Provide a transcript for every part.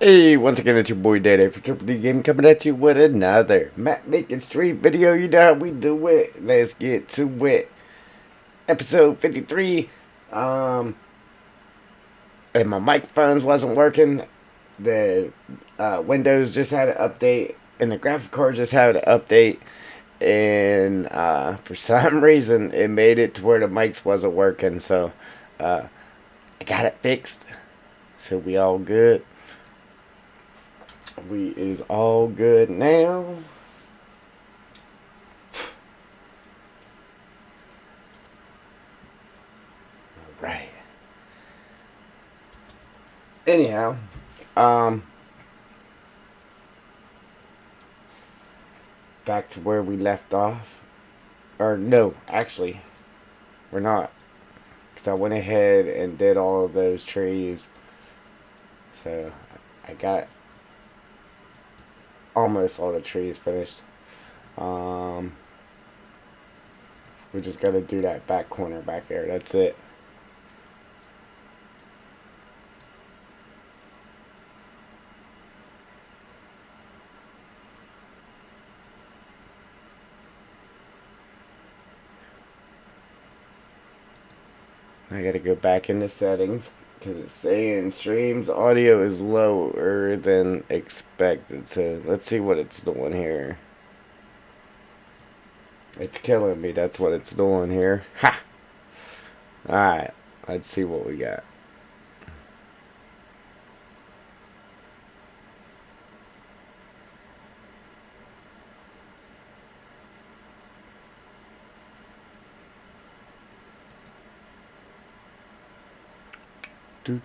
Hey, once again, it's your boy Daddy for Triple D Game coming at you with another map making stream video. You know how we do it. Let's get to it. Episode 53. Um, and my microphones wasn't working. The Windows just had an update, and the graphic card just had an update. And for some reason, it made it to where the mics wasn't working. So I got it fixed. So we all good. We is all good now. Right. Anyhow, back to where we left off. Or no, actually, we're not. Because I went ahead and did all of those trees. So I got almost all the trees finished. We just got to do that back corner back there. That's it. I gotta go back into settings because it's saying streams audio is lower than expected. So let's see what it's doing here. It's killing me. That's what it's doing here. Ha! Alright, let's see what we got. Do.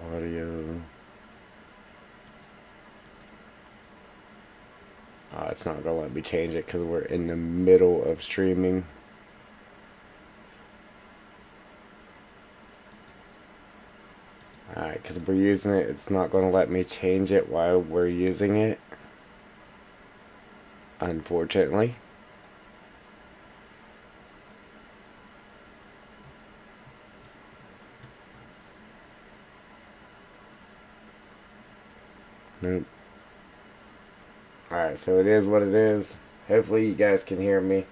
Audio. Oh, it's not gonna let me change it because we're in the middle of streaming. Alright, because we're using it, it's not going to let me change it while we're using it. Unfortunately. Nope. Alright, so it is what it is. Hopefully you guys can hear me.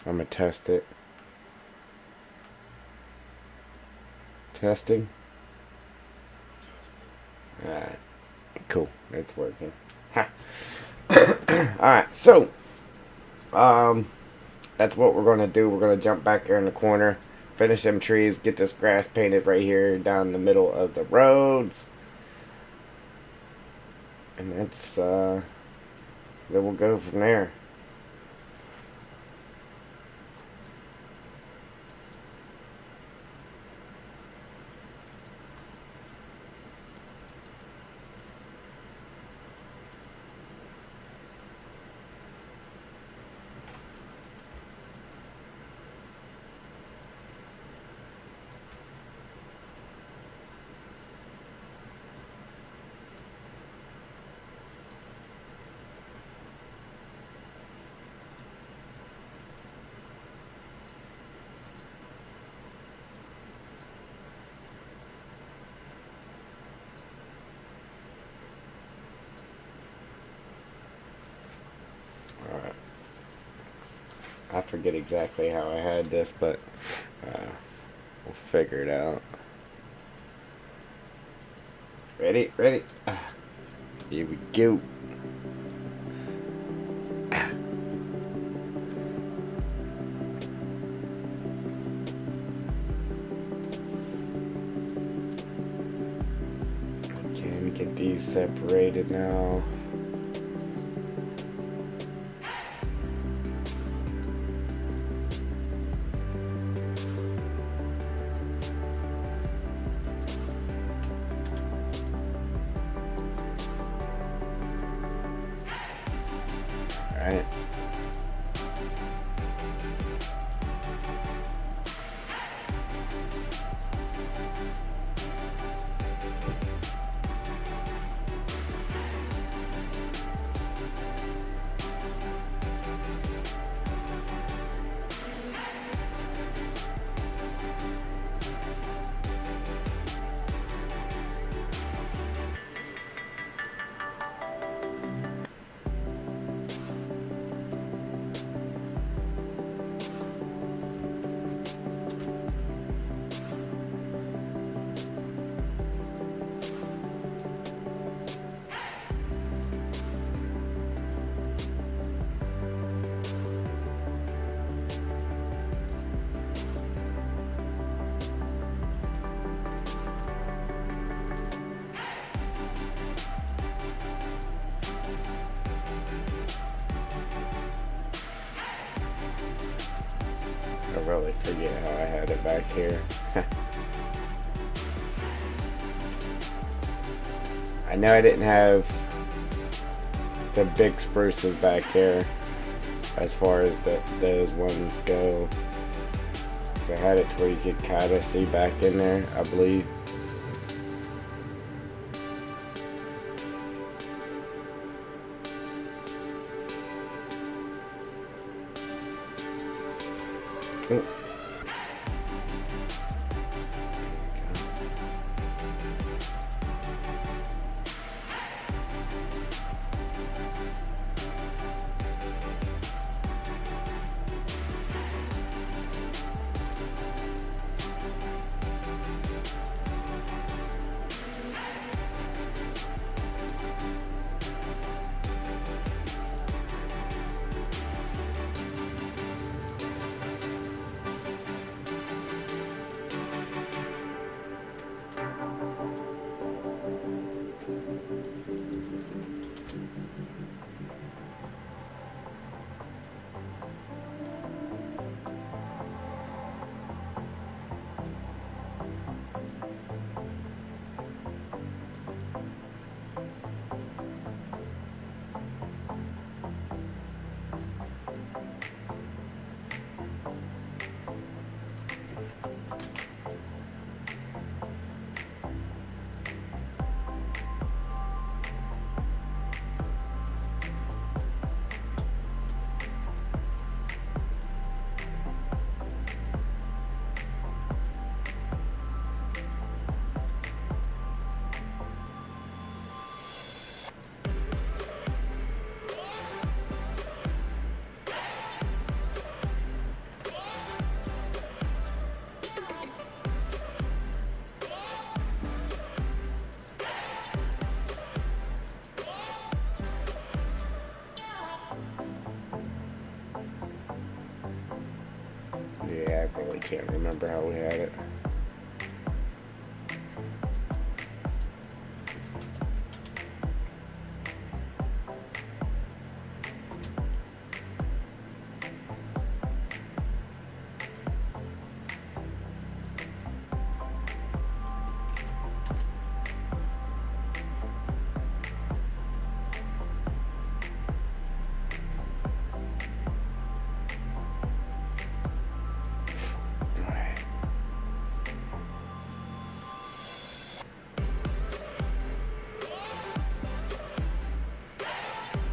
I'm going to test it. Testing. Alright. Cool. It's working. Ha. Alright, so that's what we're gonna do. We're gonna jump back there in the corner, finish them trees, get this grass painted right here down the middle of the roads. And that's then we'll go from there. Alright. I forget exactly how I had this, but we'll figure it out. Ready? Ready? Here we go. Can get these separated now. Alright. really forget how I had it back here. I know I didn't have the big spruces back here as far as those ones go. So I had it to where you could kind of see back in there, I believe. Ooh. Yeah, I really can't remember how we had it.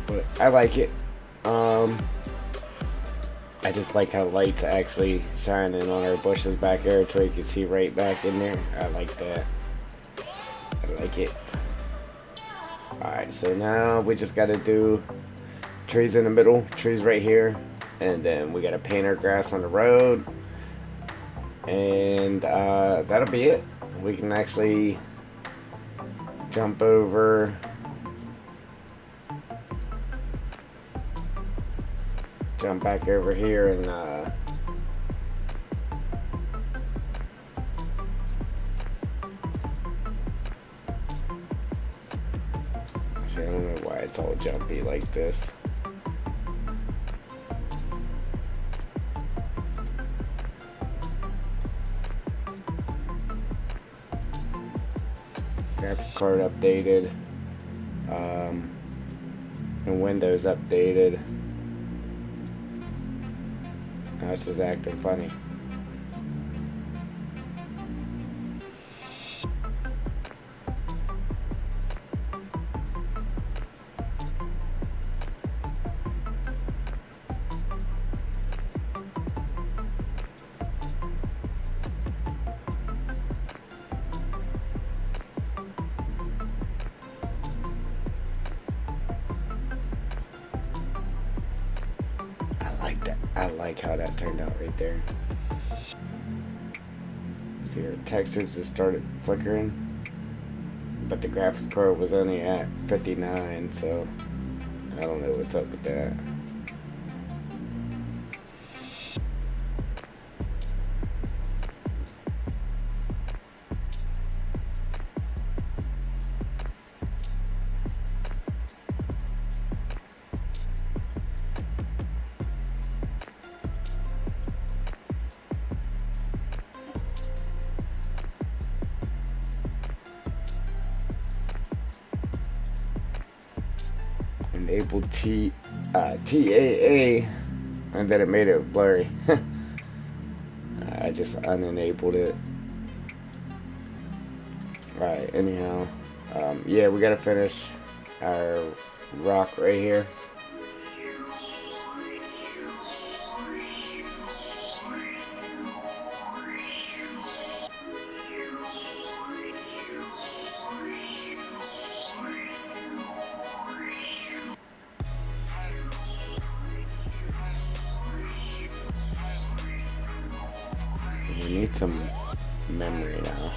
But I like it. I just like how light's actually shining on our bushes back there so you can see right back in there. I like that. I like it. Alright, so now we just gotta do trees in the middle, trees right here, and then we gotta paint our grass on the road, and that'll be it. We can actually jump over jump back over here and see, I don't know why it's all jumpy like this. Graphics card updated, and Windows updated. Now it's just acting funny. I like how that turned out right there. See, our textures just started flickering, but the graphics card was only at 59, so I don't know what's up with that. enable TAA, and then it made it blurry. I just unenabled it. Alright, anyhow, yeah, we gotta finish our rock right here. We need some memory now.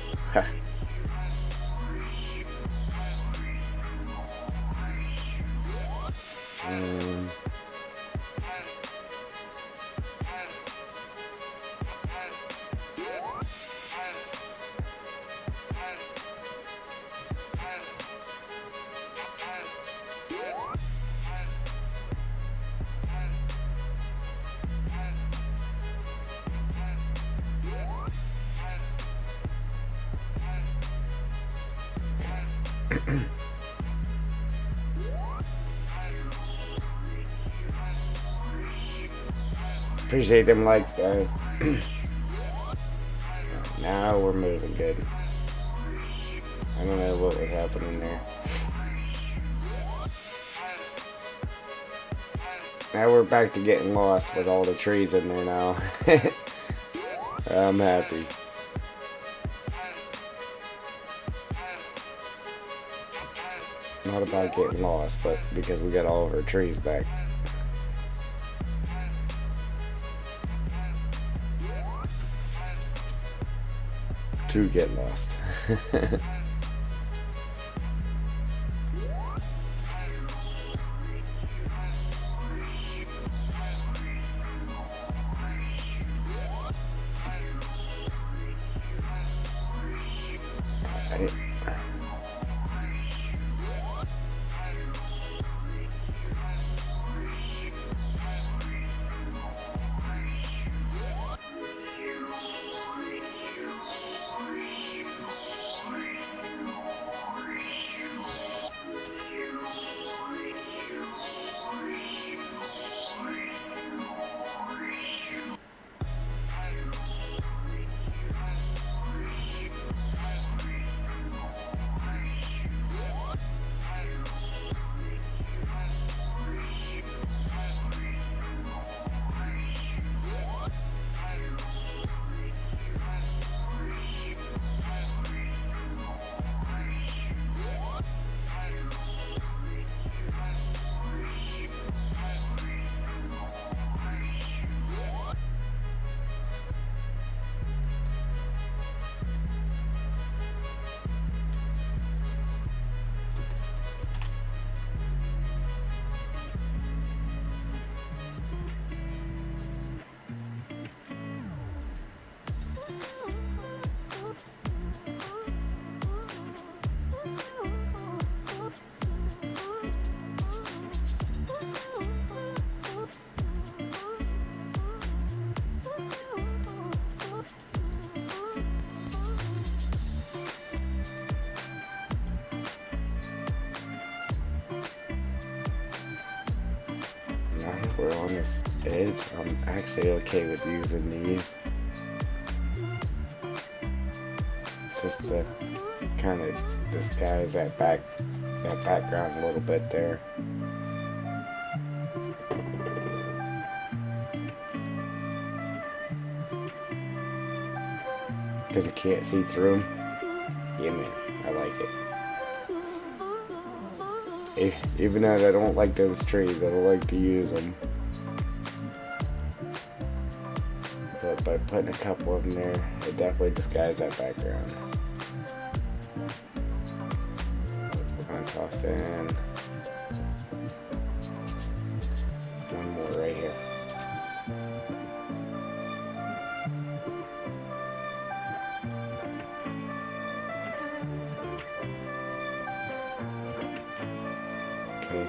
Appreciate them likes, guys. Now we're moving good. I don't know what was happening there. Now we're back to getting lost with all the trees in there now. I'm happy. Not about getting lost, but because we got all of our trees back. To get lost. We're on this edge. I'm actually okay with using these just to kind of disguise that background a little bit there. Because you can't see through them. Yeah, man, I like it. Even though I don't like those trees, I don't like to use them. But by putting a couple of them there, it definitely disguises that background. We're going to toss in one more right here. Okay.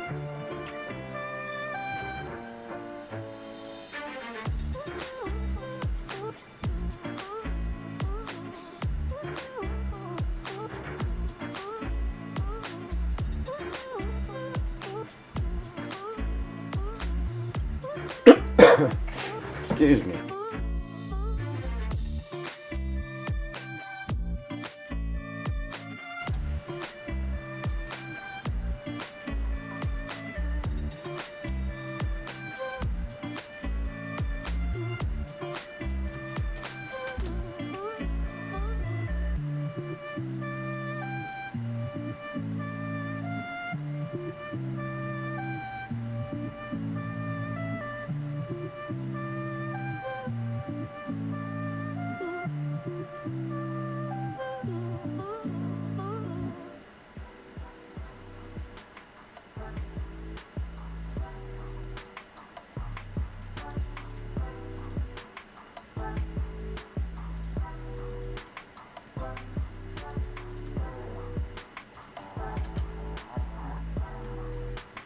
Excuse me.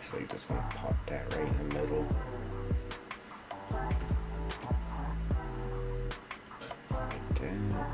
Actually, just gonna pop that right in the middle. Like that.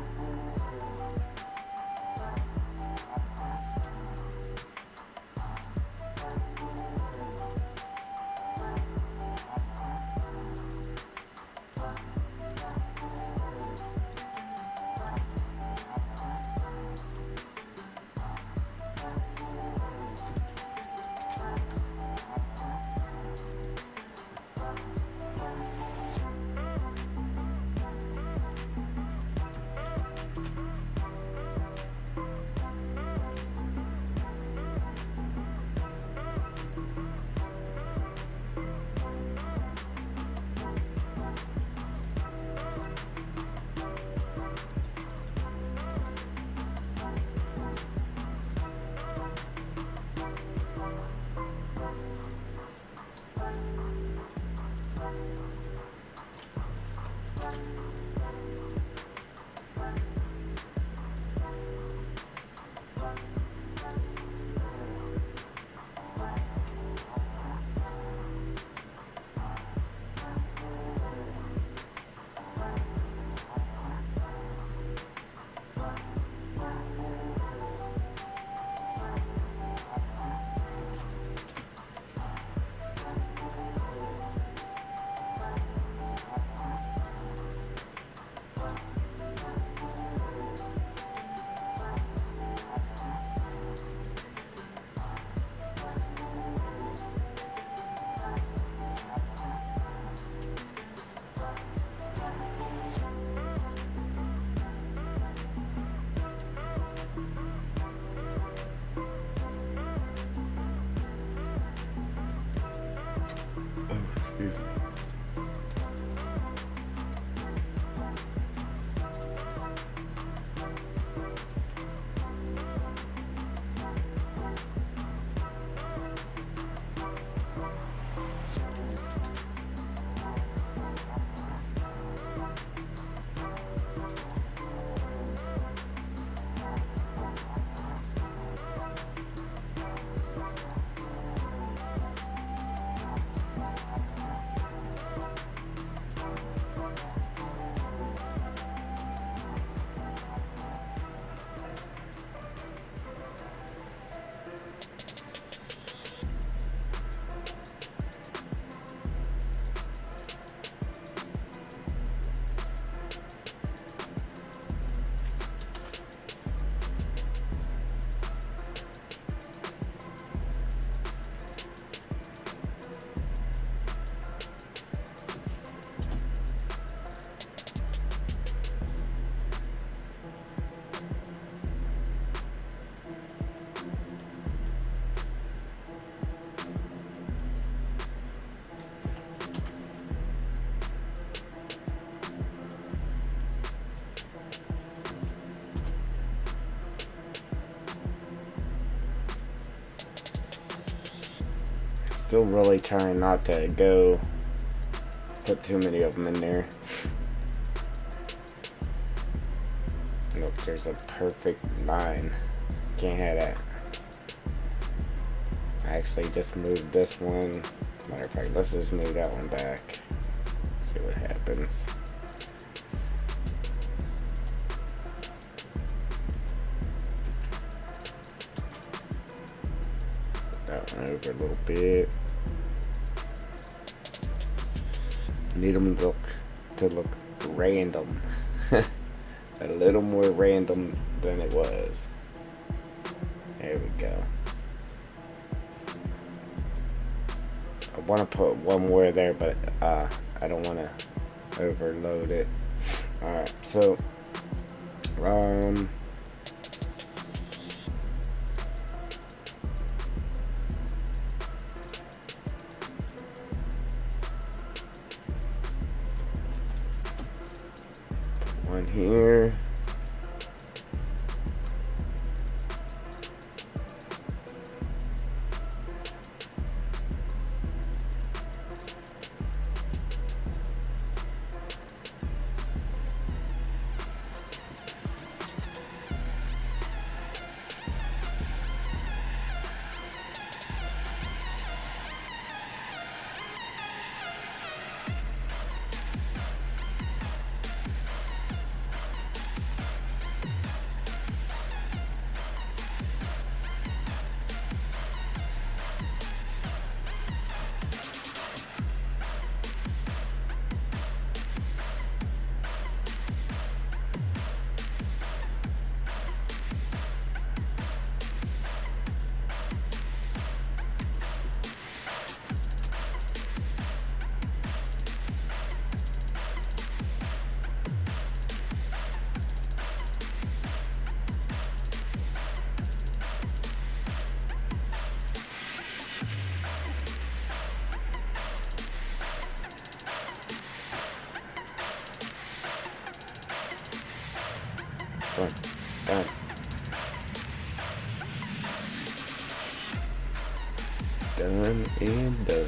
Excuse me. Still really trying not to put too many of them in there. Look, there's a perfect line. Can't have that. I actually just moved this one. Matter of fact, let's just move that one back. See what happens. That one over a little bit. Need them to look to look random. A little more random than it was. There we go. I want to put one more there, but I don't want to overload it. Alright, so one here. Done. Done and done.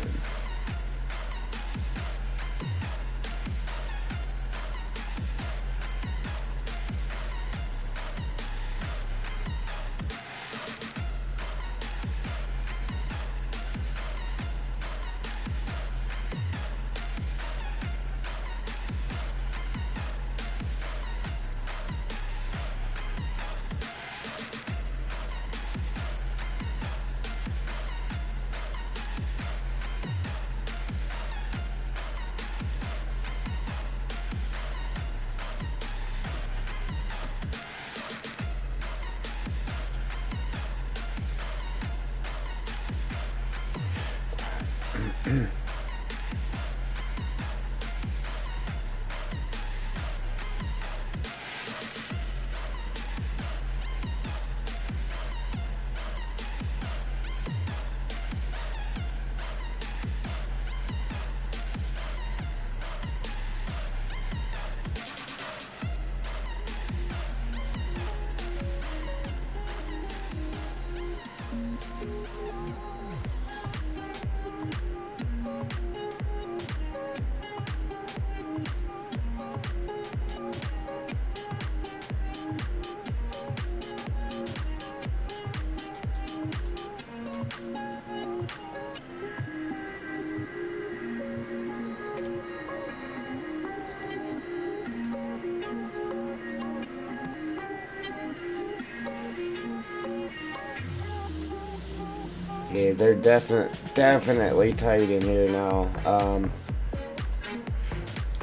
Yeah, they're definitely tight in here now.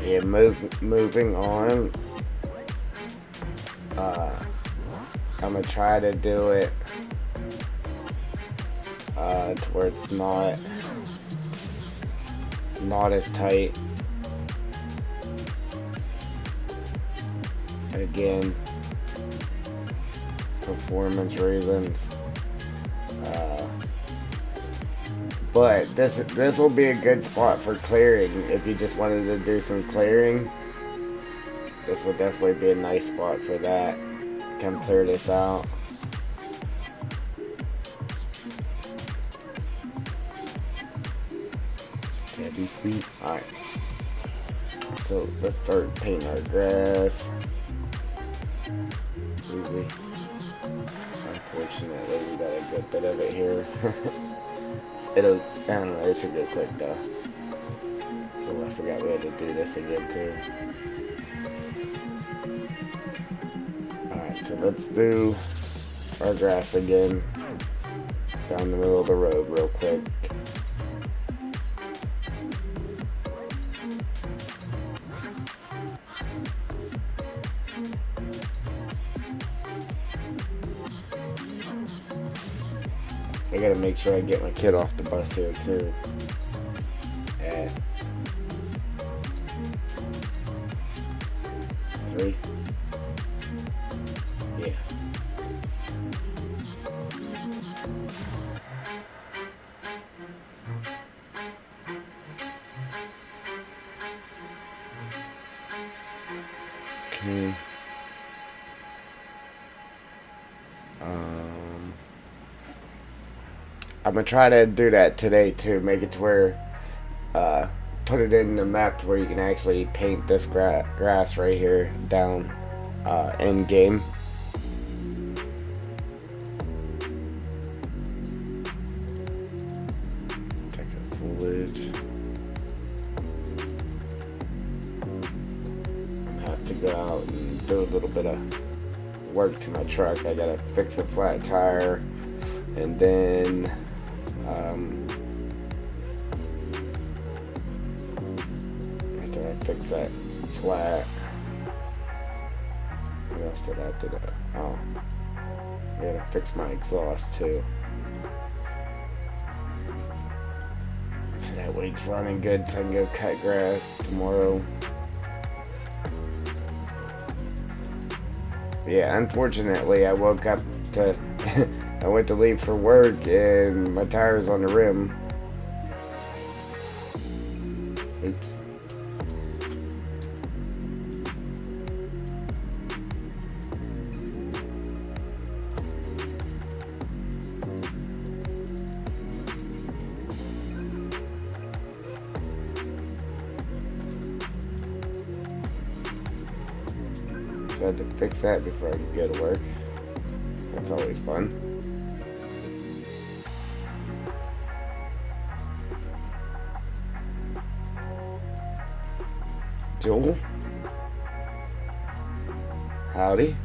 Yeah, moving on. I'm gonna try to do it to where it's not as tight. Again, performance reasons. But this will be a good spot for clearing. If you just wanted to do some clearing, this will definitely be a nice spot for that. Come clear this out. Can't be sweet. Alright. So let's start painting our grass. Usually, unfortunately, we got a good bit of it here. I don't know, it should go quick though. Oh, I forgot we had to do this again too. Alright, so let's do our grass again. Down the middle of the road real quick. I gotta make sure I get my kid off the bus here too. At 3. Yeah. Okay. I'm gonna try to do that today too. Make it to where, put it in the map to where you can actually paint this grass right here down, in game. Take the foliage. I have to go out and do a little bit of work to my truck. I gotta fix a flat tire, and then after I fix that flat, what else did I have to do? Oh, I gotta fix my exhaust too, so that way it's running good so I can go cut grass tomorrow. Yeah, unfortunately I woke up to I went to leave for work and my tire's on the rim. Oops. So I had to fix that before I could go to work. That's always fun. Joel? Howdy.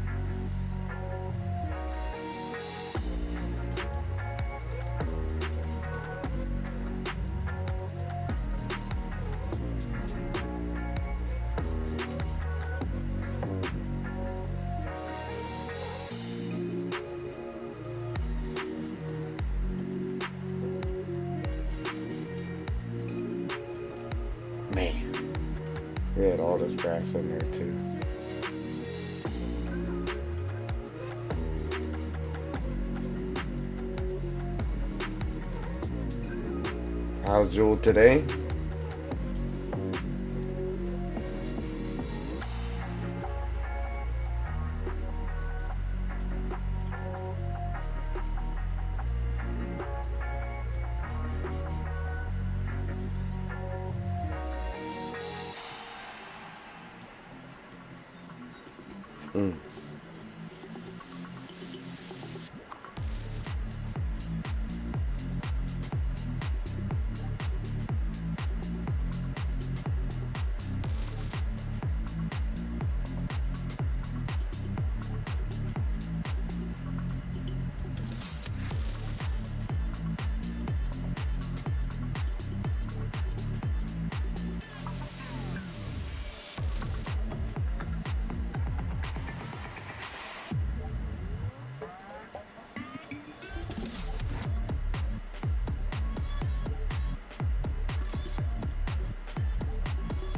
Man, we had all this grass in there too. How's Jewel today? Mm.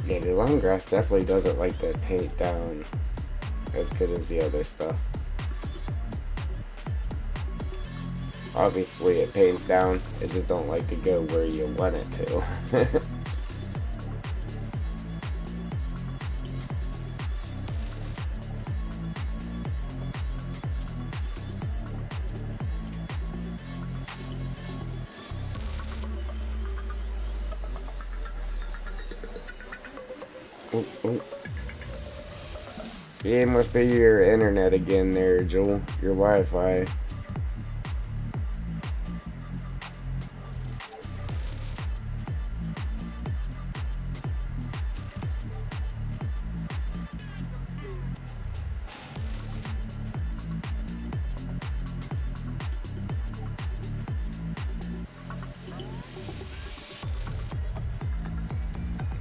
Yeah, the long grass definitely doesn't like to paint down as good as the other stuff. Obviously it paints down, it just don't like to go where you want it to. Ooh, ooh. Yeah, it must be your internet again there, Joel. Your Wi-Fi.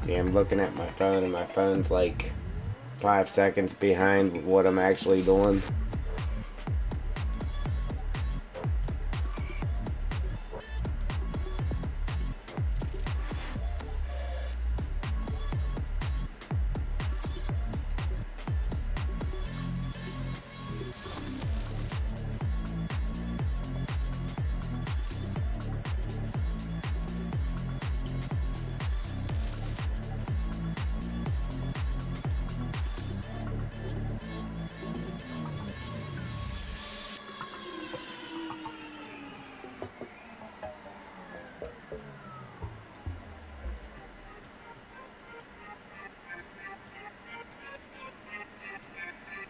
Yeah, I'm looking at my phone and my phone's like 5 seconds behind what I'm actually doing.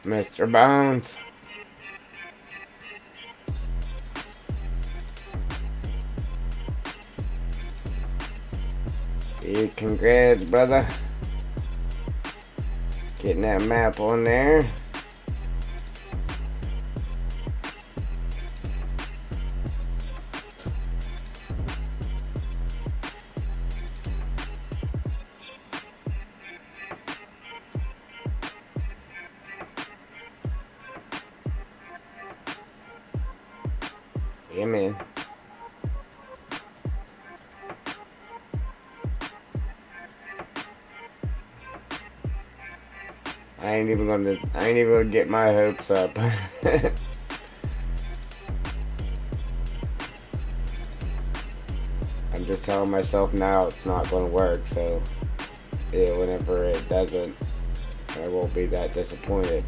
Mr. Bones. Yeah, congrats, brother. Getting that map on there. Yeah, man. I ain't even gonna get my hopes up. I'm just telling myself now it's not gonna work, so yeah, whenever it doesn't, I won't be that disappointed.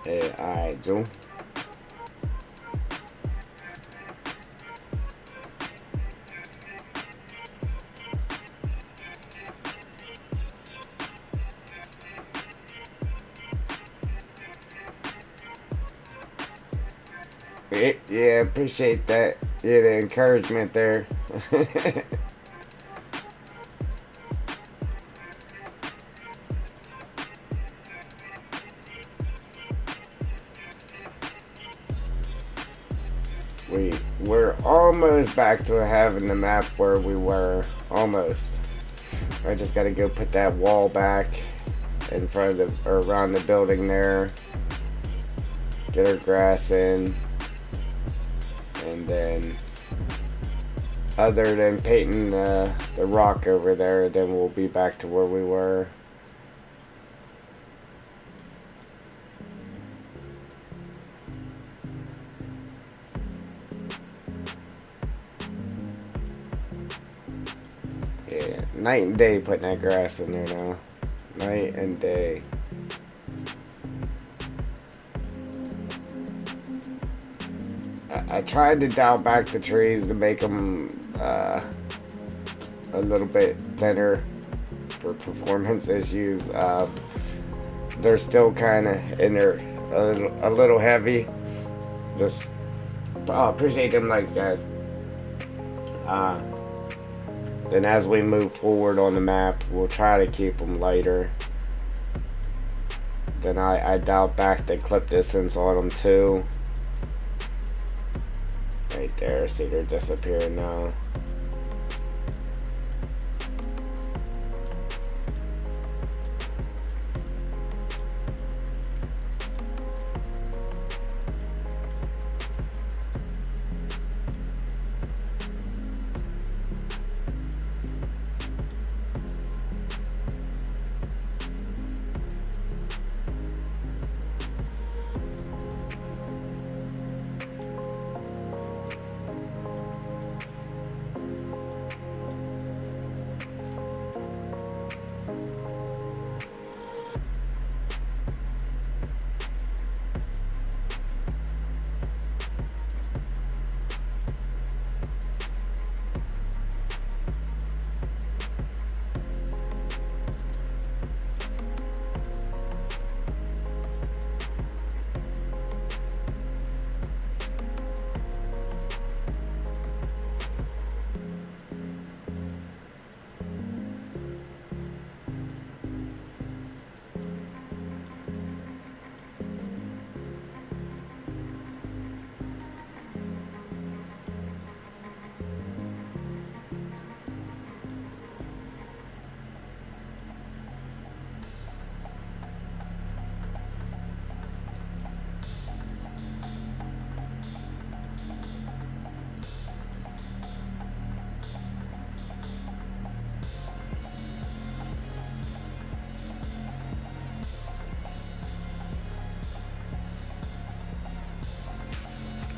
Yeah, alright, Joe. Yeah, appreciate that. Yeah, the encouragement there. We're almost back to having the map where we were. Almost. I just gotta go put that wall back in front of or around the building there. Get our grass in. And then, other than painting the rock over there, then we'll be back to where we were. Yeah, night and day putting that grass in there now. Night and day. I tried to dial back the trees to make them a little bit thinner for performance issues. They're still kind of in there a little heavy. Just appreciate them likes, guys. Then as we move forward on the map, we'll try to keep them lighter. Then I dialed back the clip distance on them too. Right there, see they're disappearing now.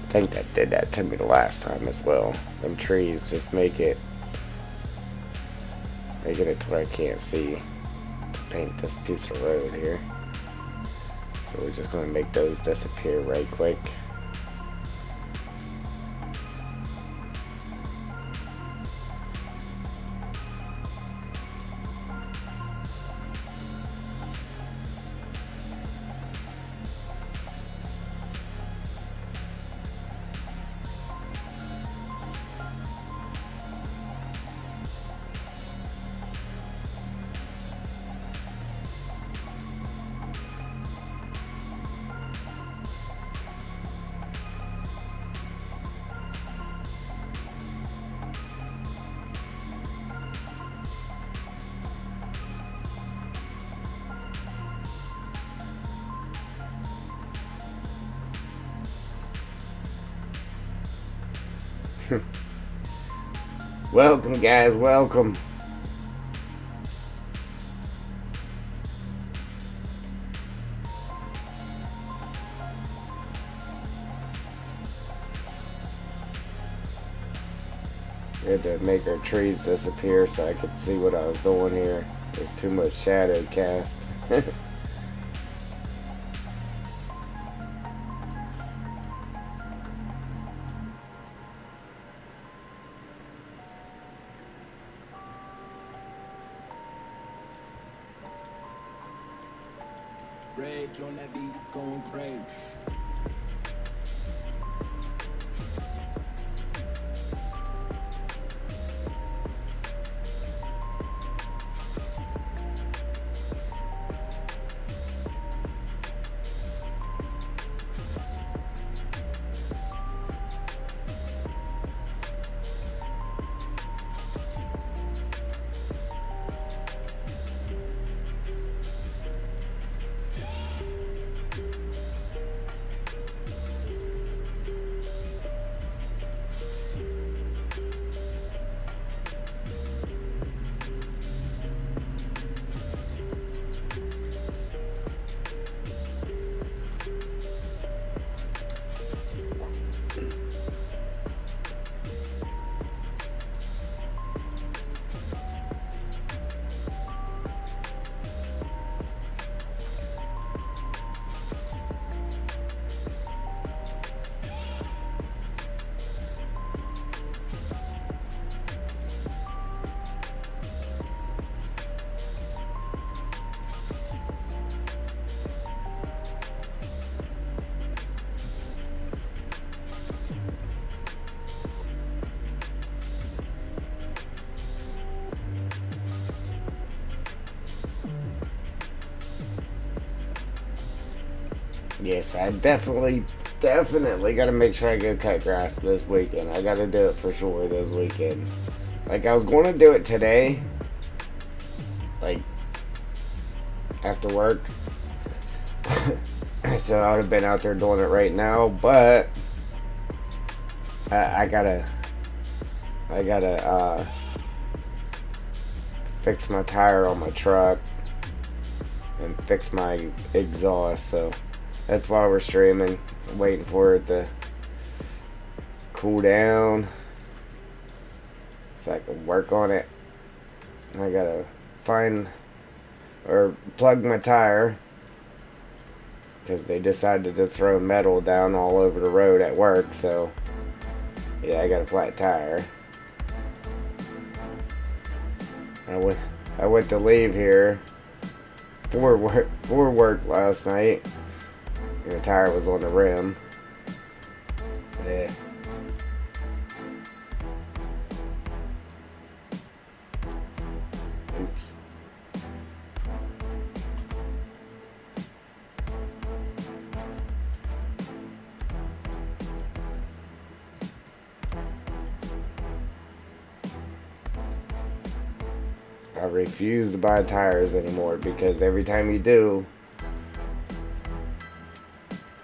I think that did that to me the last time as well. Them trees just make it to where I can't see. paint this piece of road here. So we're just going to make those disappear right quick. Welcome, guys, welcome. We had to make our trees disappear so I could see what I was doing here. There's too much shadow cast. Rage on that beat, going crazy. Yes, I definitely gotta make sure I go cut grass this weekend. I gotta do it for sure this weekend. Like, I was going to do it today, like, after work. So I would have been out there doing it right now, but I gotta fix my tire on my truck and fix my exhaust, so that's why we're streaming, waiting for it to cool down so I can work on it. I gotta find or plug my tire because they decided to throw metal down all over the road at work, so yeah, I got a flat tire. I went to leave here for work last night. The tire was on the rim. Yeah. Oops. I refuse to buy tires anymore because every time you do,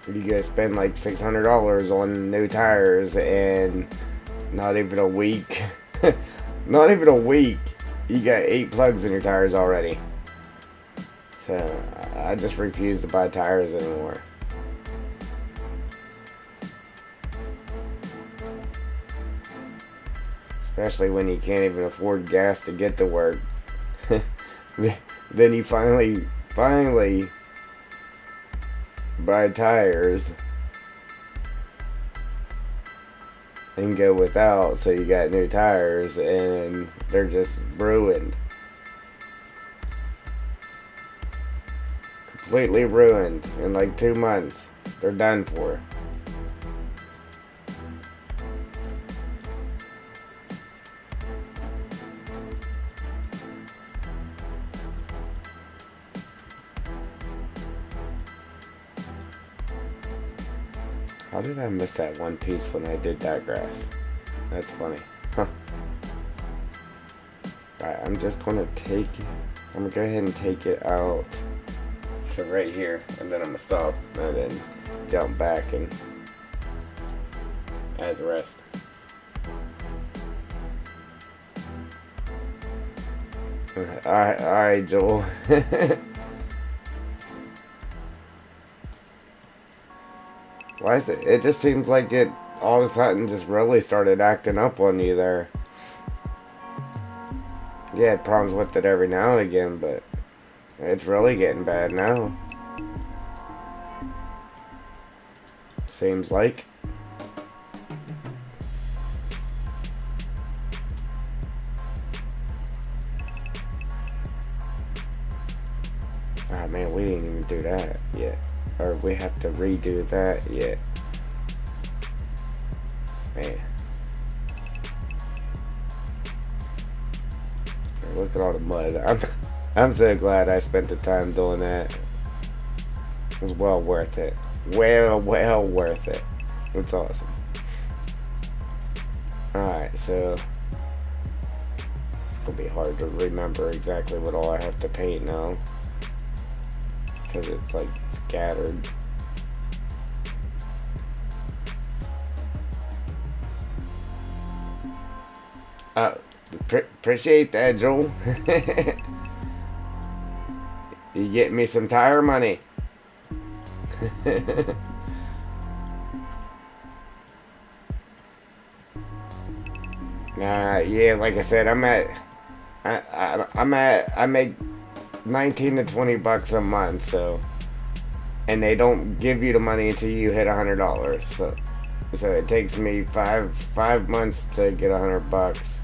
you guys spend like $600 on new tires, and not even a week, not even a week, you got 8 plugs in your tires already. So I just refuse to buy tires anymore. Especially when you can't even afford gas to get to work. Then you finally buy tires and go without, so you got new tires and they're just ruined. Completely ruined in like 2 months. They're done for. How did I miss that one piece when I did that grass? That's funny. Huh. Alright, I'm just gonna take it. I'm gonna go ahead and take it out to right here, and then I'm gonna stop and then jump back and add the rest. Alright, Joel. Why is it? It just seems like it all of a sudden just really started acting up on you there. You had problems with it every now and again, but it's really getting bad now. Seems like. Ah man, we didn't even do that yet. Or we have to redo that yet. Man. Look at all the mud. I'm so glad I spent the time doing that. It was well worth it. Well worth it. It's awesome. Alright, so it's gonna be hard to remember exactly what all I have to paint now, because it's like scattered. Appreciate that, Joel. You get me some tire money. Yeah, like I said, I make 19 to 20 bucks a month, so, and they don't give you the money until you hit $100, so it takes me five months to get 100 bucks.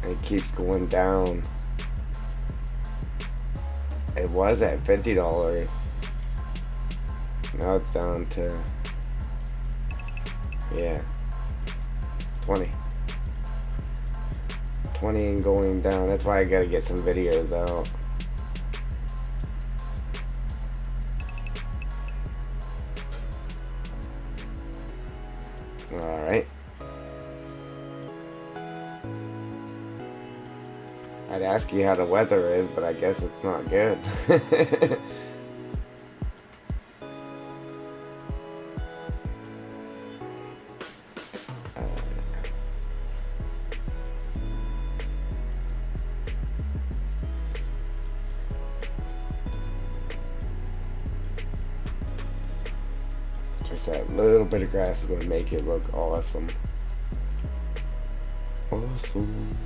It keeps going down. It was at $50. Now it's down to, yeah, 20 and going down. That's why I gotta get some videos out. Alright. I'd ask you how the weather is, but I guess it's not good. Just that little bit of grass is going to make it look awesome. Awesome.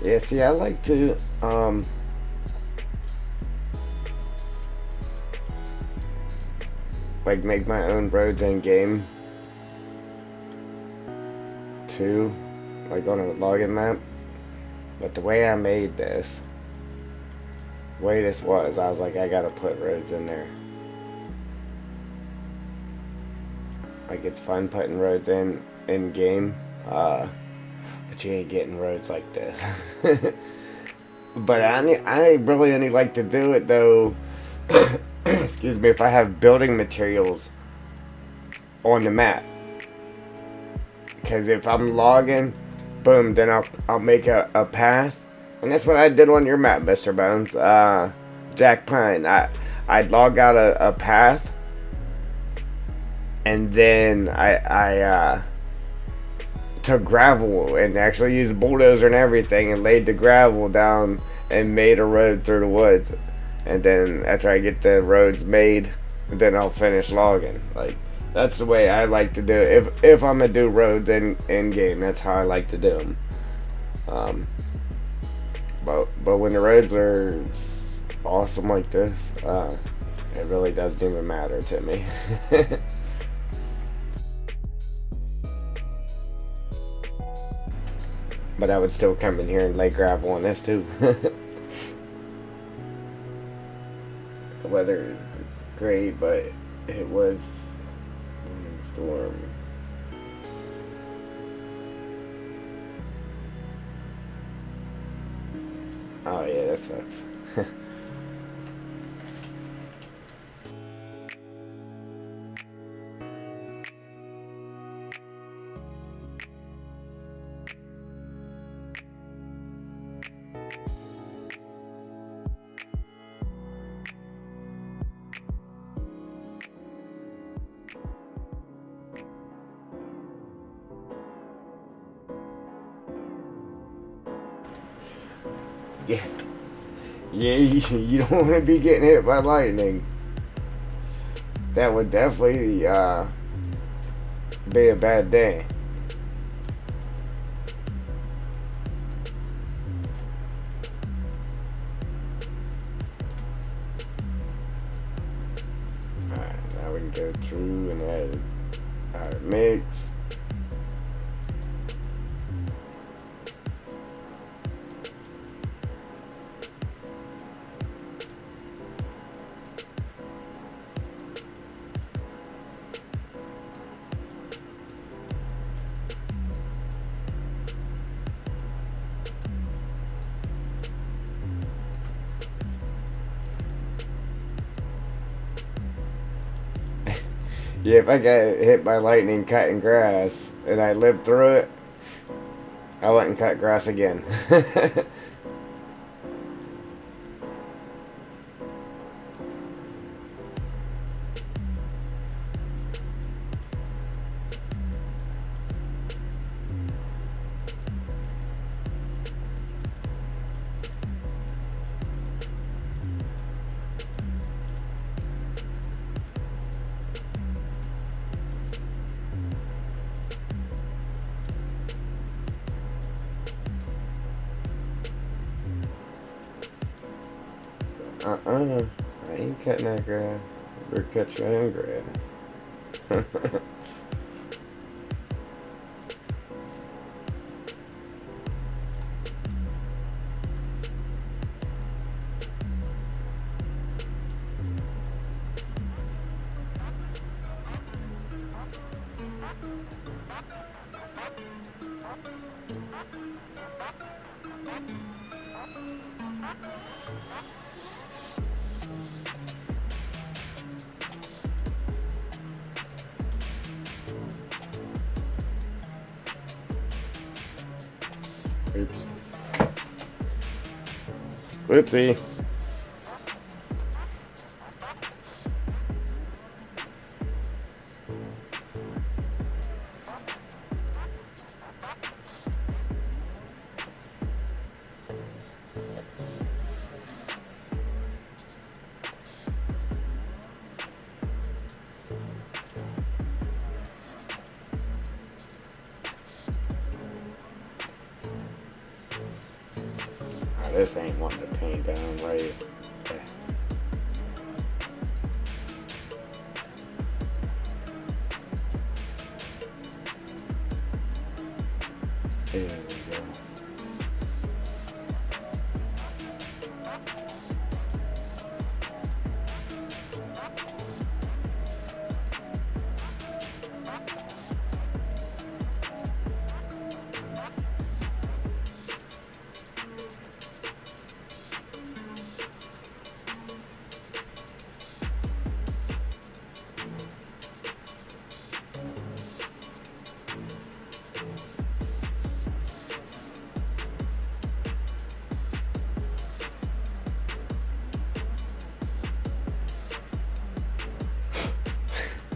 Yeah, see, I like to, like make my own roads in game too, like on a logging map. But the way I made this, the way this was, I was like, I gotta put roads in there. Like, it's fun putting roads in game, but you ain't getting roads like this. But I really only like to do it though, excuse me, if I have building materials on the map. Because if I'm logging, boom, then I'll make a path. And that's what I did on your map, Mr. Bones. Jack Pine. I'd log out a path, and then I took gravel and actually used a bulldozer and everything and laid the gravel down and made a road through the woods. And then after I get the roads made, then I'll finish logging. Like, that's the way I like to do it. If I'm gonna do roads in game, that's how I like to do them. But when the roads are awesome like this, it really doesn't even matter to me. But I would still come in here and lay gravel on this too. The weather is great, but it was storm. Oh yeah, that sucks. Yeah, yeah, you don't want to be getting hit by lightning. That would definitely be a bad day. Alright, now we can go through and add our mix. Yeah, if I got hit by lightning cutting grass and I lived through it, I wouldn't cut grass again. I ain't cutting that grass. Or cut your own grass. Oops. Whoopsie. This ain't wanting to paint down right. There we go.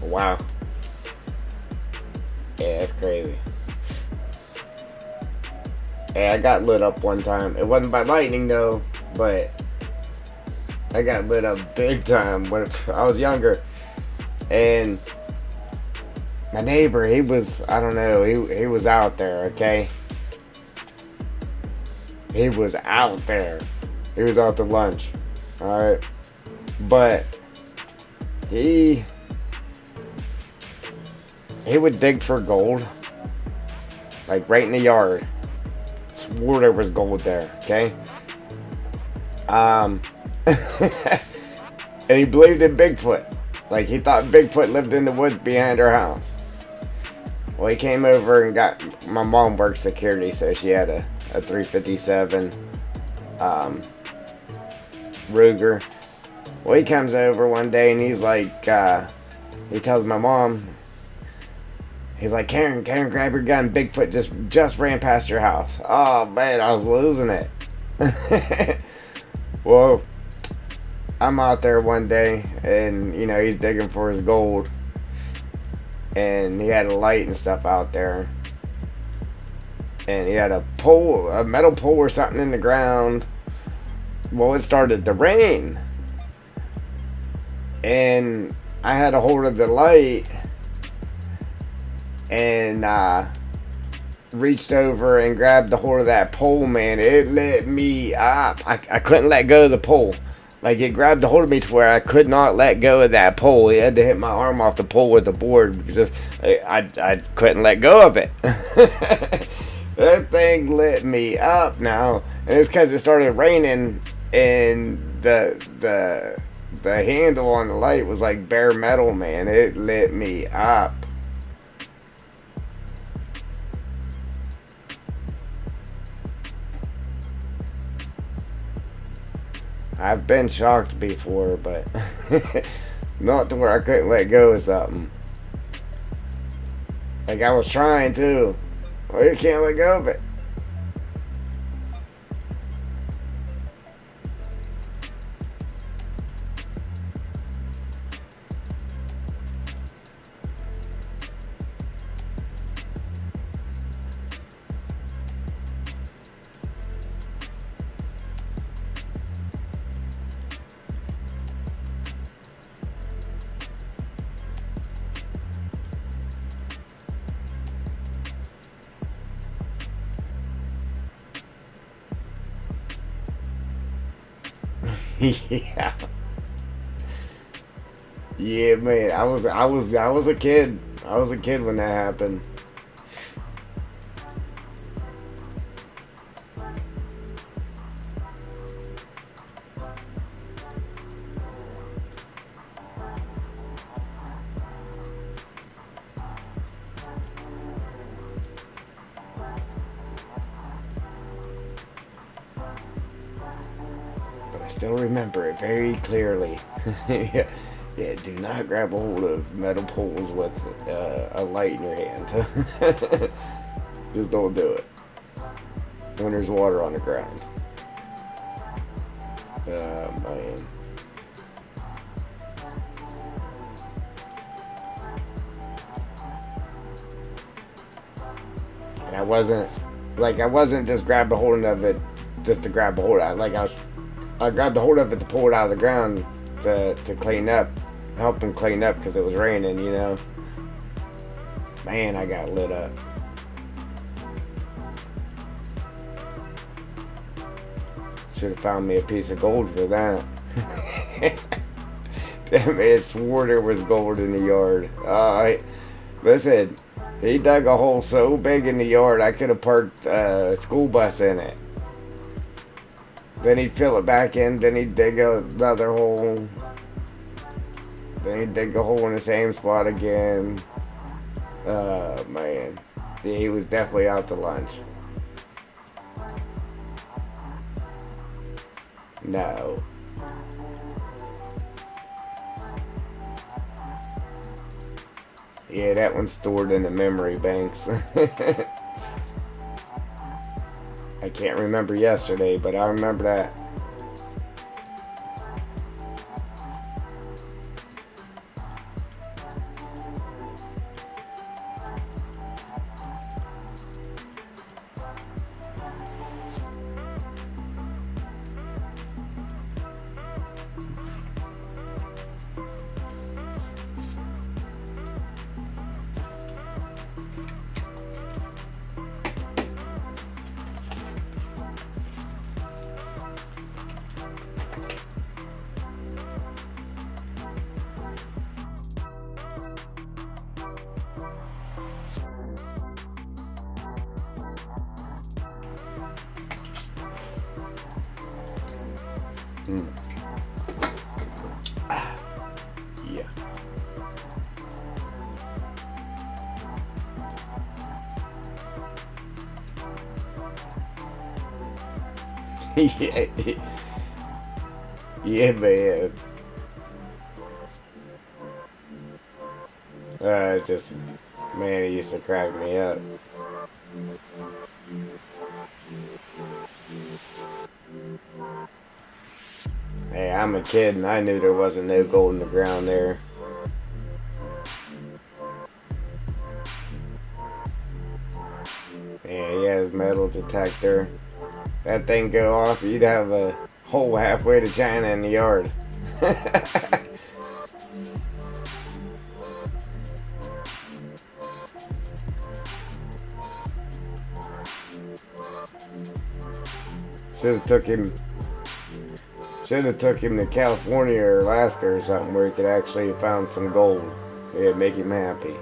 Wow. Yeah, that's crazy. Hey, I got lit up one time. It wasn't by lightning though, but I got lit up big time when I was younger. And my neighbor, he was, I don't know, he was out there, okay? He was out there. He was out to lunch. Alright. But he would dig for gold. Like right in the yard. Swore there was gold there, okay? And he believed in Bigfoot. Like he thought Bigfoot lived in the woods behind our house. Well, he came over and got, my mom worked security, so she had a 357 Ruger. Well, he comes over one day and he's like, he tells my mom, he's like, Karen, grab your gun. Bigfoot just ran past your house. Oh man, I was losing it. Well, I'm out there one day and, you know, he's digging for his gold. And he had a light and stuff out there. And he had a pole, a metal pole or something in the ground. Well, it started to rain. And I had a hold of the light. And reached over and grabbed the hold of that pole, man. It lit me up. I couldn't let go of the pole. Like, it grabbed a hold of me to where I could not let go of that pole. It had to hit my arm off the pole with the board. Just, I couldn't let go of it. That thing lit me up now. And it's because it started raining and the handle on the light was like bare metal, man. It lit me up. I've been shocked before, but not to where I couldn't let go of something. Like I was trying to. Well, you can't let go of it. Yeah. Yeah, man. I was a kid. I was a kid when that happened. But I still remember it very clearly. Yeah. Yeah, do not grab a hold of metal poles with a light in your hand. Just don't do it. When there's water on the ground. Man. And I wasn't just grabbing a hold of it just to grab a hold of it. I grabbed a hold of it to pull it out of the ground to clean up, help him clean up because it was raining, you know. Man, I got lit up. Should have found me a piece of gold for that. That man swore there was gold in the yard. Listen, he dug a hole so big in the yard I could have parked a school bus in it. Then he'd fill it back in, then he'd dig another hole. Then he'd dig a hole in the same spot again. Man. Yeah, he was definitely out to lunch. No. Yeah, that one's stored in the memory banks. I can't remember yesterday, but I remember that. Yeah. Yeah. Yeah, man. Just, man, it used to crack me up. Hey, I'm a kid and I knew there wasn't no gold in the ground there. Man, he has metal detector. That thing go off, you'd have a hole halfway to China in the yard. Should have took him. Should have took him to California or Alaska or something where he could actually have found some gold. It'd make him happy.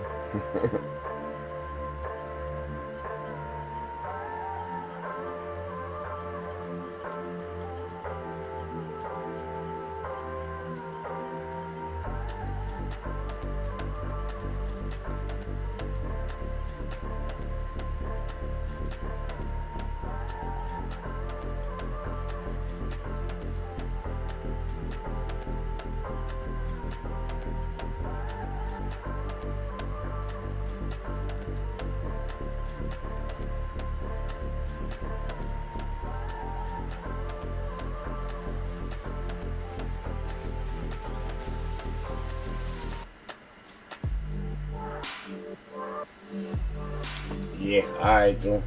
Yeah, alright, Joe.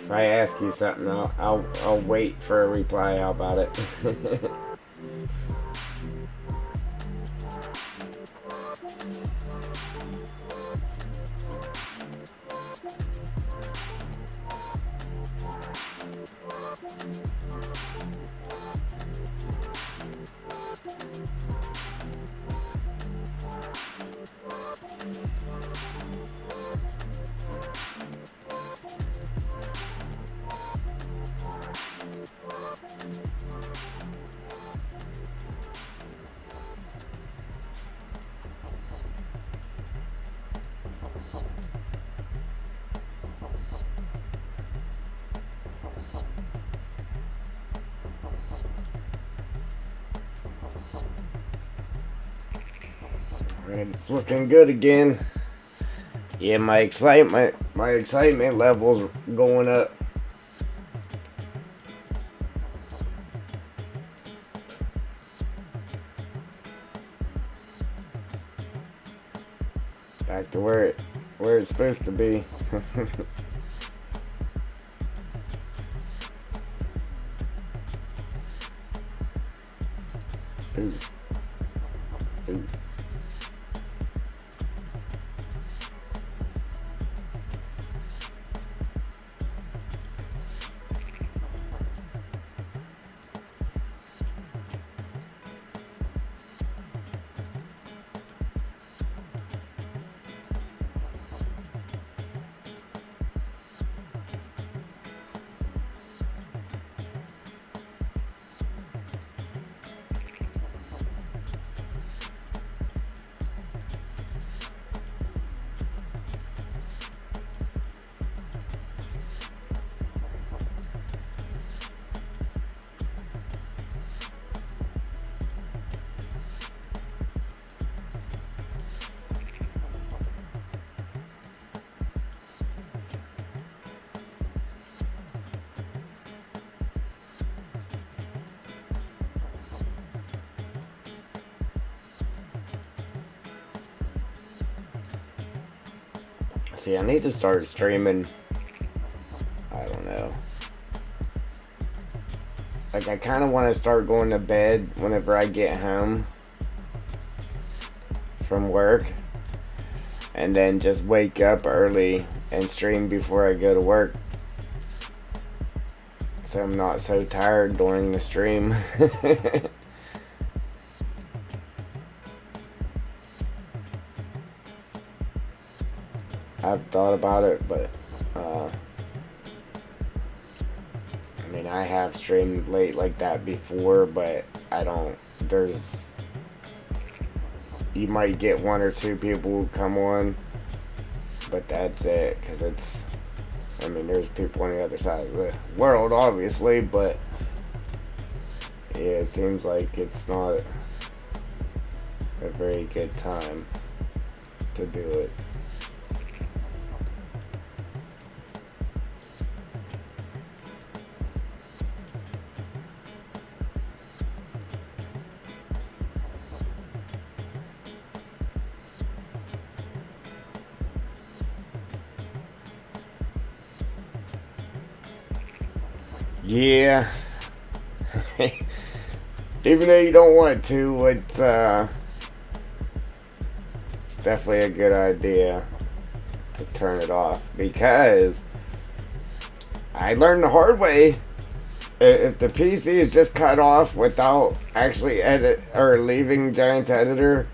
If I ask you something, I'll wait for a reply. How about it? And it's looking good again. Yeah, my excitement level's going up. Back to where it's supposed to be. Ooh. Ooh. See, I need to start streaming. I don't know. Like, I kind of want to start going to bed whenever I get home from work. And then just wake up early and stream before I go to work. so I'm not so tired during the stream. I've thought about it, but I mean, I have streamed late like that before, but I don't. You might get one or two people who come on, but that's it, because I mean, there's people on the other side of the world, obviously, but yeah, it seems like it's not a very good time to do it. Yeah. Even though you don't want to, it's definitely a good idea to turn it off, because I learned the hard way. If the PC is just cut off without actually edit or leaving Giant's editor,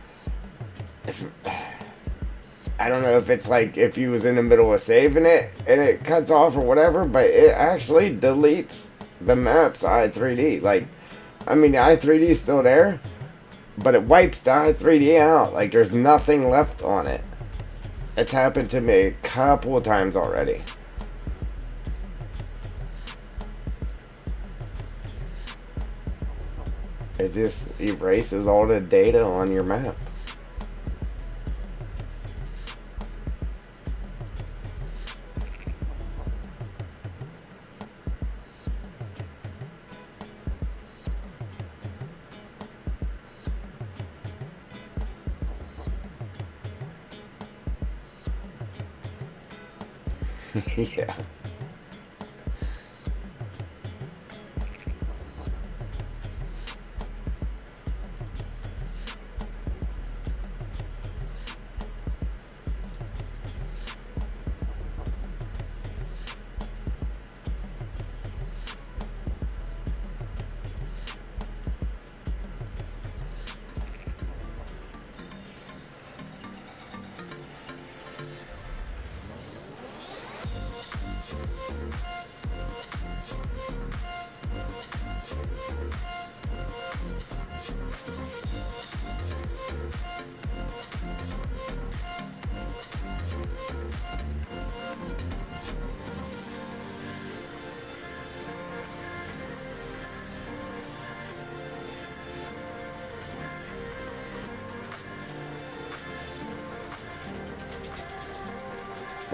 I don't know if it's like if you was in the middle of saving it and it cuts off or whatever, but it actually deletes the map's i3D. Like, I mean, the i3D is still there, but it wipes the i3D out. Like, there's nothing left on it. It's happened to me a couple of times already. It just erases all the data on your map. Yeah.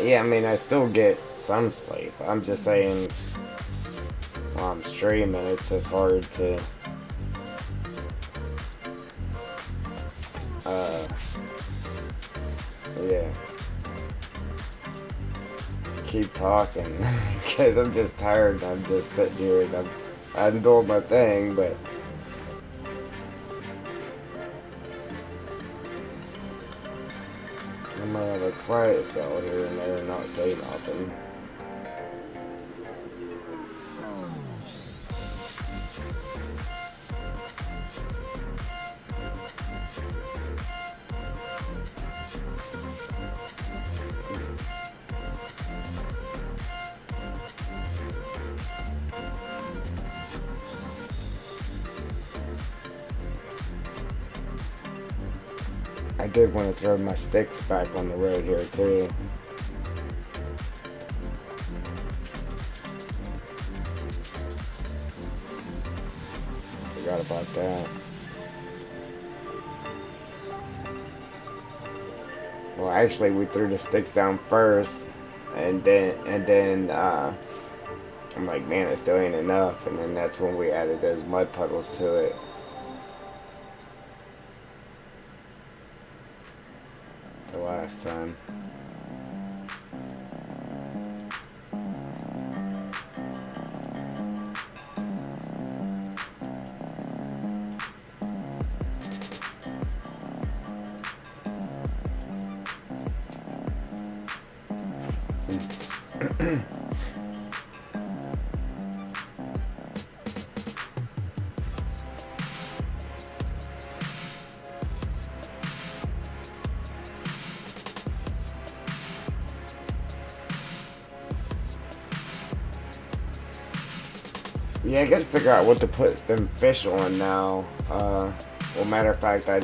Yeah, I mean, I still get some sleep. I'm just saying, while I'm streaming, it's just hard to, yeah, keep talking, because I'm just tired. I'm just sitting here and I'm doing my thing, but I might have a quiet spell here and there and not say nothing. I did want to throw my sticks back on the road here too. Forgot about that. Well, actually, we threw the sticks down first, and then I'm like, man, it still ain't enough, and then that's when we added those mud puddles to it. The last time. Yeah, I gotta figure out what to put them fish on now. Well, matter of fact, I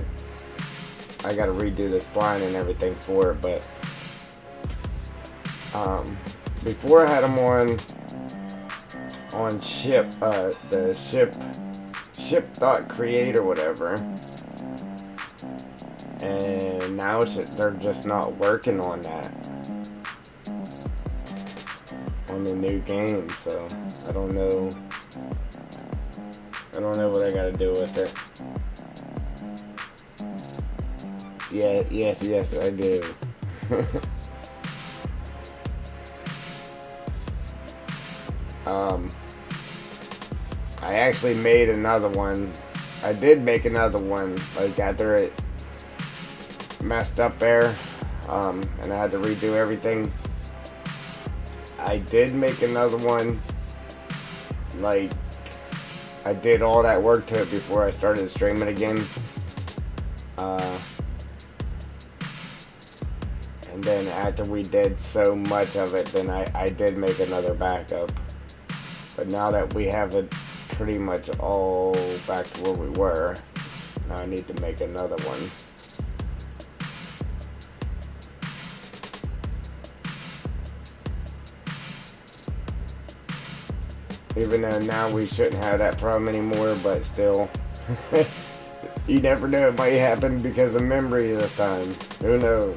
gotta redo this blind and everything for it, but before I had them on ship, the ship.create or whatever, and now they're just not working on that on the new game, so I don't know what I gotta do with it. Yeah, yes, I do. I actually made another one. I did make another one, like after it messed up there, and I had to redo everything. I did make another one, like I did all that work to it before I started streaming again. And then after we did so much of it, then I did make another backup. But now that we have it pretty much all back to where we were, now I need to make another one. Even though now we shouldn't have that problem anymore, but still. You never know, it might happen because of memory this time. Who knows?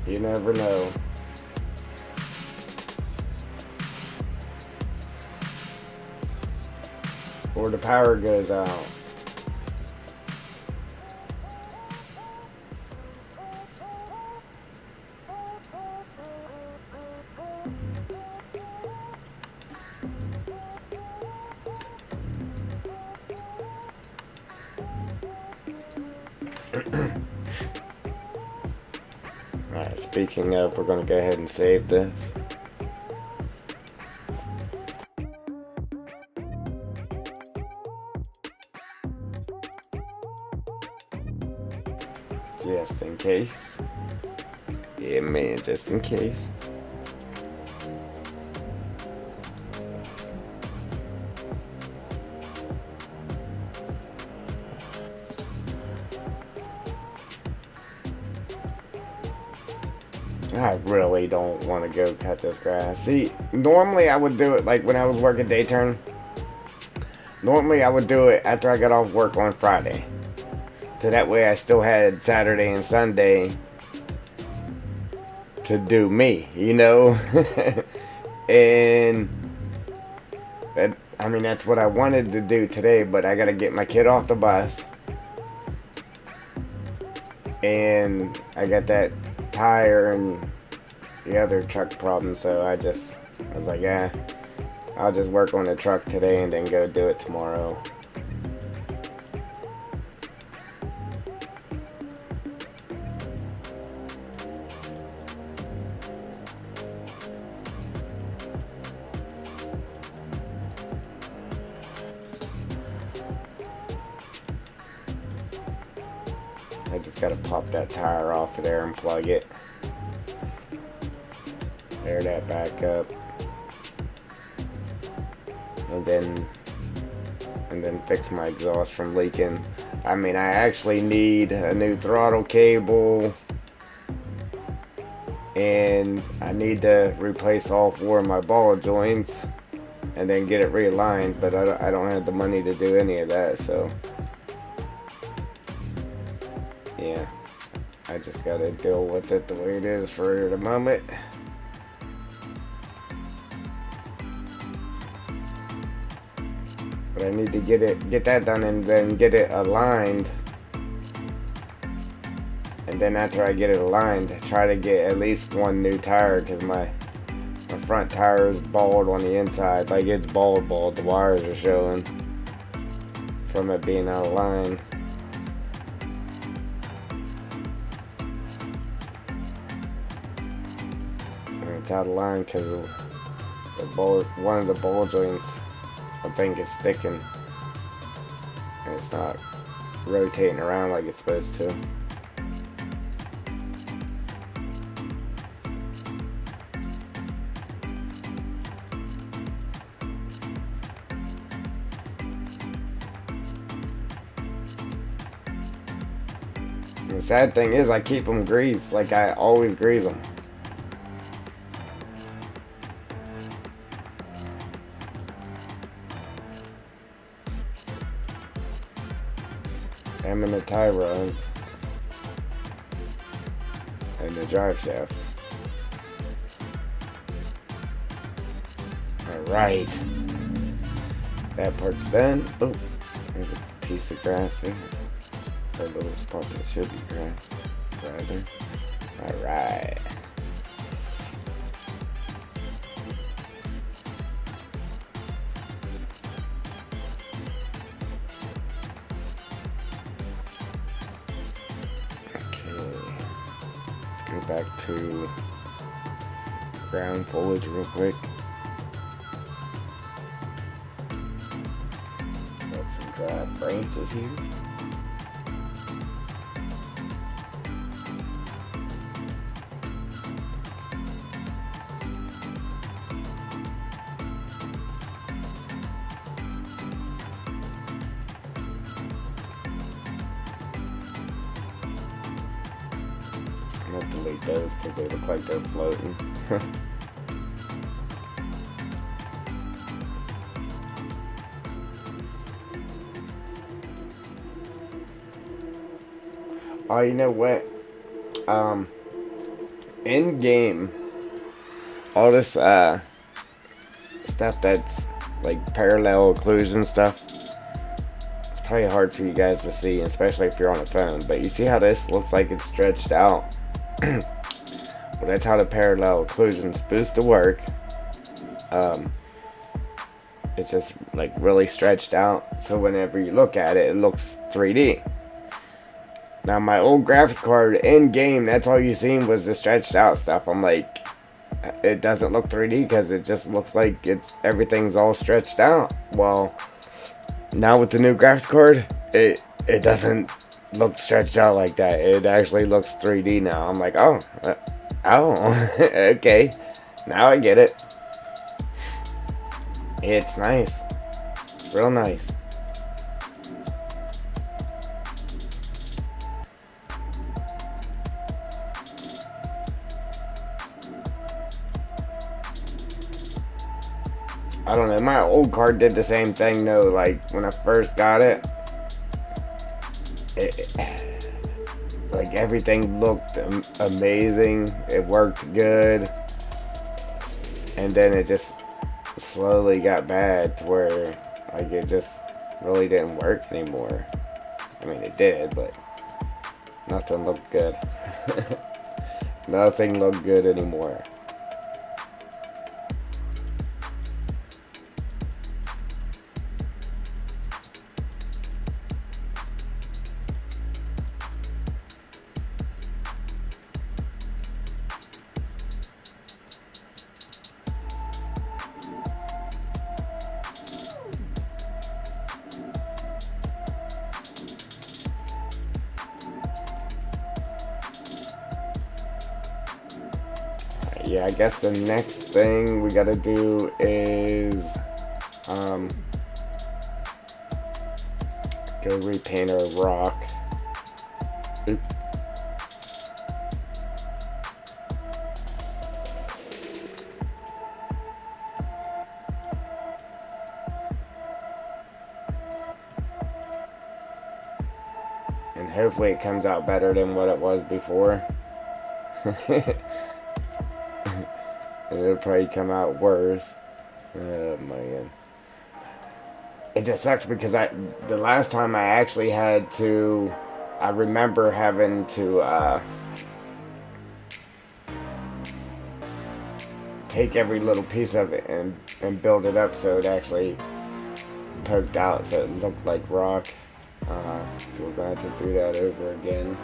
You never know. Or the power goes out. Alright, speaking of, we're going to go ahead and save this. Just in case. Yeah, man, just in case. I really don't want to go cut this grass. See, normally I would do it like when I was working day turn. Normally I would do it after I got off work on Friday. So that way I still had Saturday and Sunday to do me, you know? And that, I mean, that's what I wanted to do today, but I gotta get my kid off the bus. And I got that tire and the other truck problem, so I was like, yeah, I'll just work on the truck today and then go do it tomorrow. I just gotta pop that tire off of there and plug it. Air that back up. And then fix my exhaust from leaking. I mean, I actually need a new throttle cable. And I need to replace all 4 of my ball joints. And then get it realigned. But I don't have the money to do any of that, so... yeah, I just gotta deal with it the way it is for the moment. But I need to get that done and then get it aligned. And then after I get it aligned, try to get at least 1 new tire, because my front tire is bald on the inside. Like, it's bald. The wires are showing from it being out of line. It's out of line because one of the ball joints, I think, is sticking, and it's not rotating around like it's supposed to. And the sad thing is I keep them greased, like I always grease them. I'm in the tie rods and the drive shaft. Alright. That part's done. Oh, there's a piece of grass there. A little spot that should be grass. Rather. Alright. Go back to ground foliage real quick. Got some dry branches here. I'm gonna delete those because they look like they're floating. Oh, you know what? In game, all this stuff that's like parallel occlusion stuff. It's probably hard for you guys to see, especially if you're on a phone. But you see how this looks like it's stretched out? Well, that's how the parallel occlusion's supposed to work. It's just like really stretched out, so whenever you look at it, it looks 3D. Now my old graphics card in game, that's all you seen was the stretched out stuff. I'm like, it doesn't look 3D because it just looks like everything's all stretched out. Well, now with the new graphics card, it doesn't look stretched out like that. It actually looks 3D now. I'm like, oh, okay, now I get it. It's nice, real nice. I don't know, my old card did the same thing though. Like when I first got it, like everything looked amazing. It worked good, and then it just slowly got bad to where like it just really didn't work anymore. I mean, it did, but nothing looked good. Nothing looked good anymore. Yeah, I guess the next thing we gotta do is go repaint our rock. Oop. And hopefully it comes out better than what it was before. It'll probably come out worse. Oh man. It just sucks because the last time I actually had to, I remember having to take every little piece of it and build it up so it actually poked out so it looked like rock. So we're going to have to do that over again.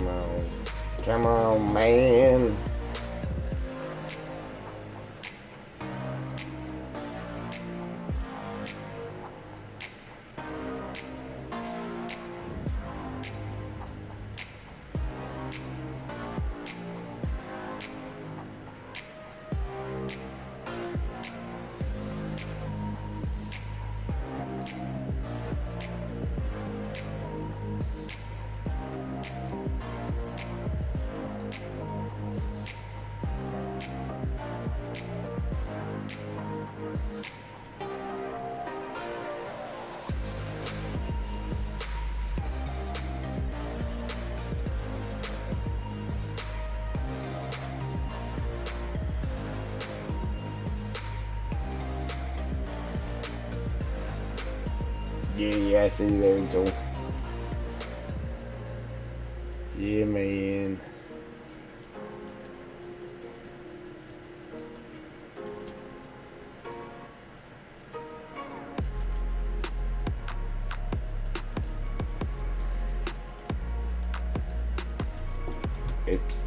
Come on. Come on, man. Yeah, I see you, Angel. Yeah, man. Oops.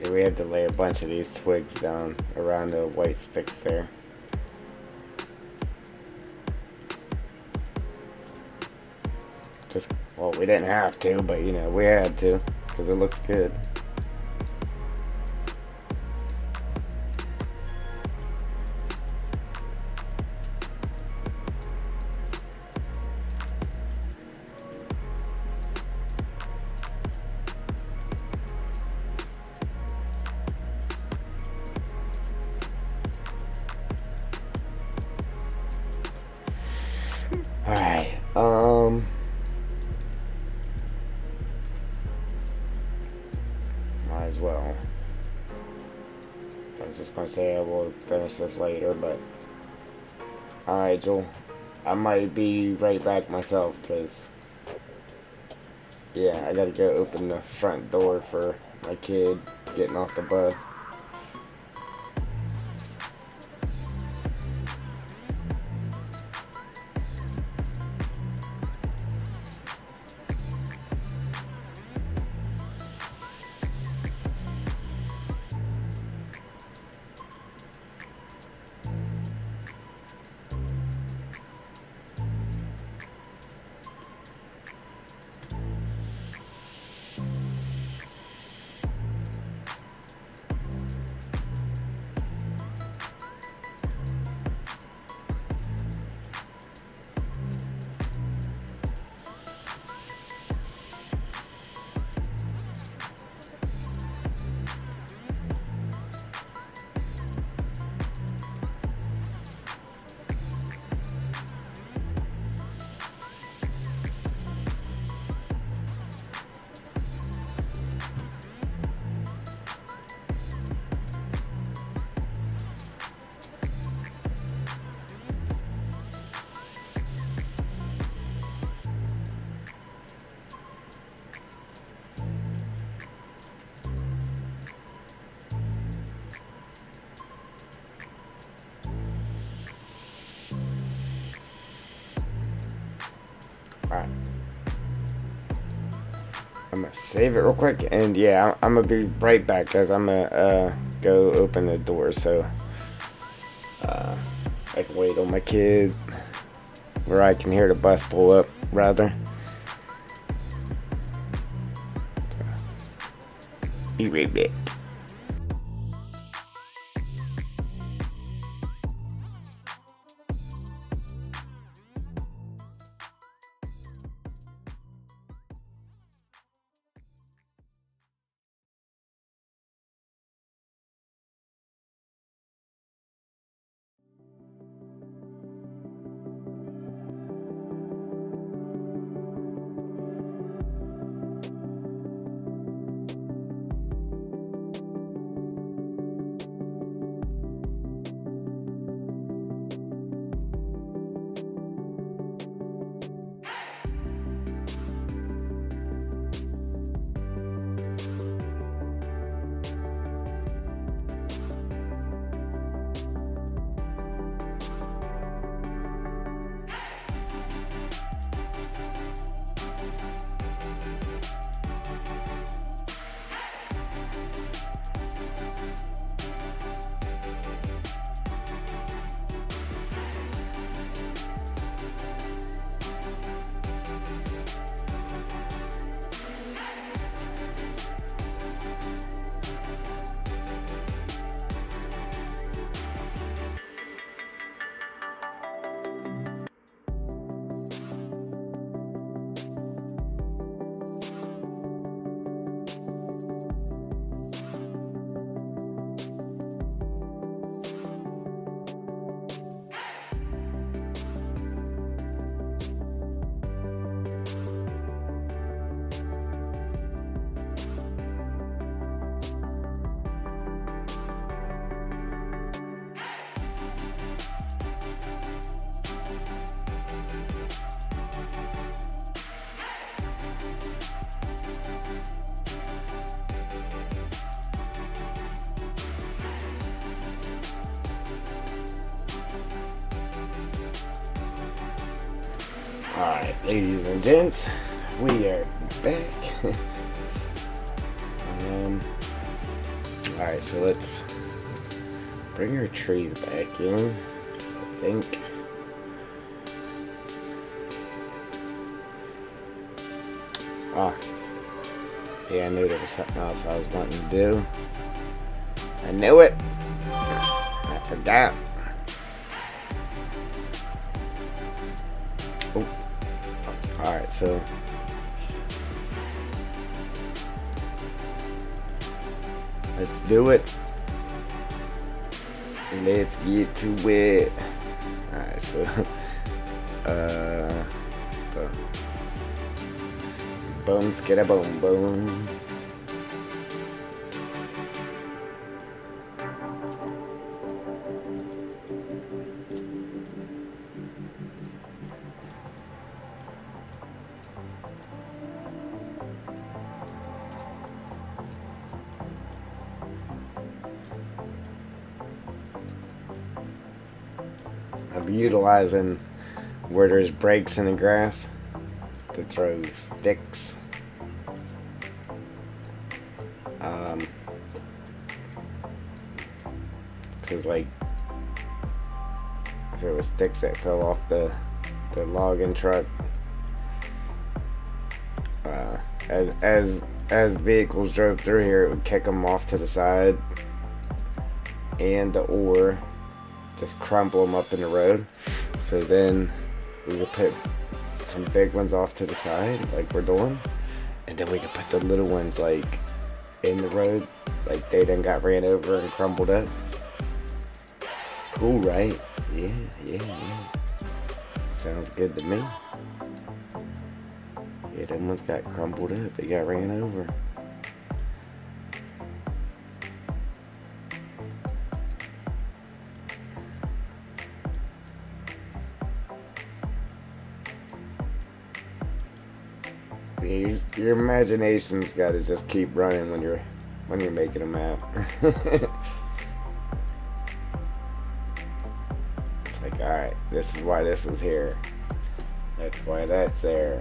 Yeah, we had to lay a bunch of these twigs down around the white sticks there. Just, well, we didn't have to, but you know, we had to, because it looks good. Alright, might as well. I was just gonna say I will finish this later, but alright, Joel. I might be right back myself, because yeah, I gotta go open the front door for my kid getting off the bus. Alright. I'm gonna save it real quick, and yeah, I'm gonna be right back, guys. I'm gonna go open the door so I can wait on my kid, where I can hear the bus pull up, rather. Be right back. Alright, ladies and gents, we are back. Alright, so let's bring our trees back in, I think. Oh, yeah, I knew there was something else I was wanting to do. I knew it. I forgot. Oh. Alright, so let's do it. Let's get to it. Alright, so boom, skidda boom boom. I'm utilizing where there's breaks in the grass to throw sticks. Cause like if it was sticks that fell off the logging truck, as vehicles drove through here, it would kick them off to the side, and or just crumple them up in the road. So then we would put some big ones off to the side, like we're doing, and then we could put the little ones like in the road, like they done got ran over and crumbled up. Cool, right? Yeah. Sounds good to me. Yeah, them ones got crumbled up. They got ran over. Yeah, your imagination's got to just keep running when you're making a map. It's like, all right, this is why this is here. That's why that's there.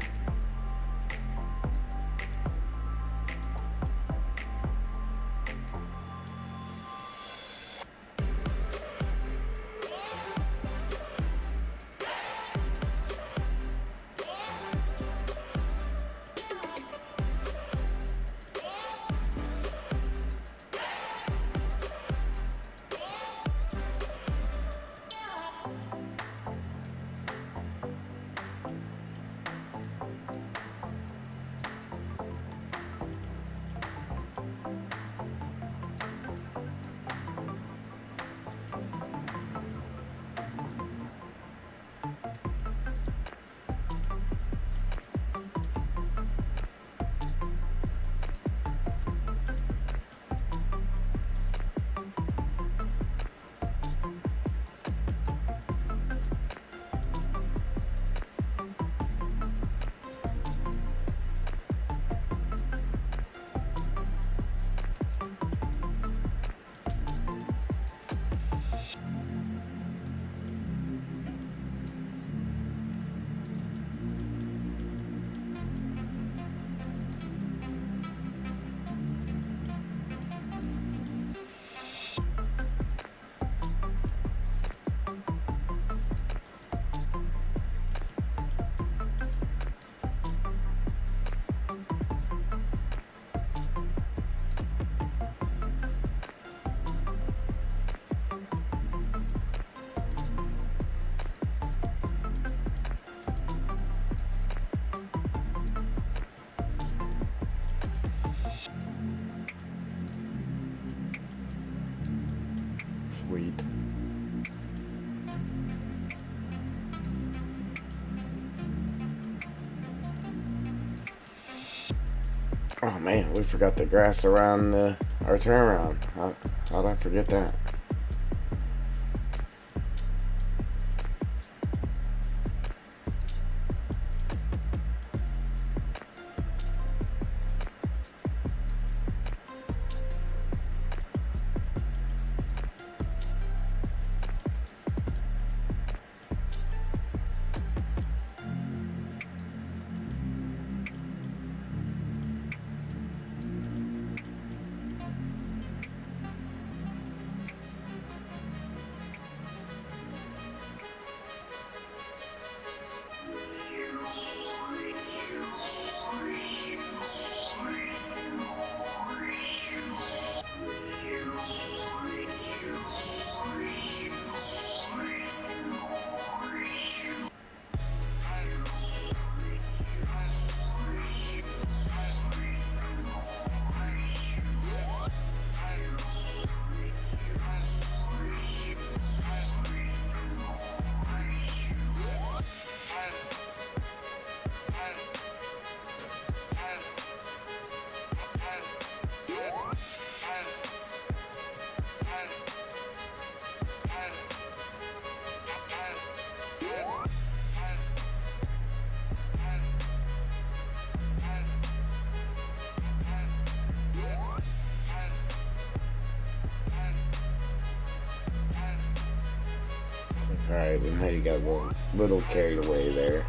Sweet. Oh man, we forgot the grass around our turnaround. How'd I forget that? Alright, I know you got a little carried away there.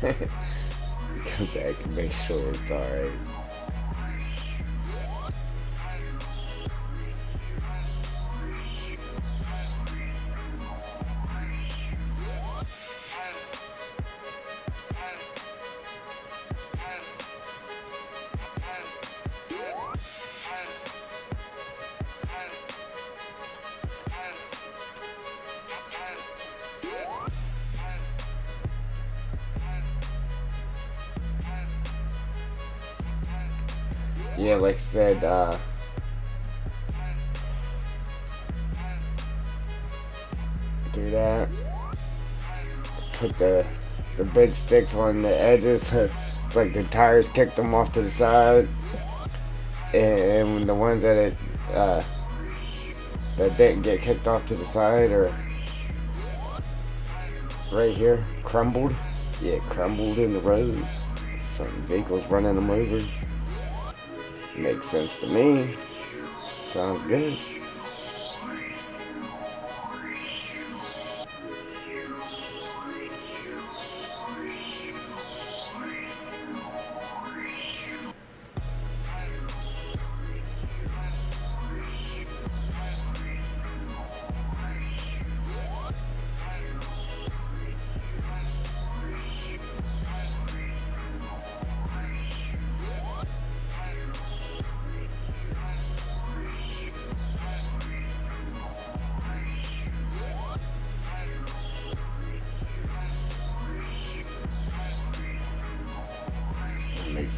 Come back and make sure it's alright. Yeah, like I said, do that. Put the big sticks on the edges. It's like the tires kicked them off to the side, and the ones that that didn't get kicked off to the side or right here crumbled. Yeah, crumbled in the road. Some vehicles running them over. Makes sense to me. Sounds good.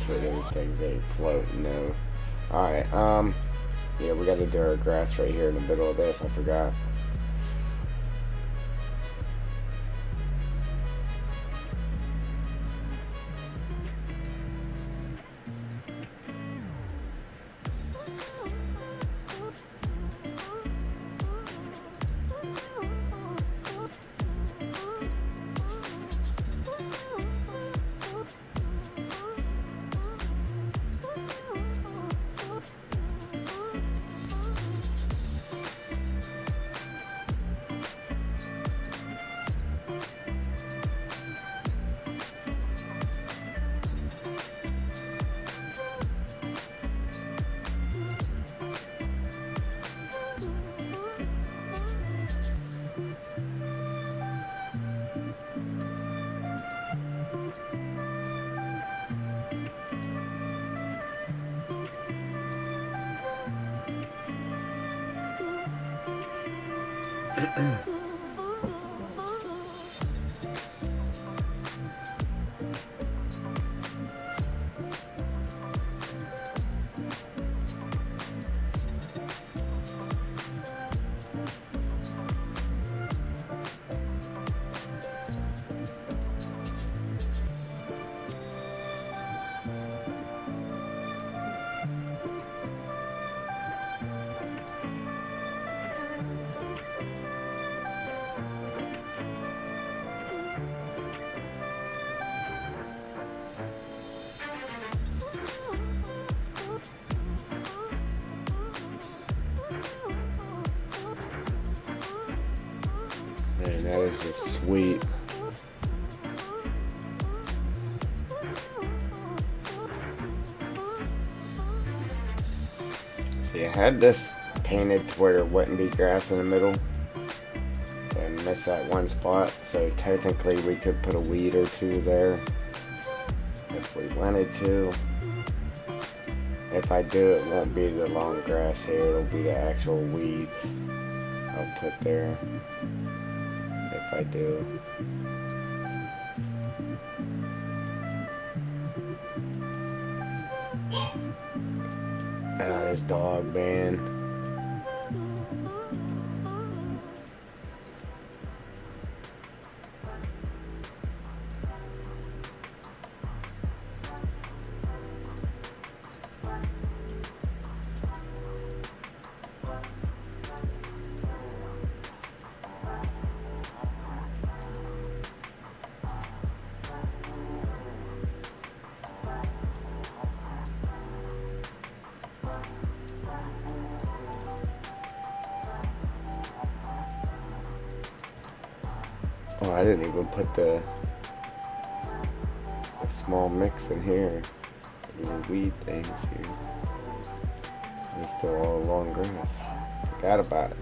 so everything's ain't floating, no. Alright, yeah, we gotta do our grass right here in the middle of this, I forgot. Man, that is just sweet. See, I had this painted to where there wouldn't be grass in the middle. But I missed that one spot, so technically we could put a weed or two there if we wanted to. If I do, it won't be the long grass here, it'll be the actual weeds I'll put there. If I do. Ah, this dog, man. Oh, I didn't even put the small mix in here. The little weed things here. It's still all long grass. Forgot about it.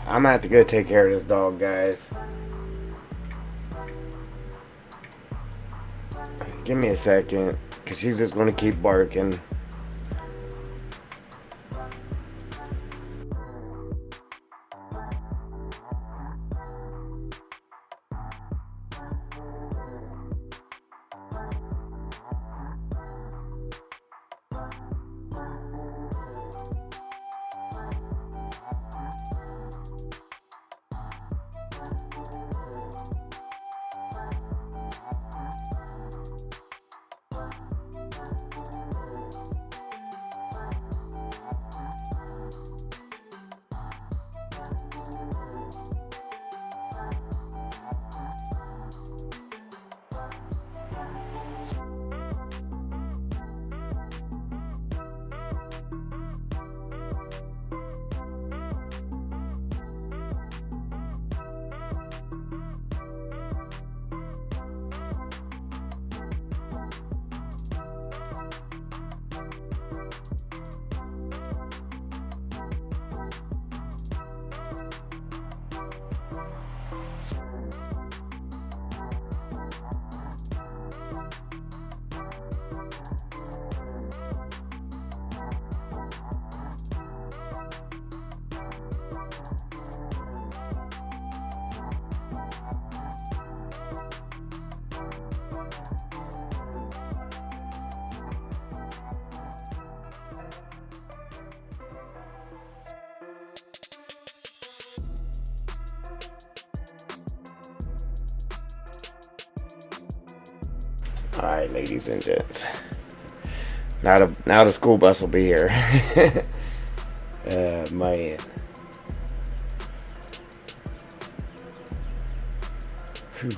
I'm gonna have to go take care of this dog, guys. Give me a second, because she's just gonna keep barking. Alright, ladies and gents. Now the school bus will be here. Man. Whew.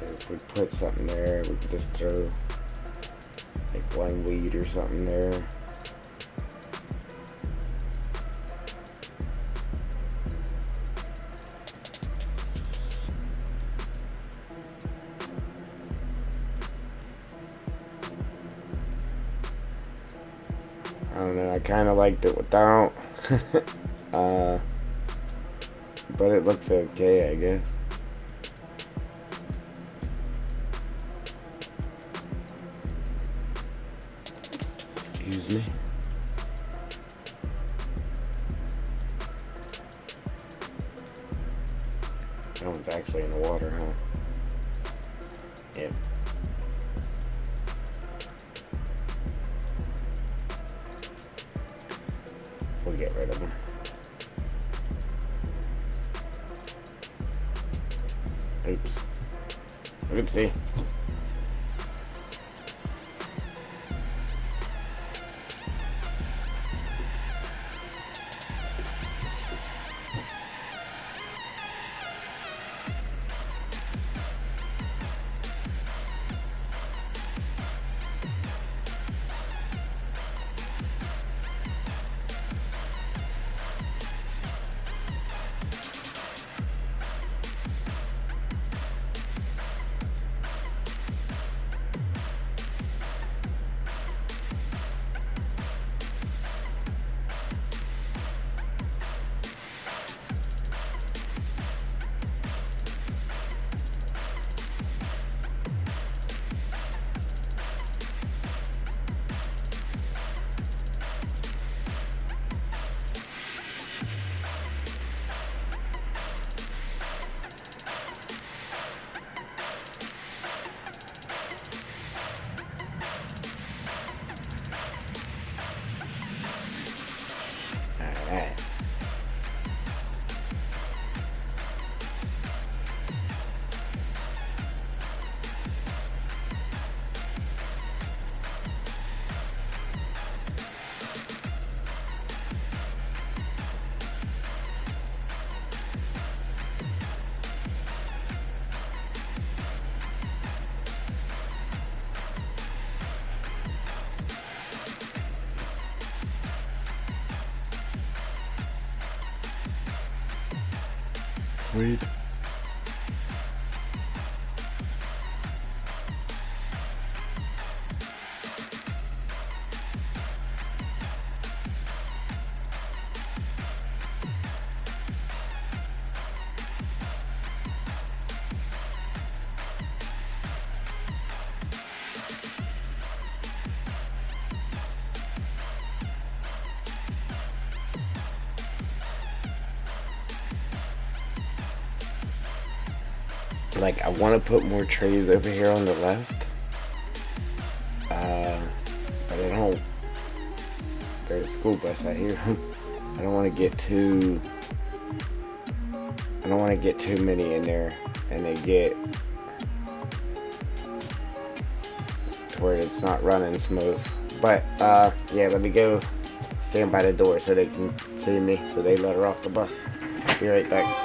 If we put something there, we could just throw like one weed or something there. I don't know, I kind of liked it without. But it looks okay, I guess. Excuse me. That one's actually in the water, huh? Yeah. We'll get rid of them. Oops. Oopsie. Alright. Sweet. Like, I want to put more trees over here on the left. But I don't. There's a school bus out here. I don't want to get too. I don't want to get too many in there, and they get to where it's not running smooth. But yeah, let me go stand by the door so they can see me, so they let her off the bus. Be right back.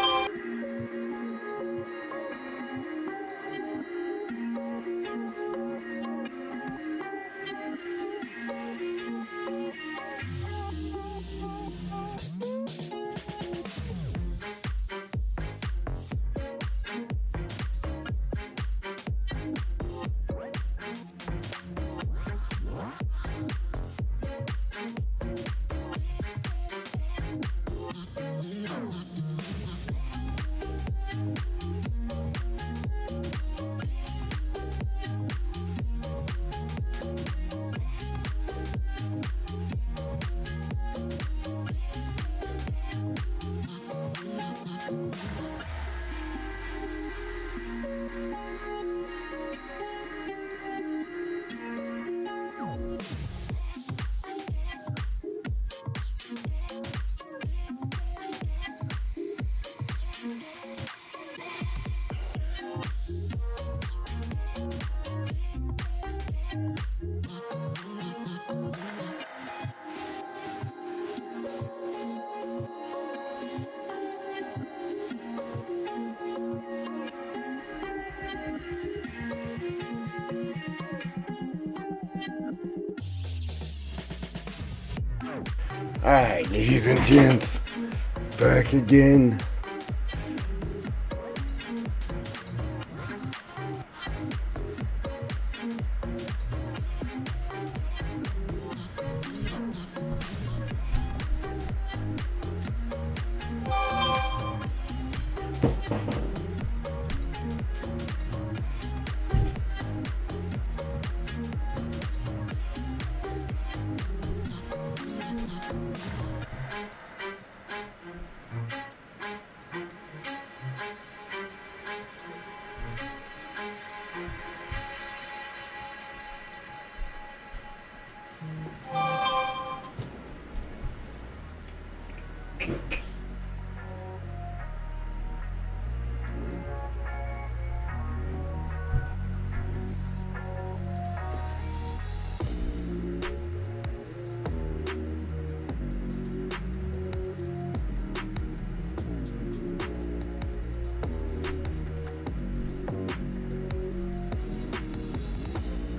Alright, ladies and gents, back again.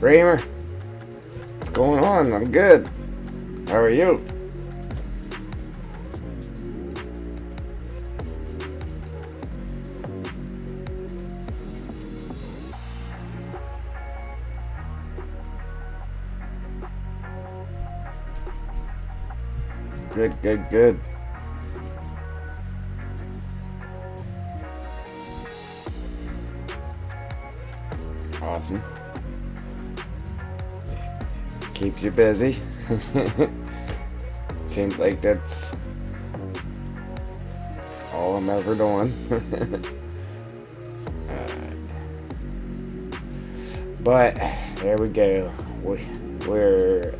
Kramer, what's going on? I'm good. How are you? Good, good, good. Awesome. Keeps you busy. Seems like that's all I'm ever doing. But there we go. We're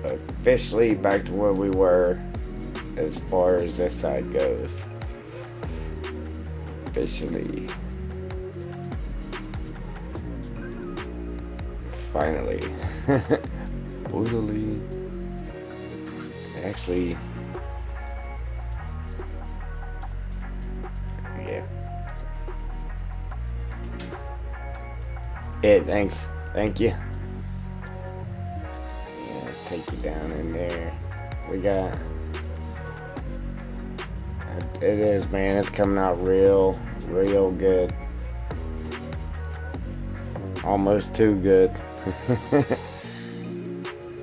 officially back to where we were as far as this side goes. Officially. Finally. Totally. Actually, yeah. Yeah, thanks. Thank you. Yeah, take you down in there. We got. It is, man. It's coming out real good. Almost too good.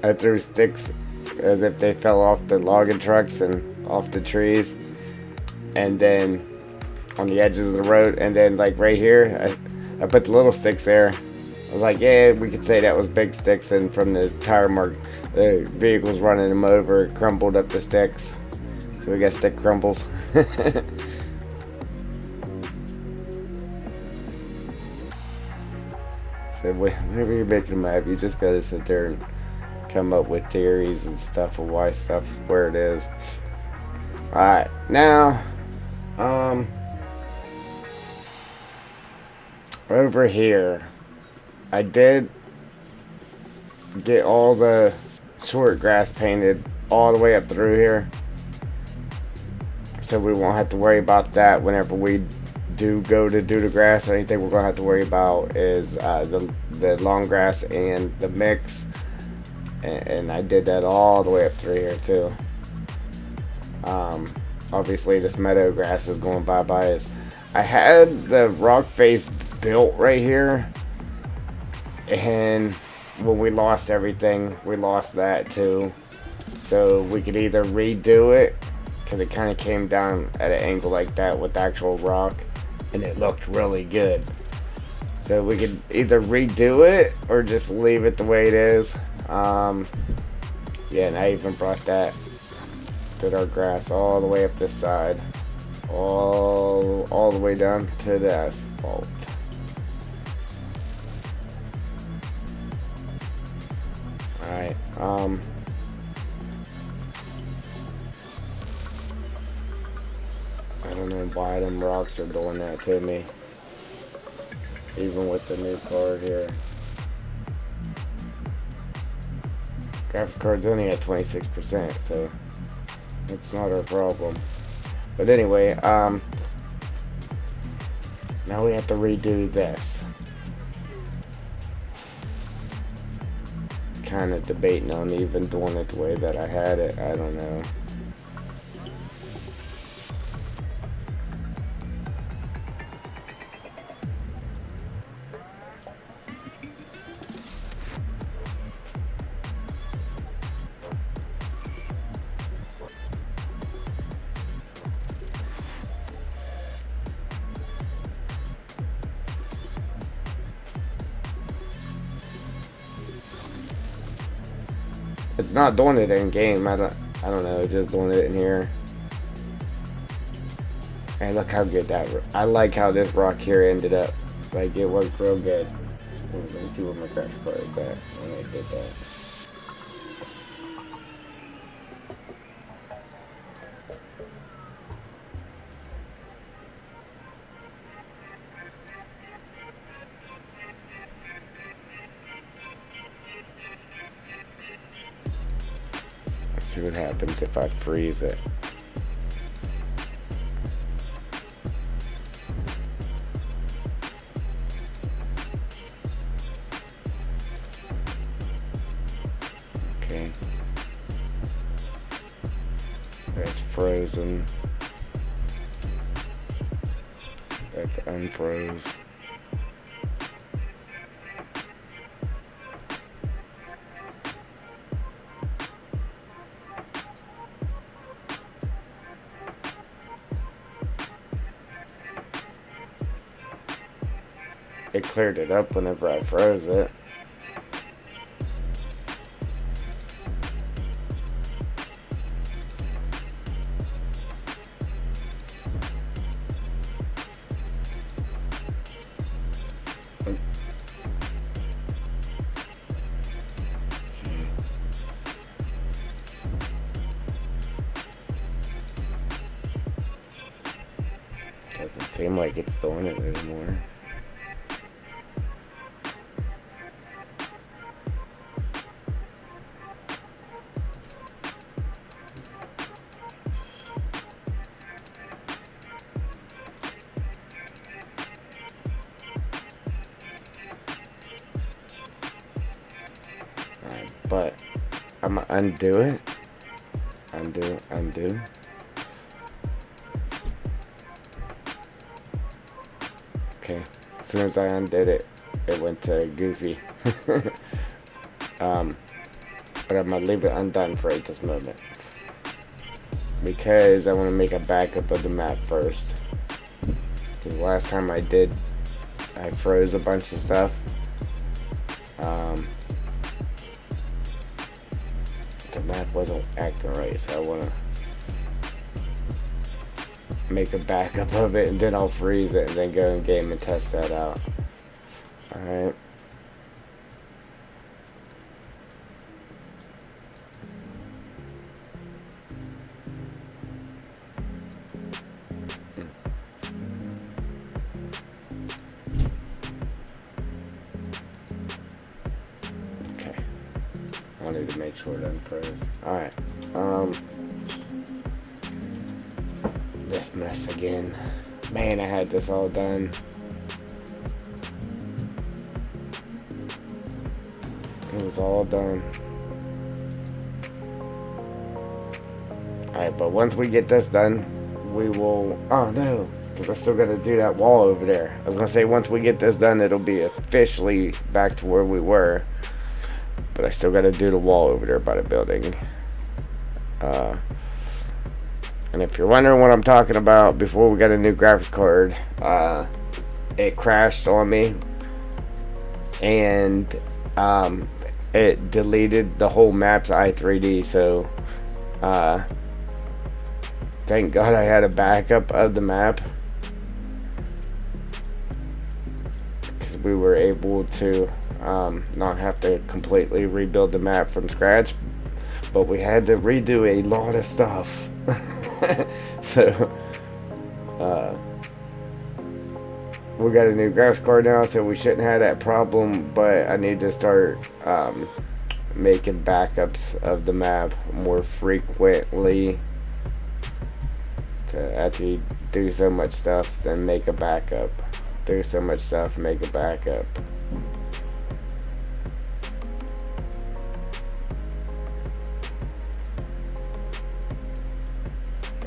I threw sticks as if they fell off the logging trucks and off the trees, and then on the edges of the road, and then like right here I put the little sticks there. I was like, yeah, we could say that was big sticks, and from the tire mark the vehicle's running them over, it crumbled up the sticks, so we got stick crumbles. So whenever you're making a map, you just gotta sit there and come up with theories and stuff of why stuff's where it is. Alright, now, over here, I did get all the short grass painted all the way up through here, so we won't have to worry about that whenever we do go to do the grass. The only thing we're gonna have to worry about is the long grass and the mix, and I did that all the way up through here too. Obviously this meadow grass is going bye-bye. I had the rock face built right here, and when we lost everything, we lost that too, so we could either redo it, because it kind of came down at an angle like that with the actual rock, and it looked really good. So we could either redo it or just leave it the way it is. Yeah, and I even brought that, did our grass all the way up this side, all the way down to the asphalt. Alright, I don't know why them rocks are doing that to me, even with the new card here. Graphics card's only at 26%, so it's not our problem. But anyway, now we have to redo this, kind of debating on even doing it the way that I had it. I don't know. It's not doing it in game. I don't know. It's just doing it in here. And look how good that. I like how this rock here ended up. Like it worked real good. Let me see where my graphics card is at when I did that. Let's see what happens if I freeze it. Okay. That's frozen. That's unfroze. It cleared it up whenever I froze it. Doesn't seem like it's doing it anymore. Alright, but I'm gonna undo it. Undo. Okay, as soon as I undid it, it went to goofy. But I'm gonna leave it undone for right this moment because I want to make a backup of the map first. Because last time I did, I froze a bunch of stuff. The map wasn't acting right, so I want to make a backup of it, and then I'll freeze it and then go in game and test that out. Alright. Okay. I need to make sure it unfroze. Alright. This mess again. Man, I had this all done. It was all done. Alright, but once we get this done, we will... Oh, no. Because I still got to do that wall over there. I was going to say, once we get this done, it'll be officially back to where we were. But I still got to do the wall over there by the building. And if you're wondering what I'm talking about, before we got a new graphics card, it crashed on me. And it deleted the whole map's i3D. So thank God I had a backup of the map, because we were able to not have to completely rebuild the map from scratch, but we had to redo a lot of stuff. So we got a new graphics card now, so we shouldn't have that problem, but I need to start making backups of the map more frequently to actually do so much stuff, then make a backup. Do so much stuff, make a backup.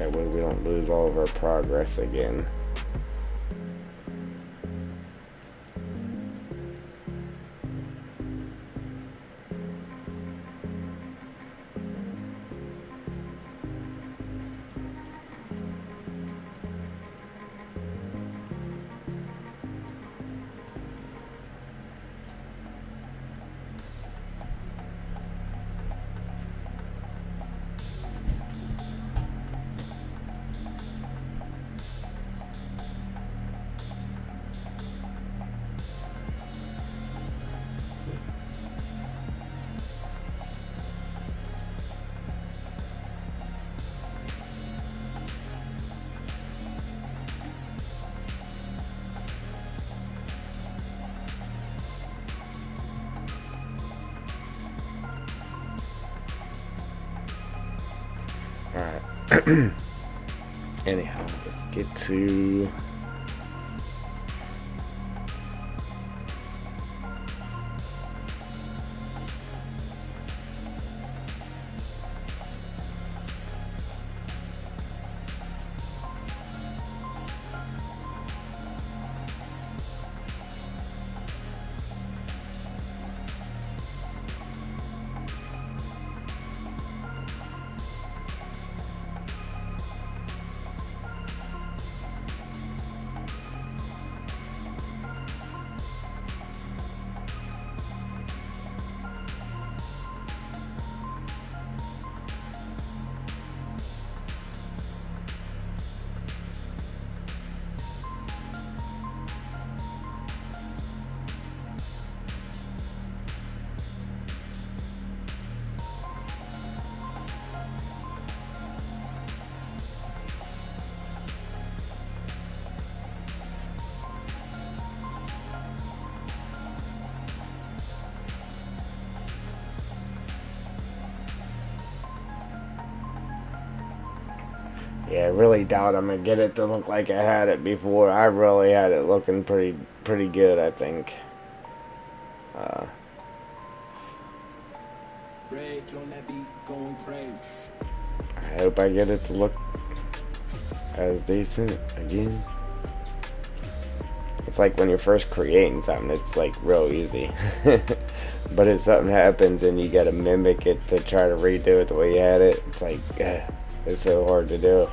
That way we don't lose all of our progress again. Alright. Anyhow, let's get to... Yeah, I really doubt I'm gonna get it to look like I had it before. I really had it looking pretty good, I think. Rage on that beat, going crazy. I hope I get it to look as decent again. It's like when you're first creating something, it's like real easy. But if something happens and you gotta mimic it to try to redo it the way you had it, it's like, it's so hard to do.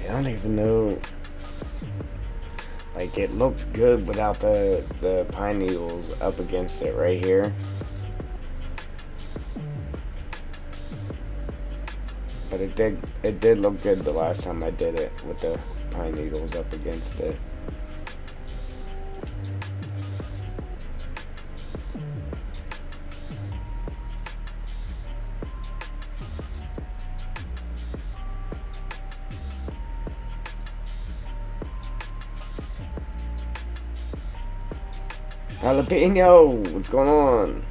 I don't even know. Like, it looks good without the pine needles up against it right here. But it did look good the last time I did it with the pine needles up against it. Jalapeno, what's going on?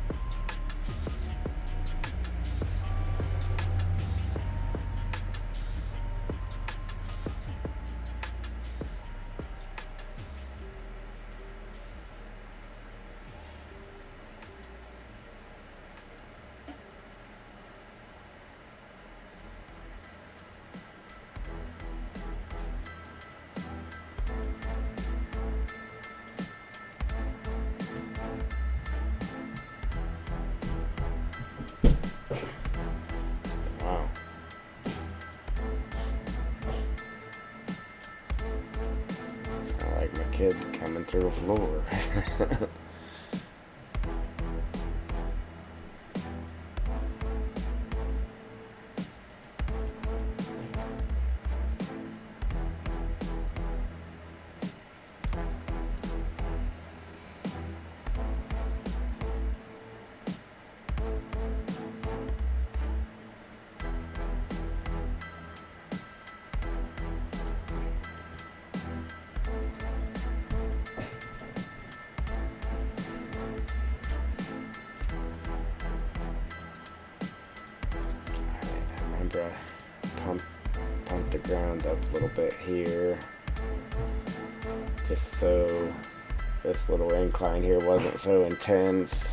kid coming through the floor. Pump the ground up a little bit here, just so this little incline here wasn't so intense.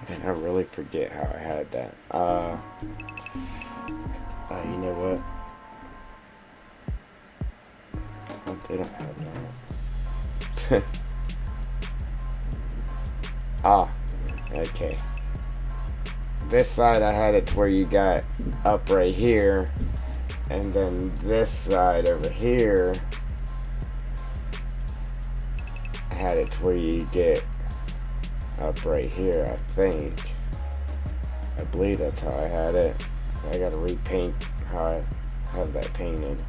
And I really forget how I had that. You know what? I didn't have that. Okay. This side I had it to where you got up right here, and then this side over here I had it to where you get up right here, I think. I believe that's how I had it. I gotta repaint how I have that painted.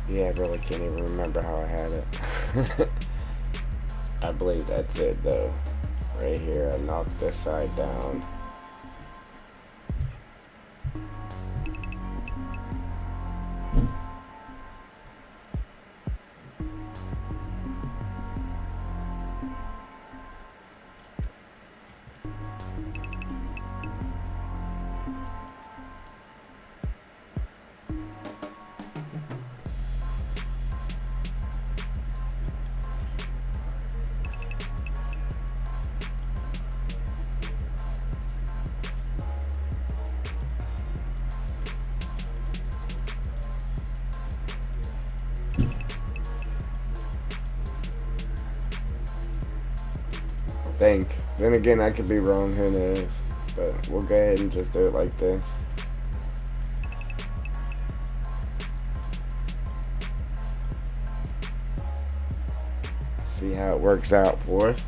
Yeah, I really can't even remember how I had it. I believe that's it though. Right here, I knocked this side down. Think. Then again, I could be wrong, who knows? But we'll go ahead and just do it like this. See how it works out for us.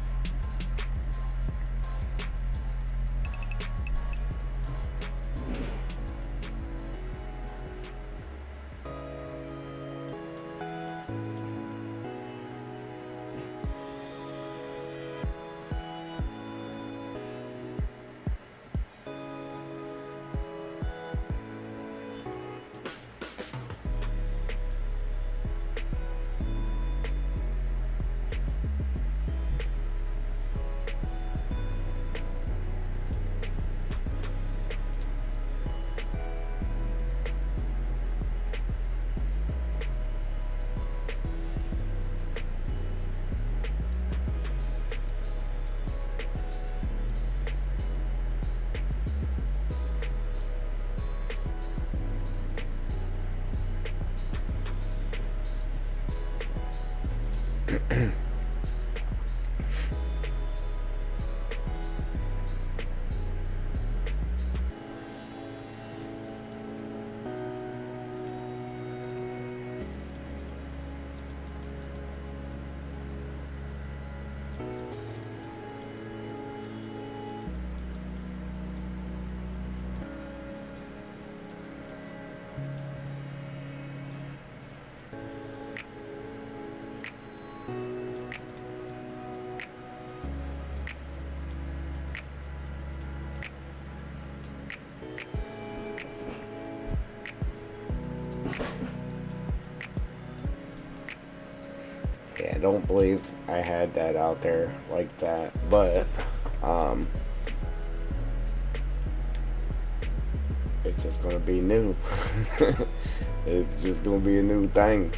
don't believe I had that out there like that, but it's just gonna be new. It's just gonna be a new thing.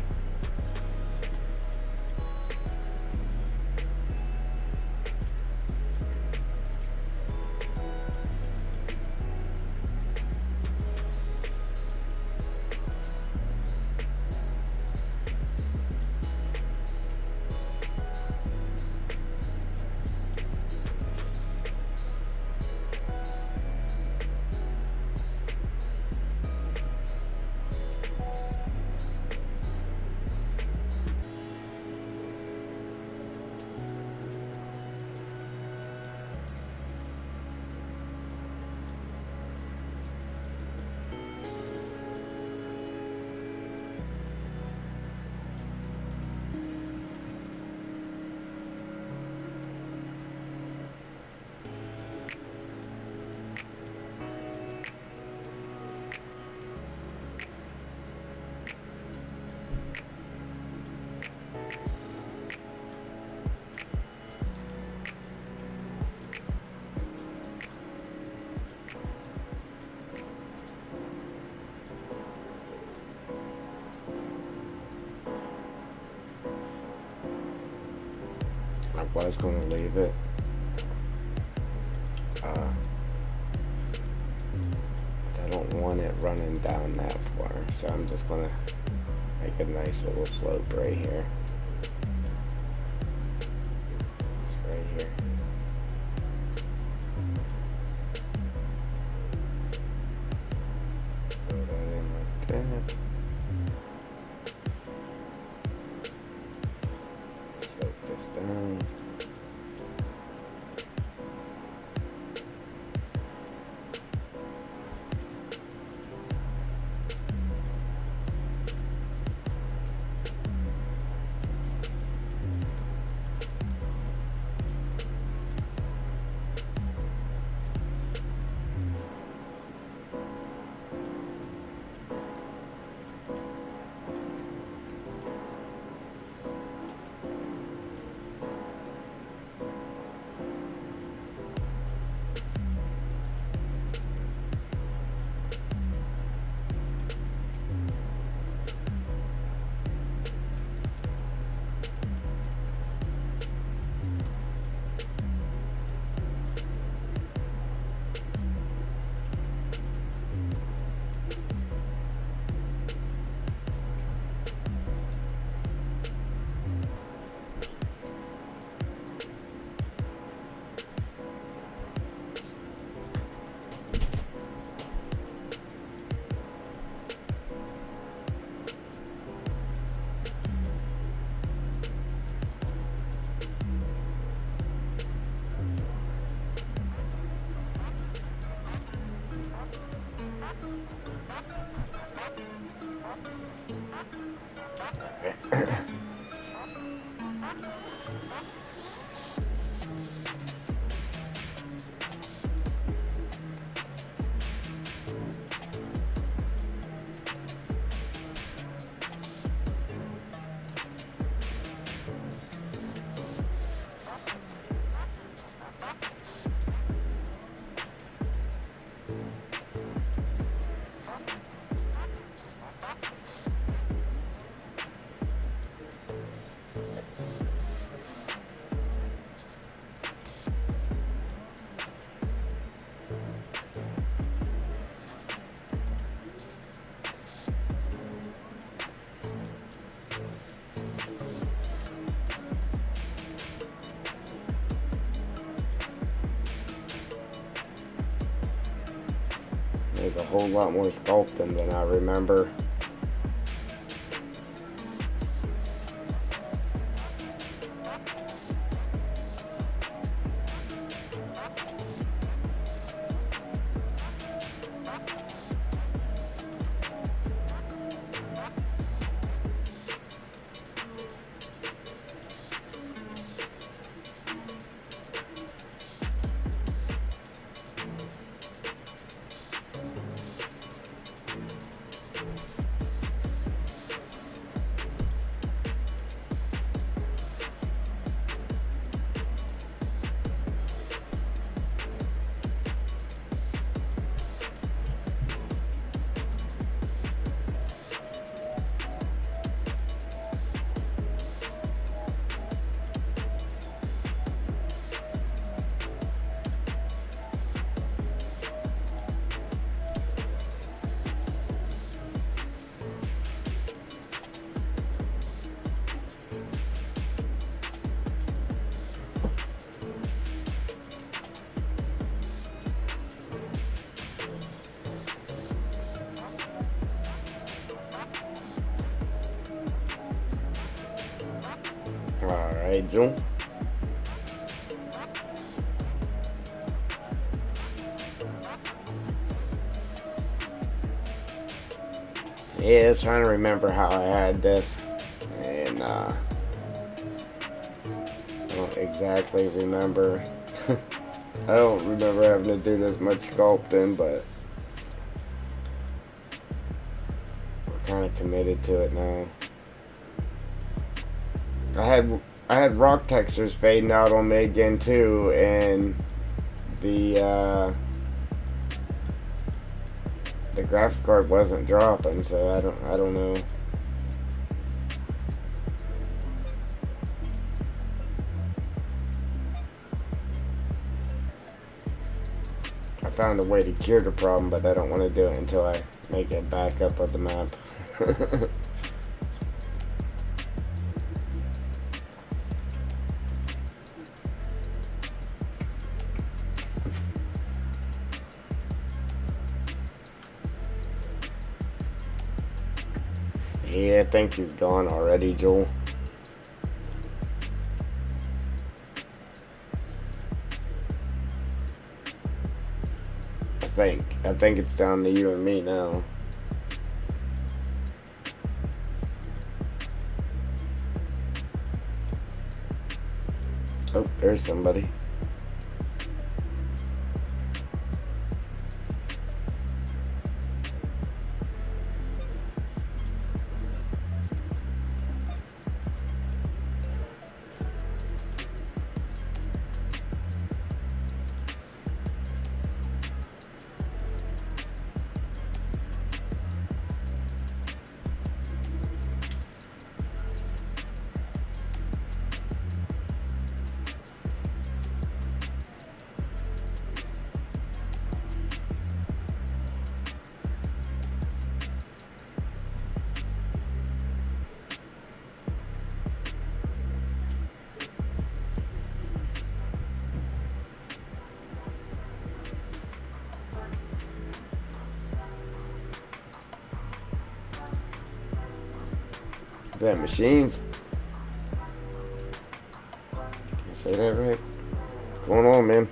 I was gonna leave it. But I don't want it running down that far, so I'm just gonna make a nice little slope right here. Just right here. Throw that in like that. Slope this down. There's a whole lot more sculpting than I remember. Alright, June. Yeah, I was trying to remember how I had this. And, I don't exactly remember. I don't remember having to do this much sculpting, but we're kind of committed to it now. I had rock textures fading out on me again too, and the graphics card wasn't dropping, so I don't know. I found a way to cure the problem, but I don't want to do it until I make a backup of the map. Yeah, I think he's gone already, Joel. I think it's down to you and me now. Oh, there's somebody. Is that machines? Can I say that right? What's going on, man?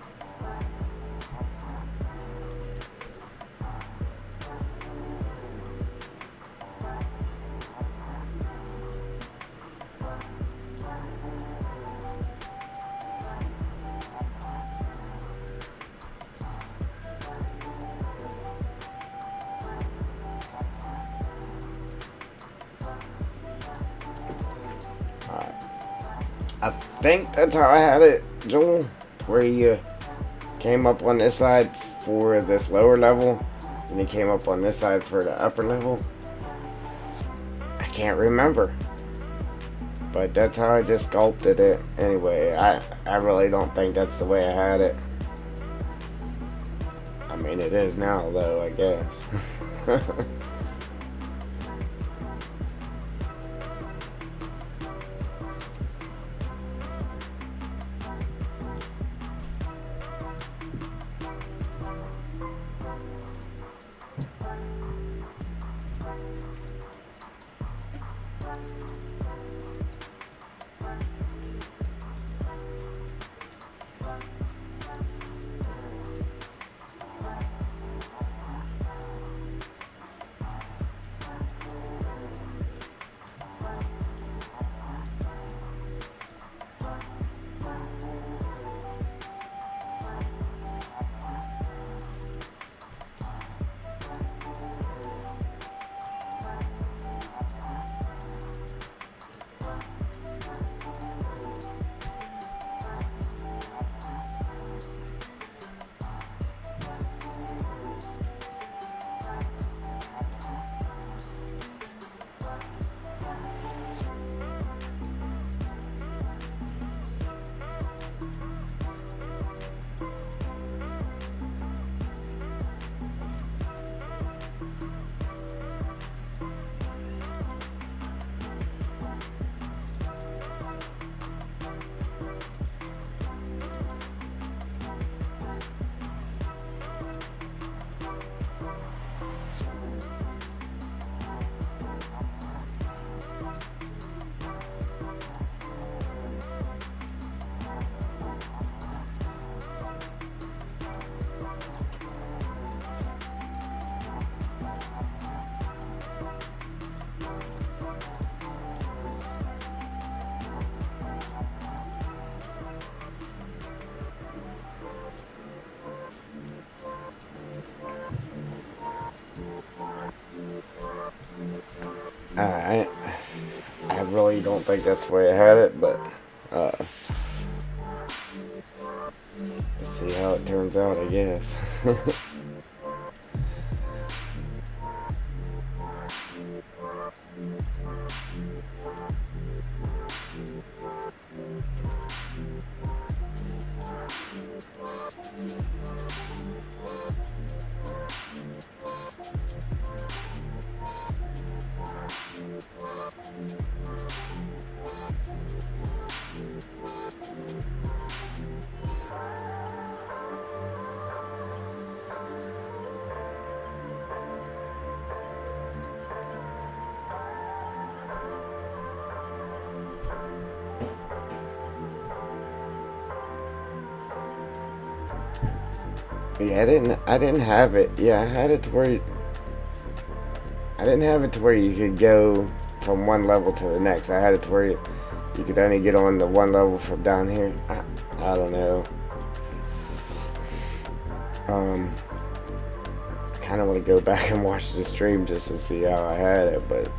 I think that's how I had it, Joel. Where you came up on this side for this lower level, and you came up on this side for the upper level. I can't remember, but that's how I just sculpted it. Anyway, I really don't think that's the way I had it. I mean, it is now, though, I guess. I I really don't think that's the way I had it, but uh, let's see how it turns out, I guess. Yeah, I didn't have it. Yeah, I had it to where I didn't have it to where you could go from one level to the next. I had it to where you could only get on the one level from down here. I don't know. Kind of want to go back and watch the stream just to see how I had it, but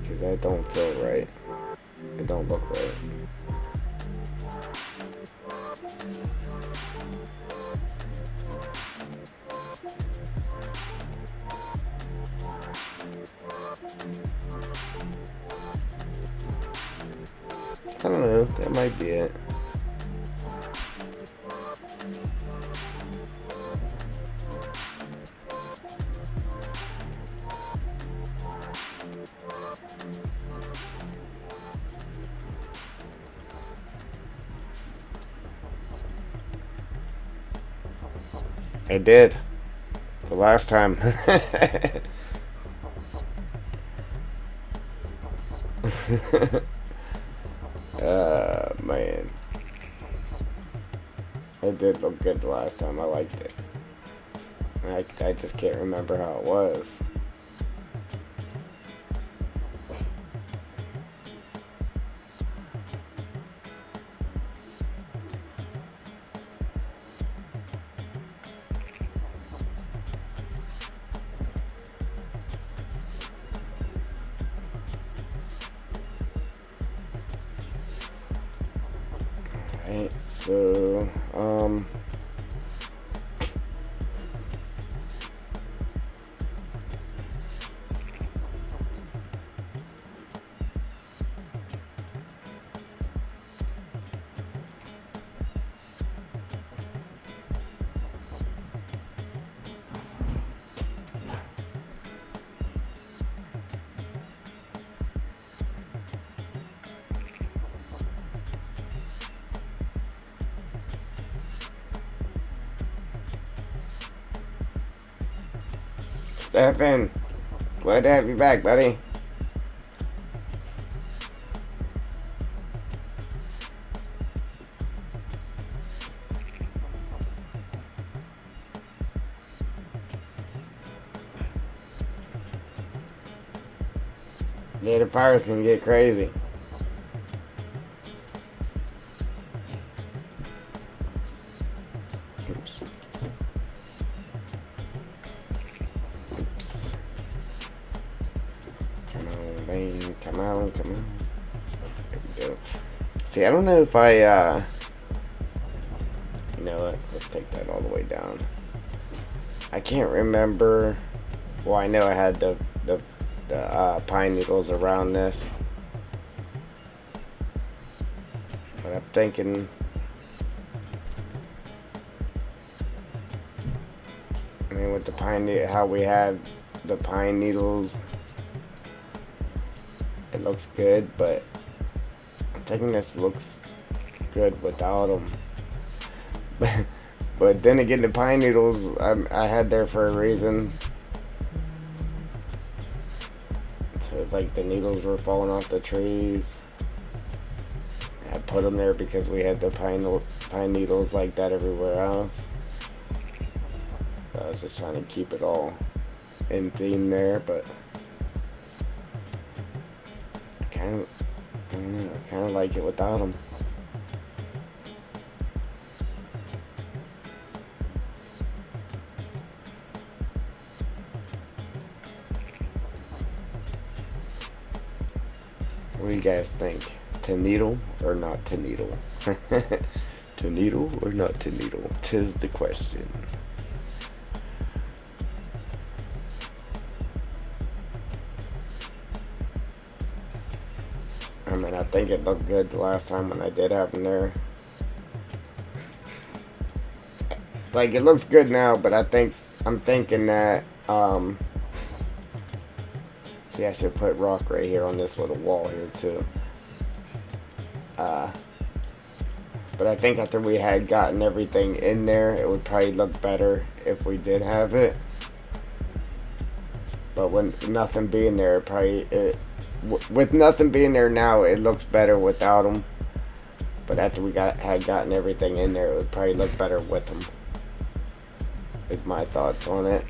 because that don't feel right. It don't look right. I don't know. That might be it. It did. The last time. Man. It did look good the last time. I liked it. I just can't remember how it was. Alright, so, Stefan, glad to have you back, buddy. Yeah, the fires can get crazy. Oops. Oops. Come on, Bane. Come on, come on. There we go. See, I don't know if I, you know what? Let's take that all the way down. I can't remember. Well, I know I had the pine needles around this. But I'm thinking, I mean, with the how we had the pine needles, it looks good, but I'm thinking this looks good without them. But then again, the pine needles I had there for a reason. So it's like the needles were falling off the trees. I put them there because we had the pine needles like that everywhere else. I was just trying to keep it all in theme there, but I kind of like it without them. What do you guys think? To needle or not to needle? To needle or not to needle? 'Tis the question. I mean, I think it looked good the last time when I did have them there. Like, it looks good now, but I'm thinking that, see, I should put rock right here on this little wall here, too. But I think after we had gotten everything in there, it would probably look better if we did have it. But with nothing being there, with nothing being there now, it looks better without them. But after we had gotten everything in there, it would probably look better with them. Is my thoughts on it.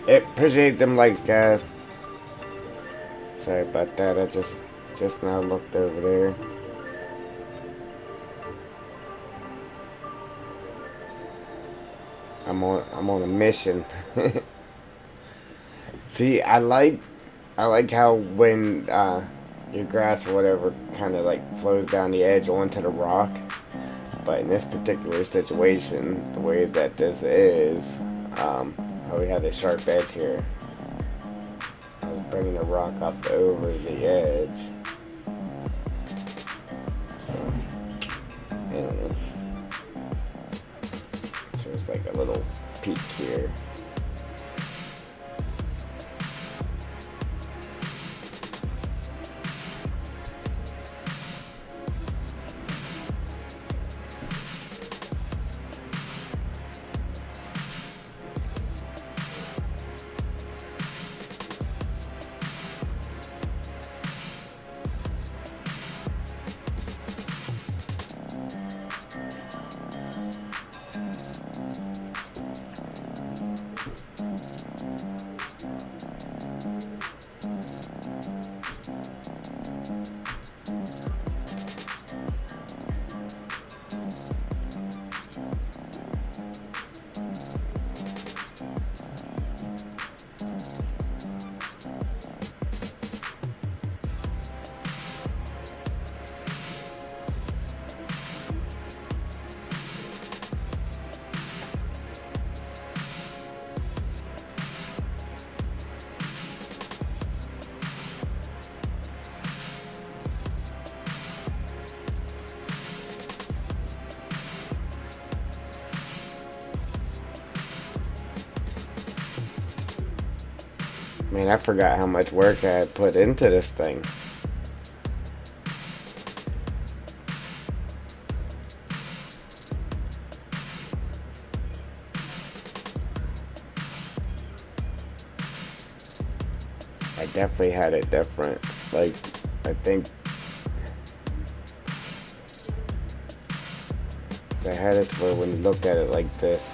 Appreciate them likes, guys. Sorry about that. I just now looked over there. I'm on a mission. See, I like how when your grass or whatever kind of like flows down the edge onto the rock. But in this particular situation, the way that this is, how we had a sharp edge here. I was bringing the rock up over the edge. So, anyway. So there's like a little peak here. Man, I forgot how much work I had put into this thing. I definitely had it different. Like, I think I had it where when you look at it like this,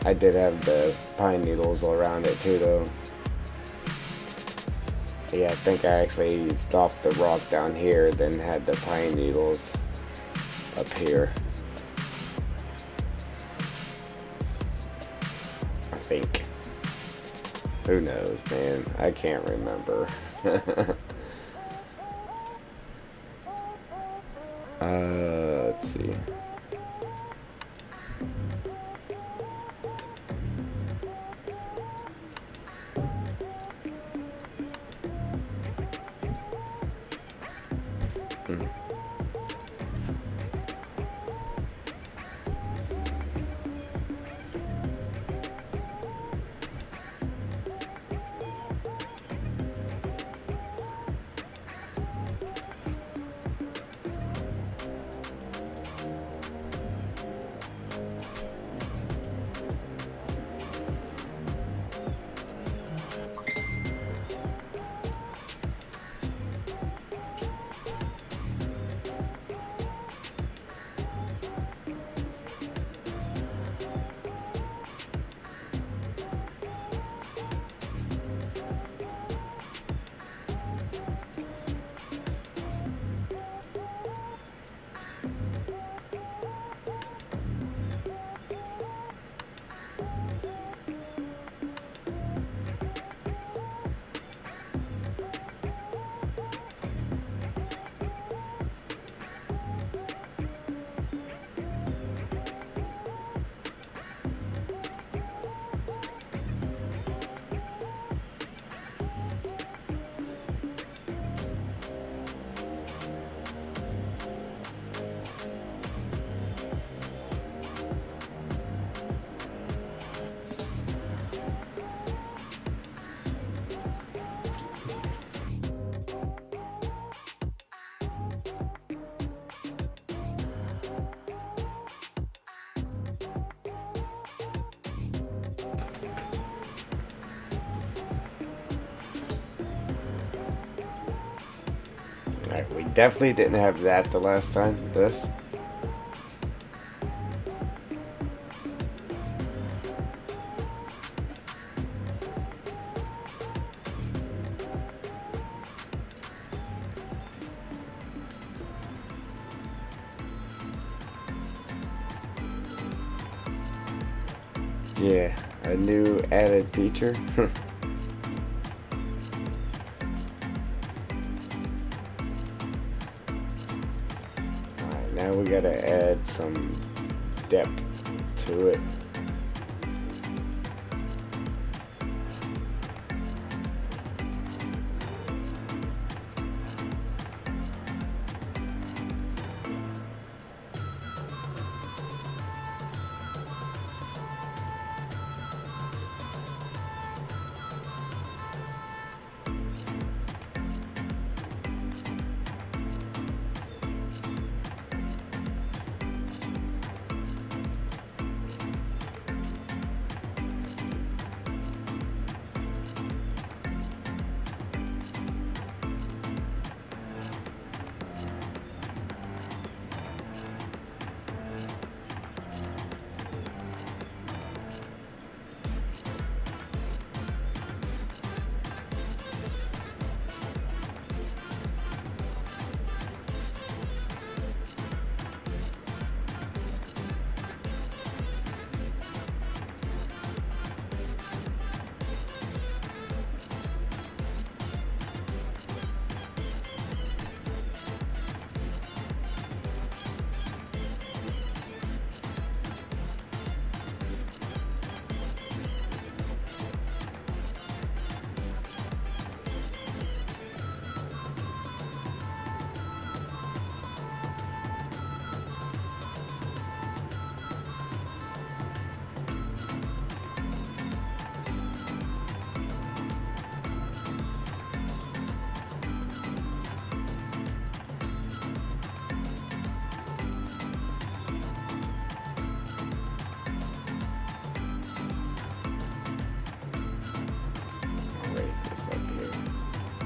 I did have the pine needles all around it too, though. Yeah, I think I actually stopped the rock down here, then had the pine needles up here. I think. Who knows, man? I can't remember. Let's see. Alright, we definitely didn't have that the last time. This. Yeah, a new added feature. Alright, now we gotta add some depth to it.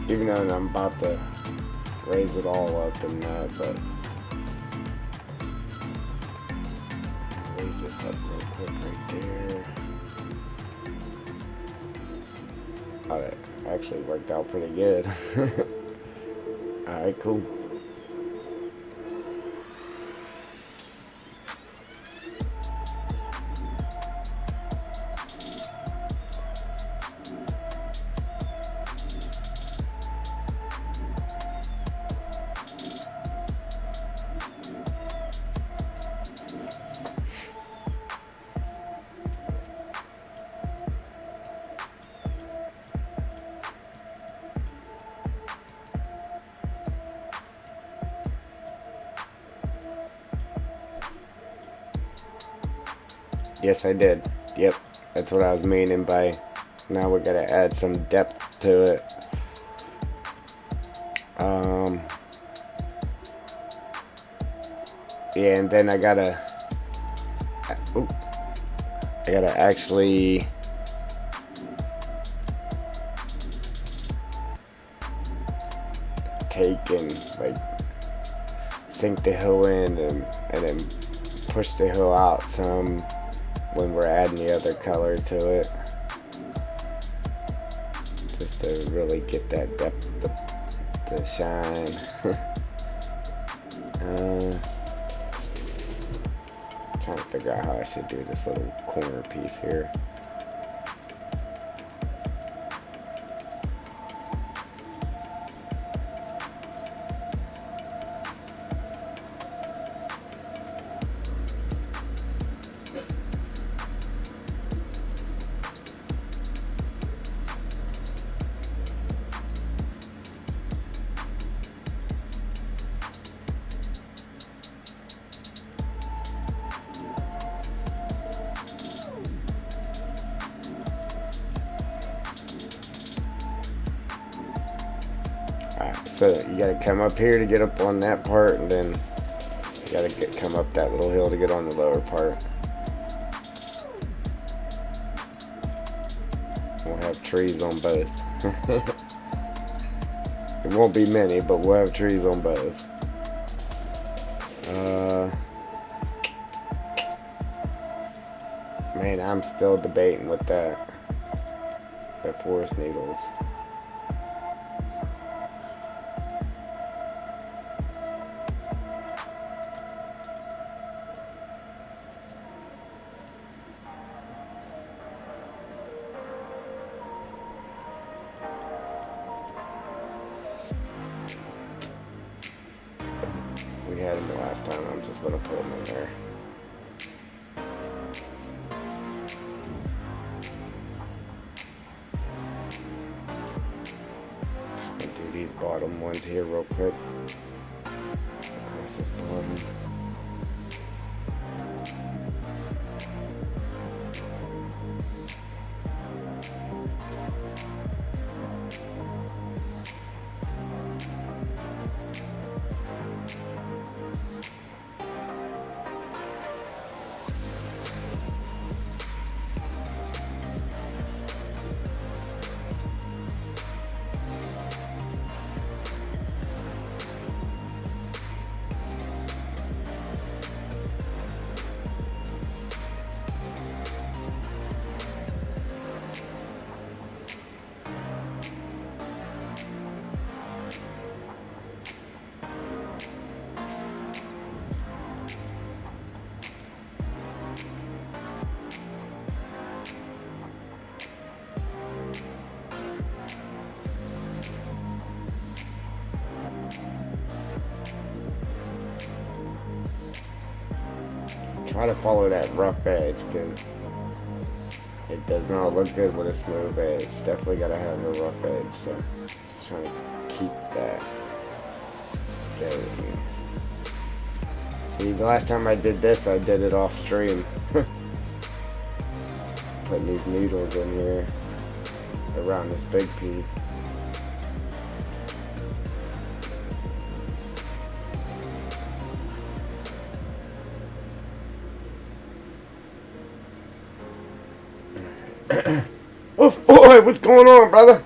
Even though I'm about to raise it all up and but raise this up real quick right there. Oh, that actually worked out pretty good. Alright, cool. Yes, I did. Yep, that's what I was meaning by now we gotta add some depth to it. Yeah, and then I gotta actually take and like sink the hill in and then push the hill out some when we're adding the other color to it, just to really get that depth to shine. Trying to figure out how I should do this little corner piece here. Alright, so you gotta come up here to get up on that part, and then you gotta come up that little hill to get on the lower part. We'll have trees on both. It won't be many, but we'll have trees on both. Man, I'm still debating with that. The forest needles. We had them the last time. I'm just gonna put them in there. Just gonna do these bottom ones here real quick. Across this bottom. Try to follow that rough edge, because it does not look good with a smooth edge. Definitely gotta have a rough edge, so just trying to keep that together here. See, the last time I did this, I did it off stream. Putting these needles in here around this big piece. Oh boy, what's going on, brother?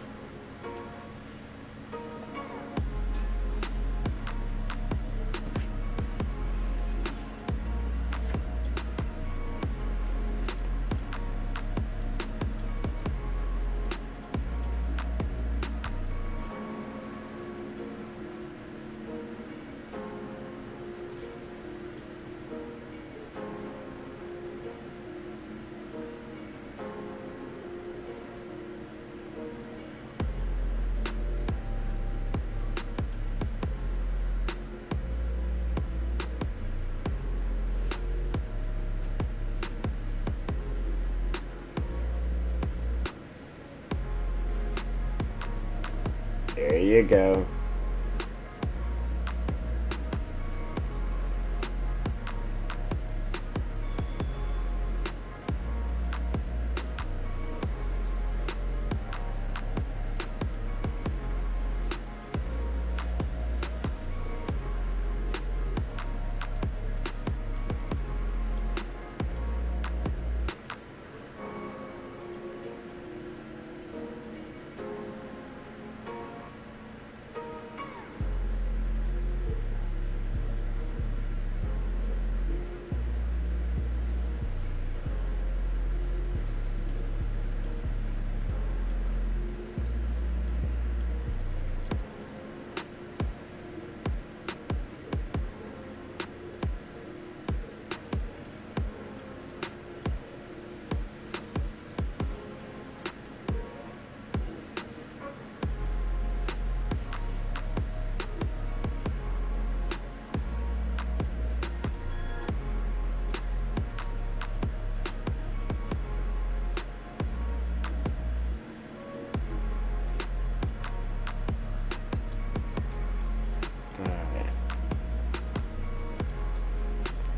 There you go.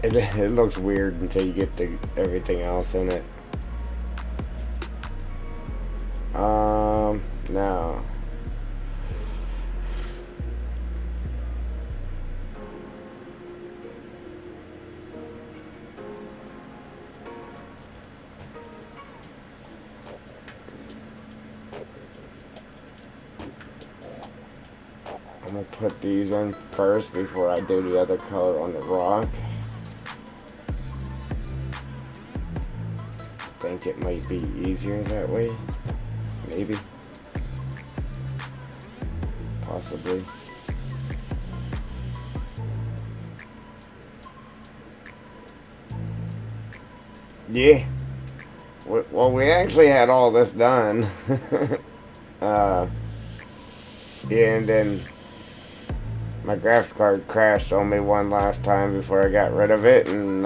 It looks weird until you get to everything else in it. No. I'm gonna put these in first before I do the other color on the rock. I think it might be easier that way. Maybe. Possibly. Yeah. Well, we actually had all this done. Yeah, and then my graphics card crashed on me one last time before I got rid of it, and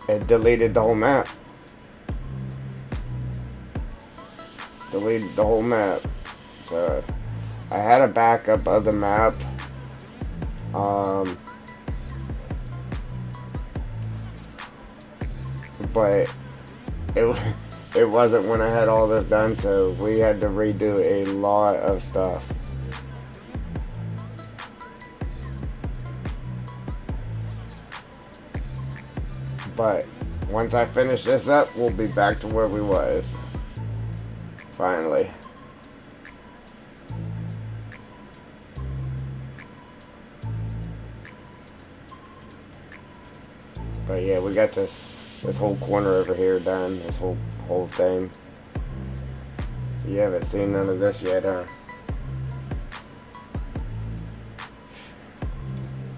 it deleted the whole map. Deleted the whole map. So I had a backup of the map. But it wasn't when I had all this done, so we had to redo a lot of stuff. But once I finish this up, we'll be back to where we was. Finally. But yeah, we got this whole corner over here done. This whole thing. You haven't seen none of this yet, huh?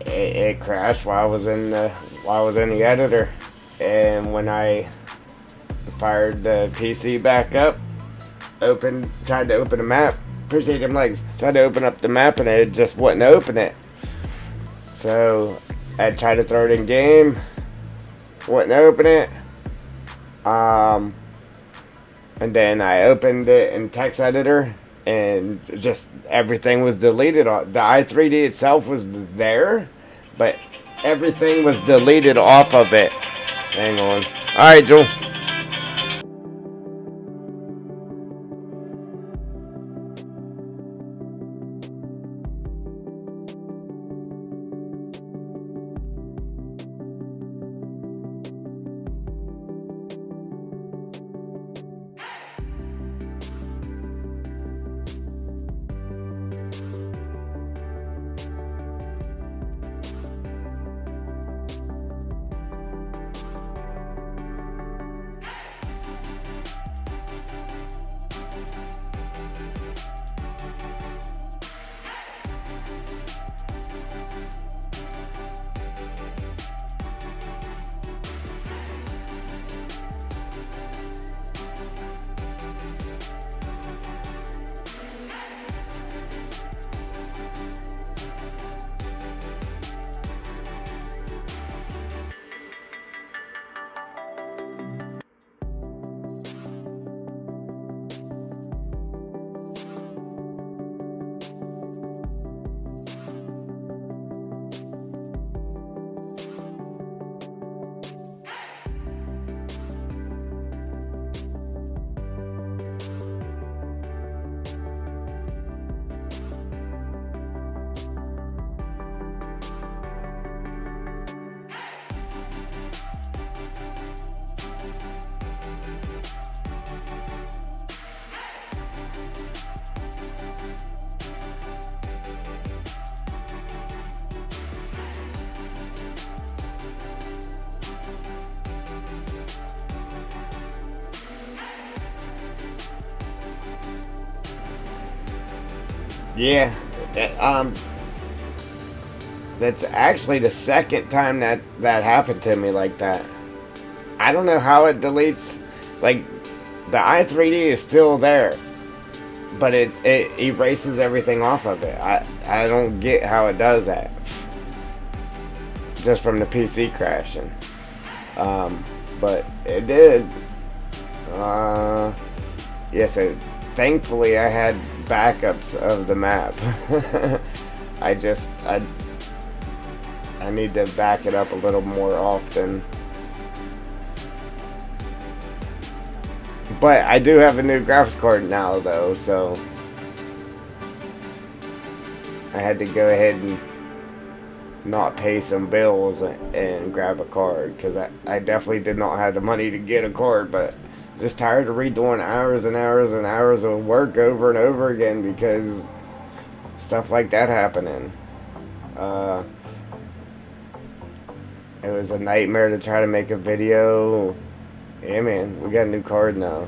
It crashed while I was in the editor, and when I fired the PC back up, tried to open the map. Appreciate them legs. Tried to open up the map, and it just wouldn't open it. So I tried to throw it in game. Wouldn't open it. And then I opened it in text editor, and just everything was deleted. The i3D itself was there, but everything was deleted off of it. Hang on. Alright, Joel. Yeah. That's actually the second time that happened to me like that. I don't know how it deletes. Like, the i3D is still there, but it erases everything off of it. I don't get how it does that. Just from the PC crashing. But it did. Uh, yeah, so thankfully I had backups of the map. I just I need to back it up a little more often. But I do have a new graphics card now though, so I had to go ahead and not pay some bills and grab a card because I definitely did not have the money to get a card, but just tired of redoing hours and hours and hours of work over and over again because stuff like that happening. Uh, it was a nightmare to try to make a video. Yeah, man, we got a new card now.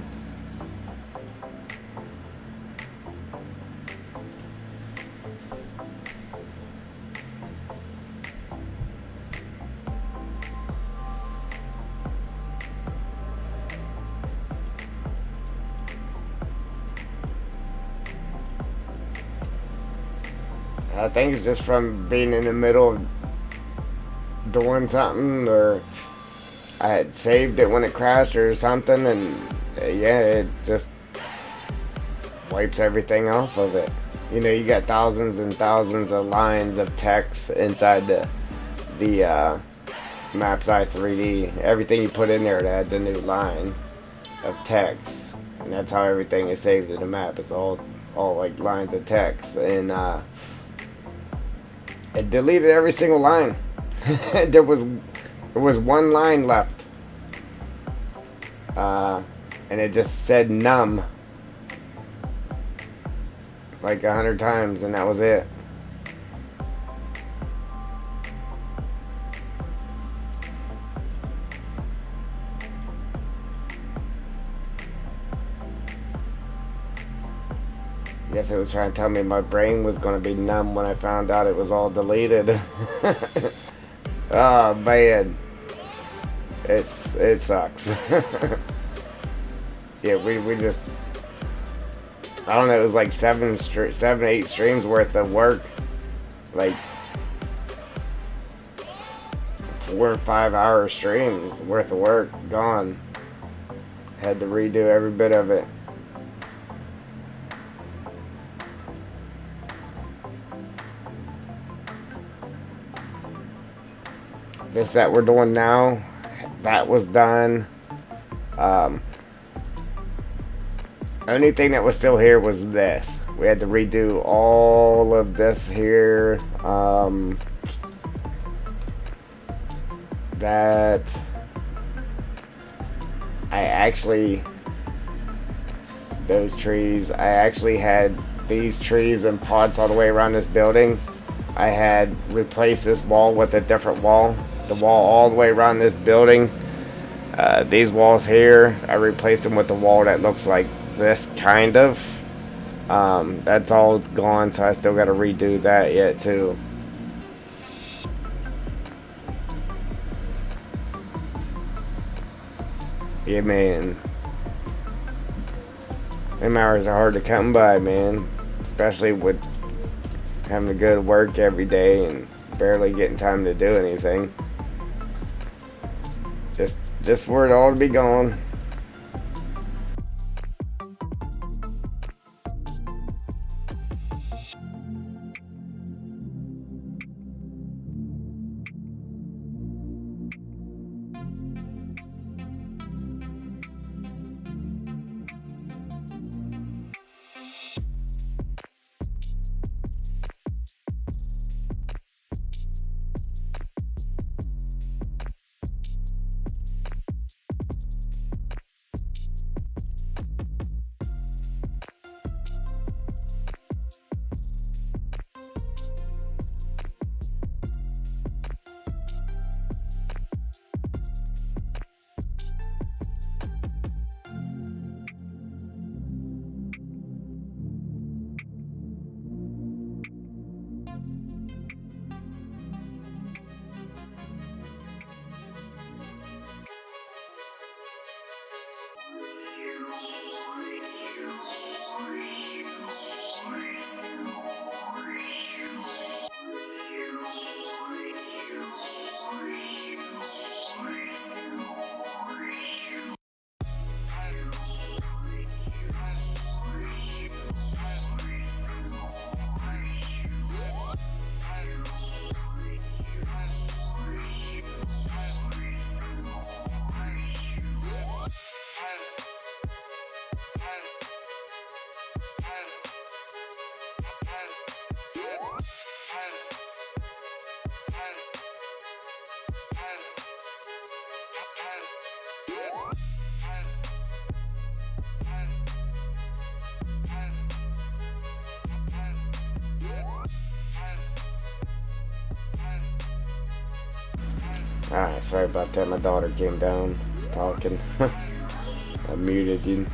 I think it's just from being in the middle of doing something, or I had saved it when it crashed or something, and yeah, it just wipes everything off of it. You know, you got thousands and thousands of lines of text inside the Maps i3D. Everything you put in there, it adds a new line of text, and that's how everything is saved in the map. It's all like lines of text, and it deleted every single line. There was one line left, and it just said "num" like 100 times, and that was it. Guess it was trying to tell me my brain was going to be numb when I found out it was all deleted. Oh man, it sucks. Yeah, we just, I don't know. It was like 8 streams worth of work, like 4 or 5 hour streams worth of work gone. Had to redo every bit of it. This that we're doing now, that was done. Um, only thing that was still here was this. We had to redo all of this here. That I actually, those trees, I actually had these trees and pods all the way around this building. I had replaced this wall with a different wall. The wall all the way around this building. These walls here, I replaced them with the wall that looks like this, kind of. That's all gone, so I still got to redo that yet too. Yeah, man. Them hours are hard to come by, man. Especially with having to go to work every day and barely getting time to do anything. Just for it all to be gone. Alright, sorry about that. My daughter came down talking. I muted you.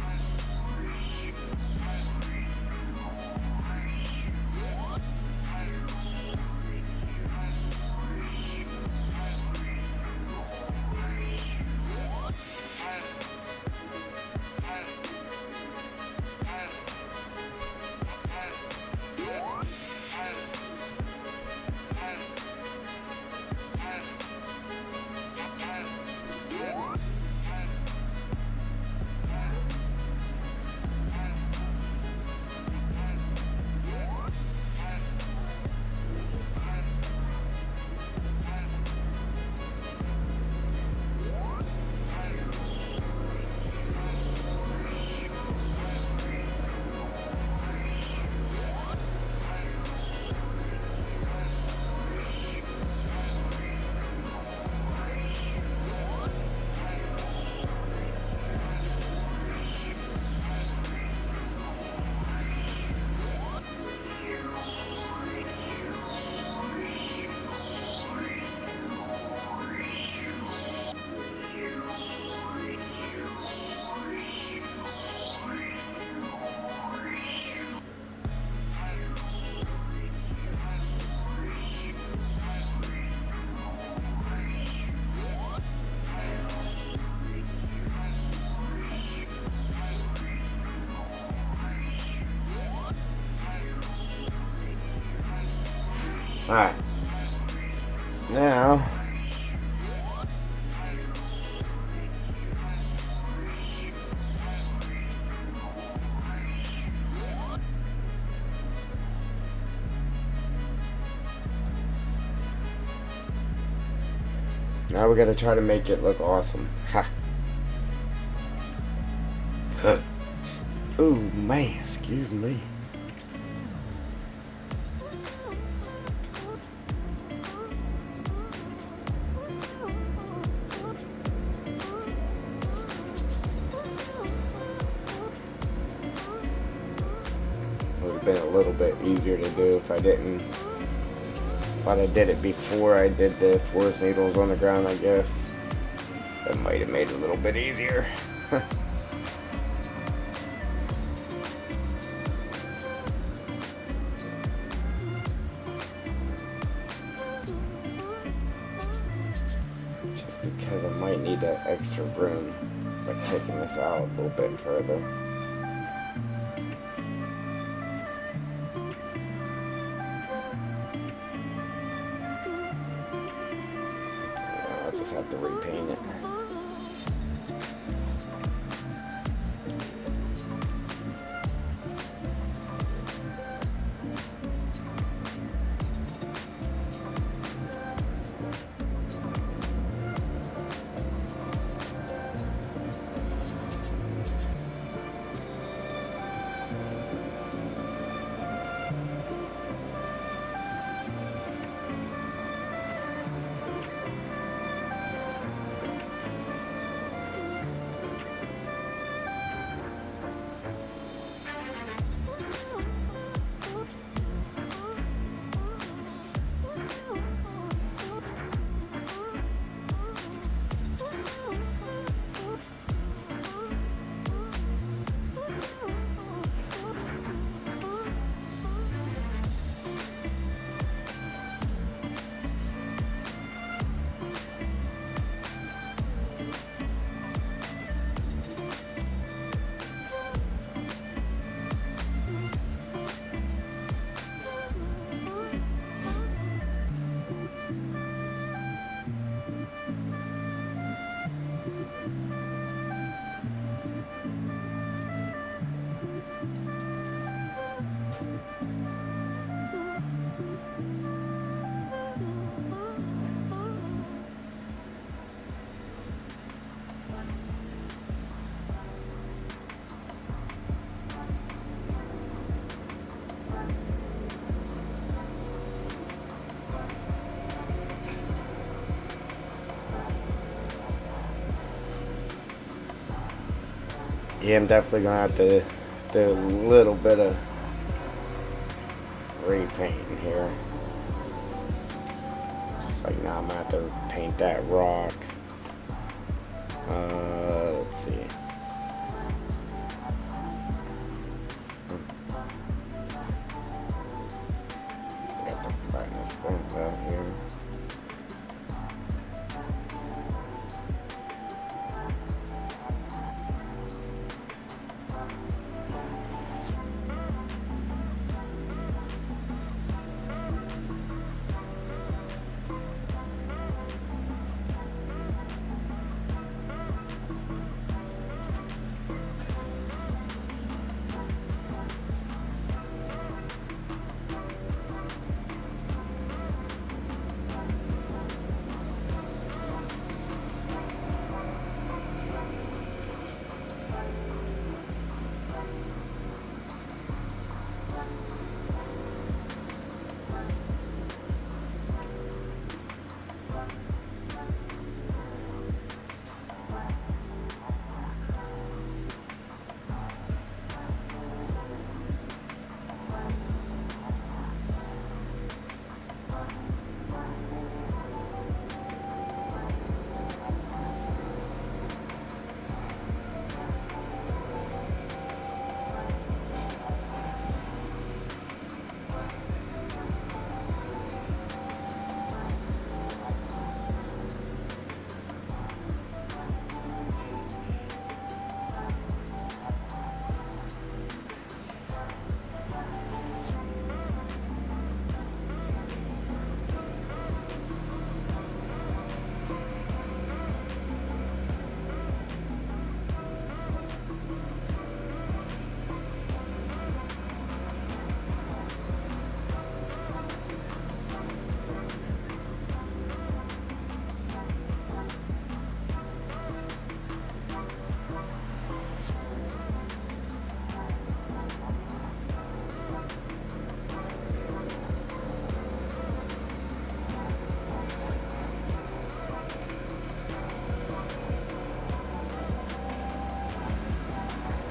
Alright. Now, we gotta try to make it look awesome. Ha. Ooh, man, excuse me. Would have been a little bit easier to do if I didn't. But I did it before I did the forest needles on the ground, I guess. That might have made it a little bit easier. Just because I might need that extra room by taking this out a little bit further. I'll just have to repaint it. Yeah, I'm definitely gonna have to do a little bit of repainting here. It's like now I'm gonna have to paint that rock. Let's see. I got to flatten this point out here.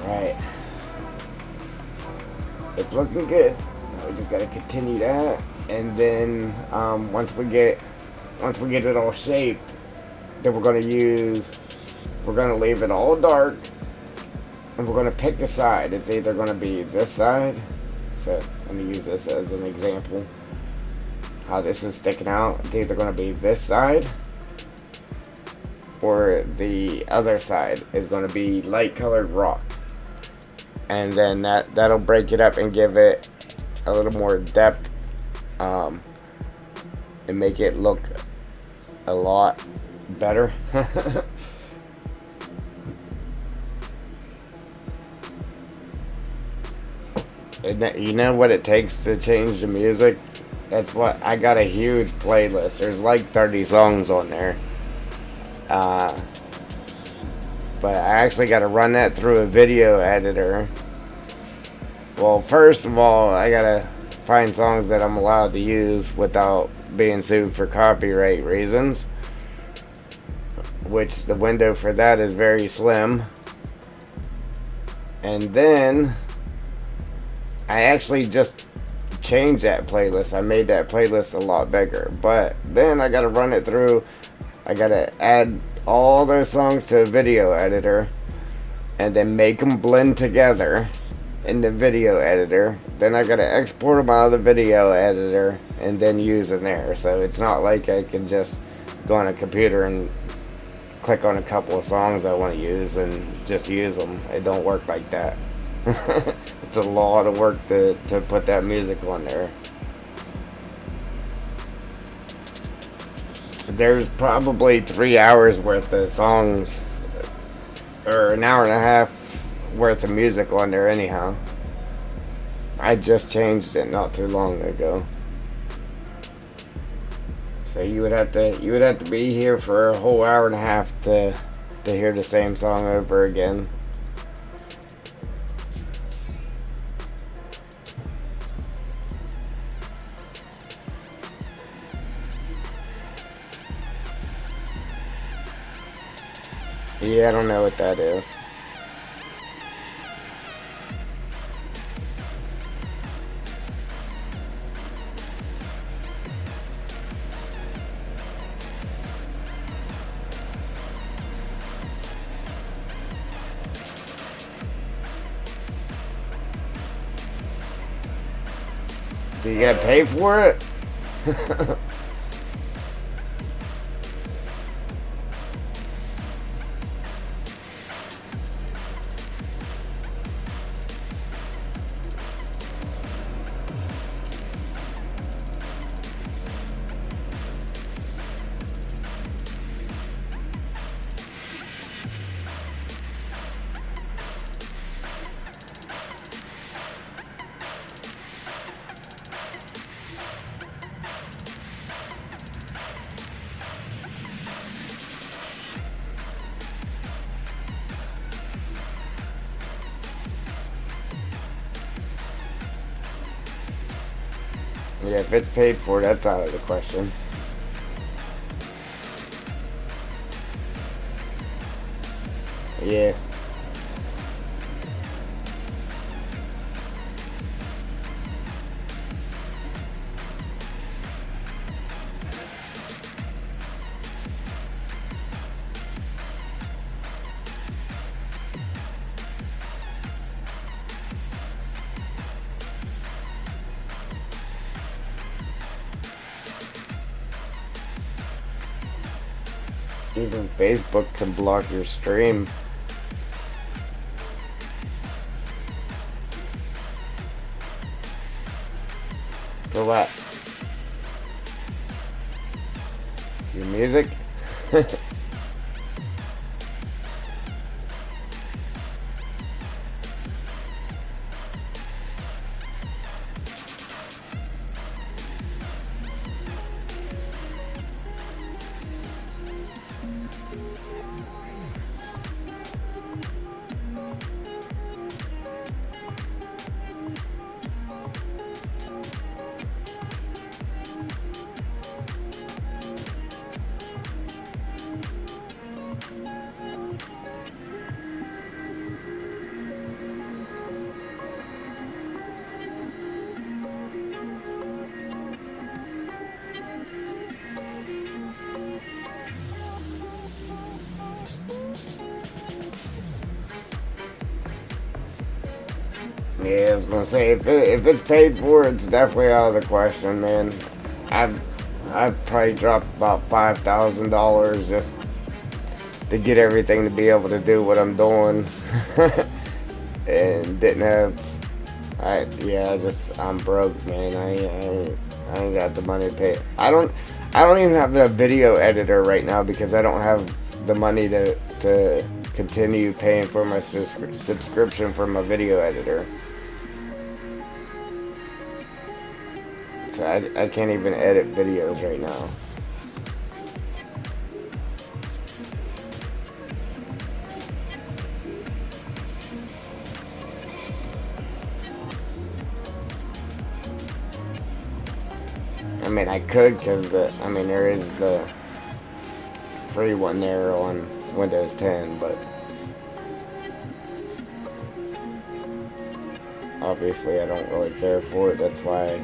Right. It's looking good. Now we just gotta continue that, and then once we get it all shaped, then we're gonna leave it all dark, and we're gonna pick a side. It's either gonna be this side. So let me use this as an example. How this is sticking out. It's either gonna be this side, or the other side is gonna be light colored rock. And then that'll break it up and give it a little more depth, and make it look a lot better. You know what it takes to change the music? That's what I got, a huge playlist. There's like 30 songs on there. But I actually got to run that through a video editor. Well, first of all, I got to find songs that I'm allowed to use without being sued for copyright reasons. Which the window for that is very slim. And then I actually just changed that playlist. I made that playlist a lot bigger. But then I got to run it through. I got to add all those songs to a video editor and then make them blend together in the video editor. Then I got to export them out of the video editor and then use them there. So it's not like I can just go on a computer and click on a couple of songs I want to use and just use them. It don't work like that. It's a lot of work to put that music on there. There's probably 3 hours worth of songs, or an hour and a half worth of music on there anyhow. I just changed it not too long ago. So you would have to be here for a whole hour and a half to hear the same song over again. Yeah, I don't know what that is. Do you gotta pay for it? Yeah, if it's paid for, that's out of the question. Yeah. Even Facebook can block your stream. For what? Your music? Yeah, I was gonna say if it's paid for, it's definitely out of the question, man. I've probably dropped about $5,000 just to get everything to be able to do what I'm doing, and didn't have. I'm broke, man. I ain't got the money to pay. I don't even have a video editor right now because I don't have the money to continue paying for my subscription for my video editor. So I can't even edit videos right now. I mean, I could because there is the free one there on Windows 10, but obviously I don't really care for it. That's why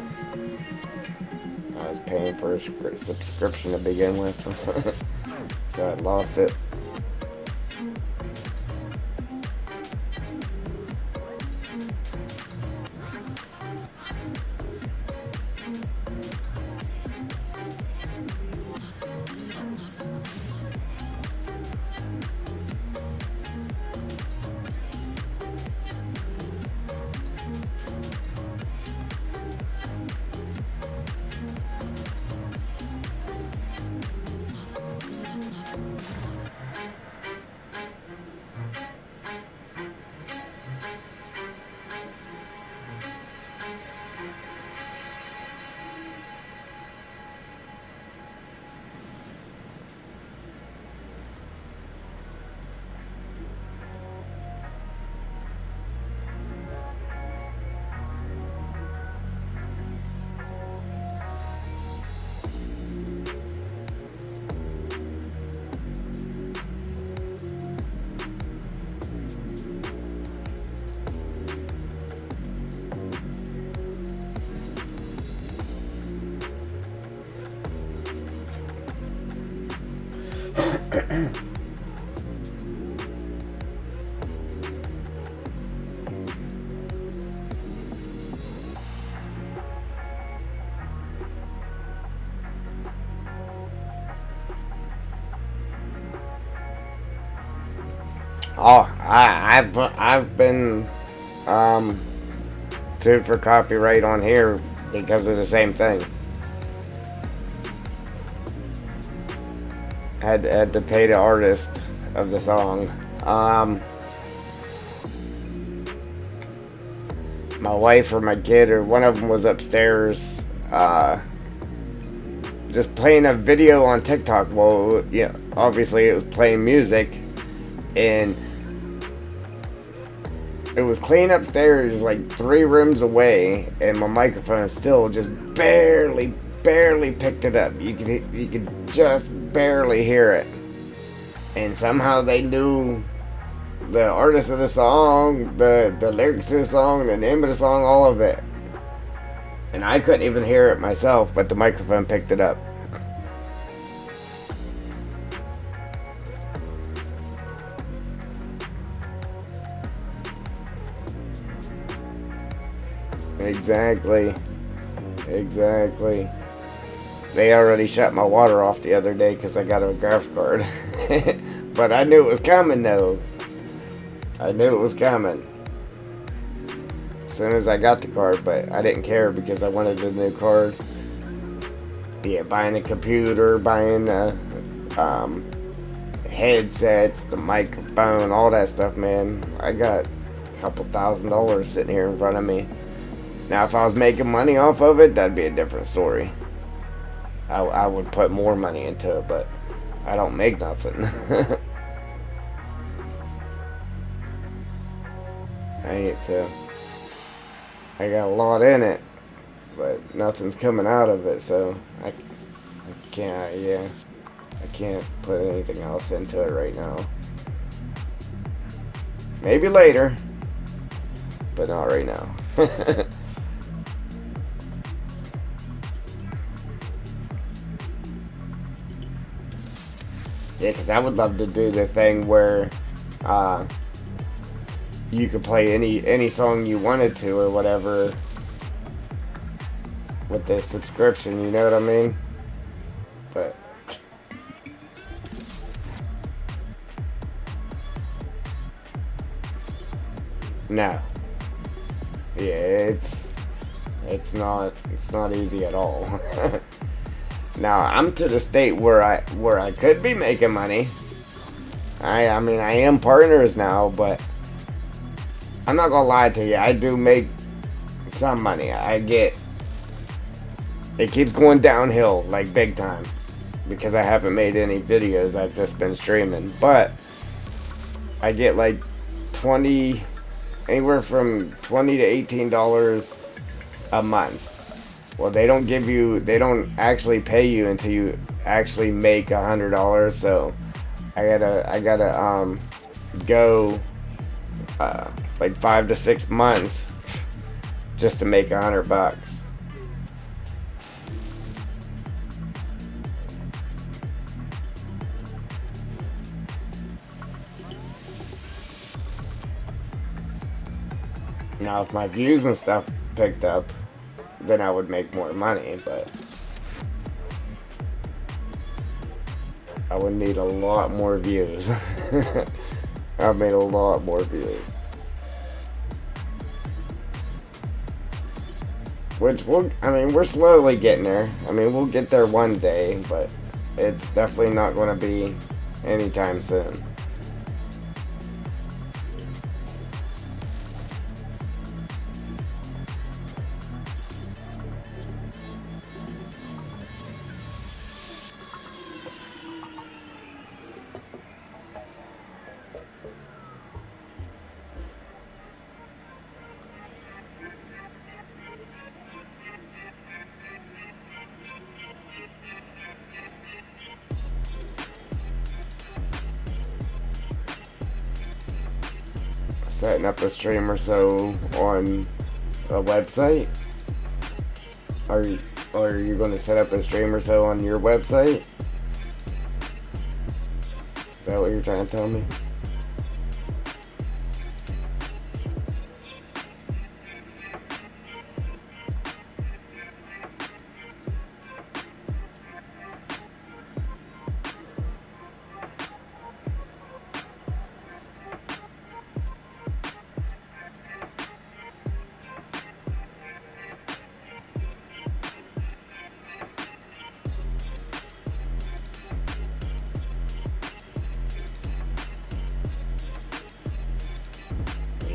I was paying for a subscription to begin with. So I lost it. Oh, I've been um sued for copyright on here because of the same thing. Had to pay the artist of the song. My wife or my kid or one of them was upstairs, just playing a video on TikTok. Well, yeah, obviously it was playing music, and it was clean upstairs, like 3 rooms away, and my microphone still just barely picked it up. You could just barely hear it, and somehow they knew the artist of the song, the lyrics of the song, the name of the song, all of it. And I couldn't even hear it myself, but the microphone picked it up. Exactly. Exactly. They already shut my water off the other day because I got a graphics card. But I knew it was coming, though. I knew it was coming as soon as I got the card, but I didn't care because I wanted a new card. Yeah, buying a computer, buying headsets, the microphone, all that stuff, man. I got a couple $1,000 sitting here in front of me. Now, if I was making money off of it, that'd be a different story. I would put more money into it, but I don't make nothing. So I got a lot in it, but nothing's coming out of it, so I can't, yeah, I can't put anything else into it right now. Maybe later, but not right now. Yeah, because I would love to do the thing where you could play any song you wanted to or whatever with this subscription, you know what I mean? But no. Yeah, it's not easy at all. Now, I'm to the state where I could be making money. I mean, I am partners now, but I'm not gonna lie to you. I do make some money. It keeps going downhill, like big time, because I haven't made any videos. I've just been streaming, but I get like anywhere from $20 to $18 a month. Well, they don't actually pay you until you actually make $100. So I gotta go like 5 to 6 months just to make $100. Now, if my views and stuff picked up, then I would make more money, but I would need a lot more views. I've made a lot more views. Which we're slowly getting there. I mean, we'll get there one day, but it's definitely not going to be anytime soon. Setting up a stream or so on a website? Are you going to set up a stream or so on your website? Is that what you're trying to tell me?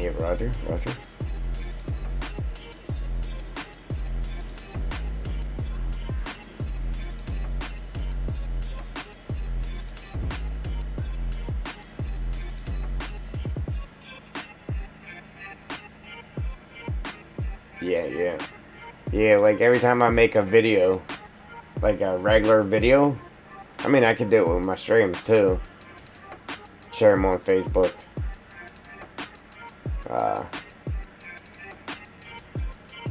Yeah, Roger, Roger. Yeah, yeah. Yeah, like every time I make a video, like a regular video, I mean, I could do it with my streams too. Share them on Facebook. Uh,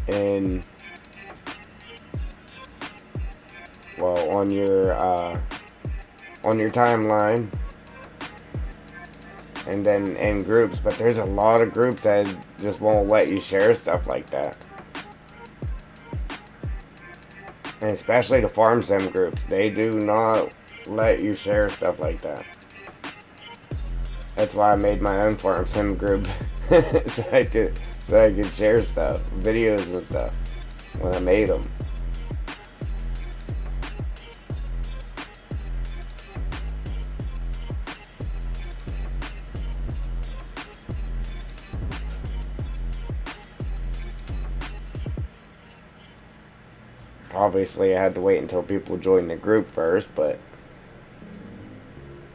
and, well, on your timeline. And then in groups, but there's a lot of groups that just won't let you share stuff like that. And especially the farm sim groups, they do not let you share stuff like that. That's why I made my own farm sim group so I could share stuff, videos and stuff when I made them. Obviously, I had to wait until people joined the group first, but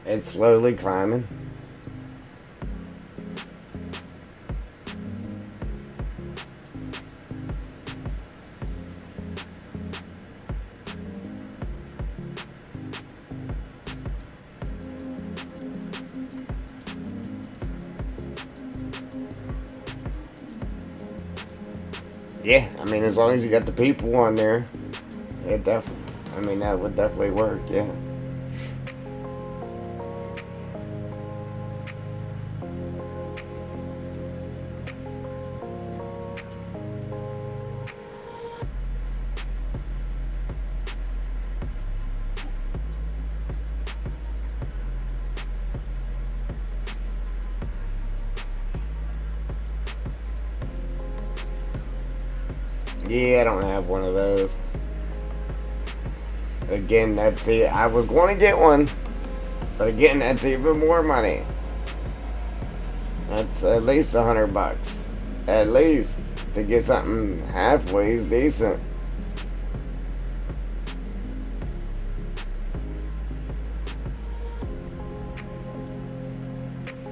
it's slowly climbing. Yeah, I mean, as long as you got the people on there, I mean, that would definitely work, yeah. Yeah, I don't have one of those. Again, that's it. I was going to get one, but again, that's even more money. That's at least $100, at least, to get something halfway decent.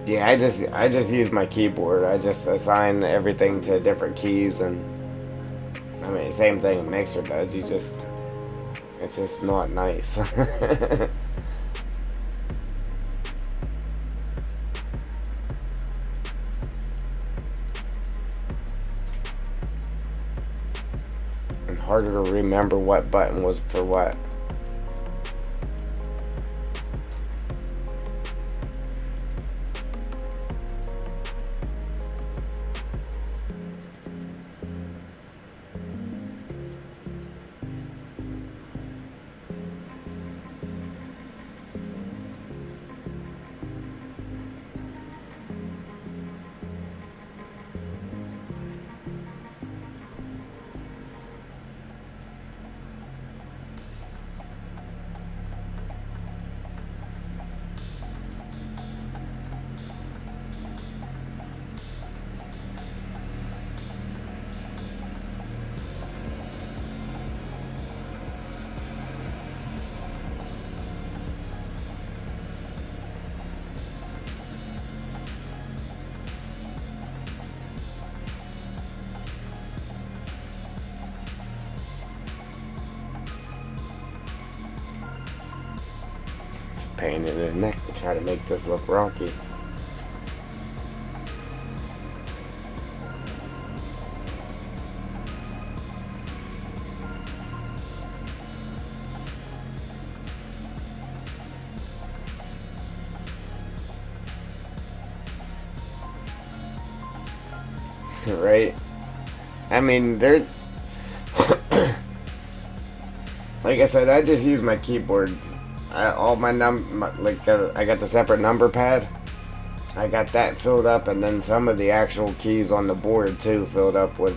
Yeah, I just use my keyboard. I just assign everything to different keys, and I mean, same thing Mixer does. It's just not nice. And harder to remember what button was for what. Pain in the neck to try to make this look rocky. Right? I mean, they're like I said, I just use my keyboard. All my I got the separate number pad. I got that filled up, and then some of the actual keys on the board too filled up with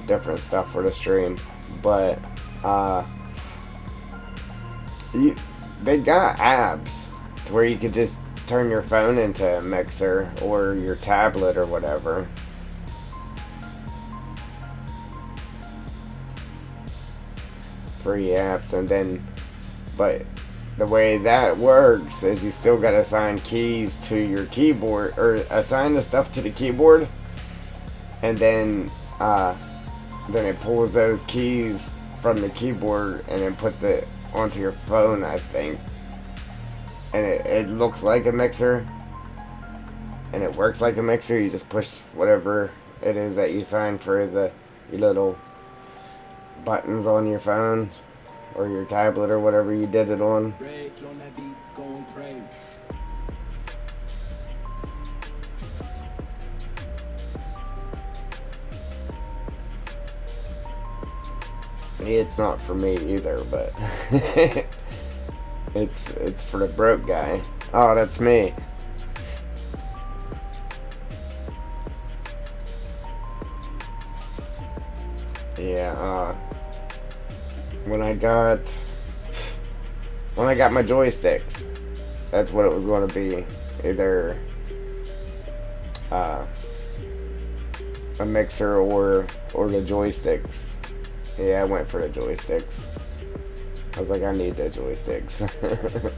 different stuff for the stream. But they got apps to where you could just turn your phone into a mixer or your tablet or whatever. free apps, and then, but the way that works is you still gotta assign keys to your keyboard, or assign the stuff to the keyboard, and then it pulls those keys from the keyboard and then puts it onto your phone, I think. And it looks like a mixer, and it works like a mixer. You just push whatever it is that you sign for your little buttons on your phone or your tablet or whatever you did it on. Rage on that beat, going crazy. It's not for me either, but it's for the broke guy. Oh, that's me. Yeah. When I got my joysticks, that's what it was going to be. Either a mixer or the joysticks. Yeah, I went for the joysticks. I was like, I need the joysticks.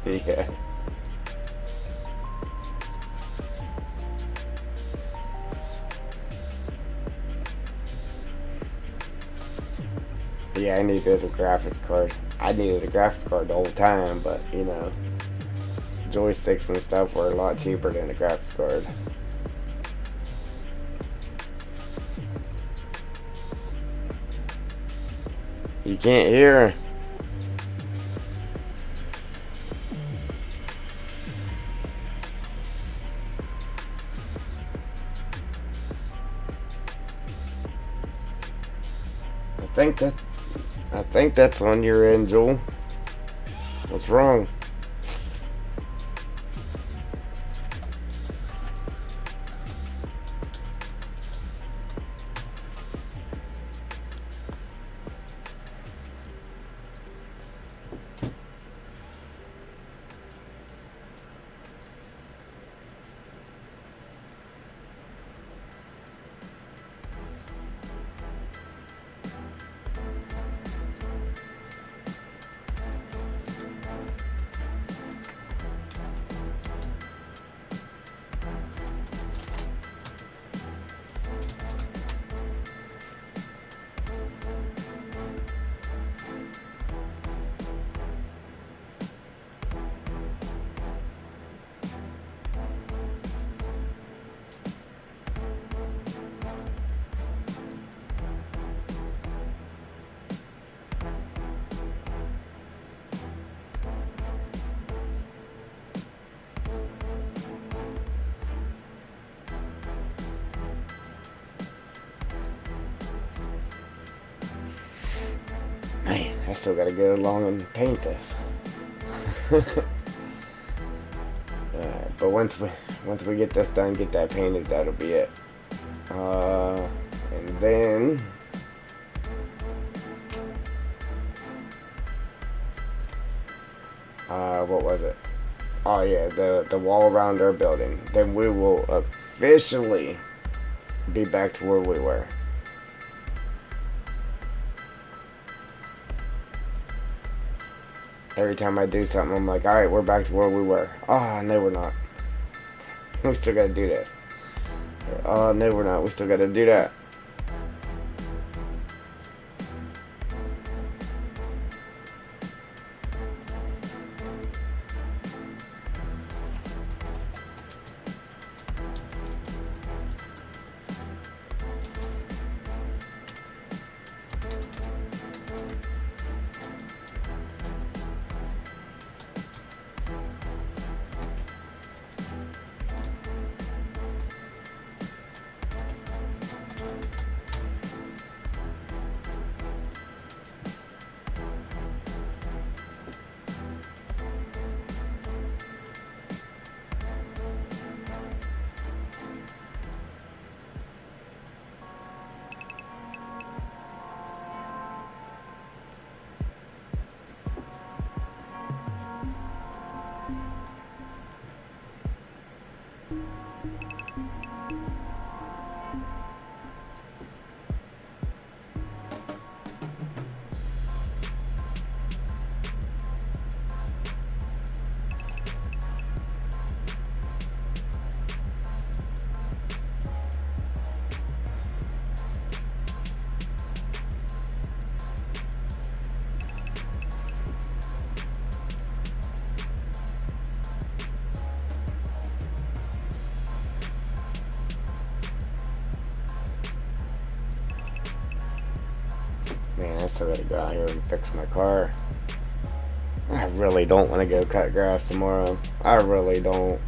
Yeah. Yeah, I needed a graphics card. I needed a graphics card the whole time, but you know, joysticks and stuff were a lot cheaper than a graphics card. You can't hear. I think that's on your end, Joel. What's wrong? Man, I still gotta go along and paint this. Alright, but once we get this done, get that painted, that'll be it. And then what was it? Oh yeah, the wall around our building. Then we will officially be back to where we were. Every time I do something, I'm like, alright, we're back to where we were. Oh, no, we're not. We still gotta do this. Oh, no, we're not. We still gotta do that. still gotta go out here and fix my car. I really don't want to go cut grass tomorrow. I really don't.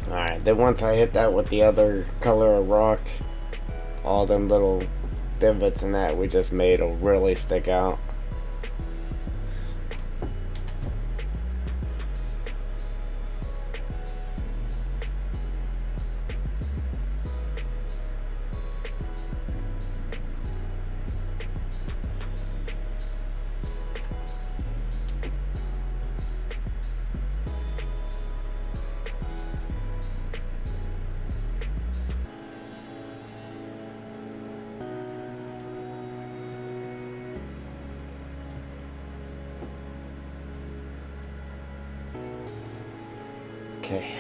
Alright, then once I hit that with the other color of rock, all them little divots and that we just made will really stick out. Okay.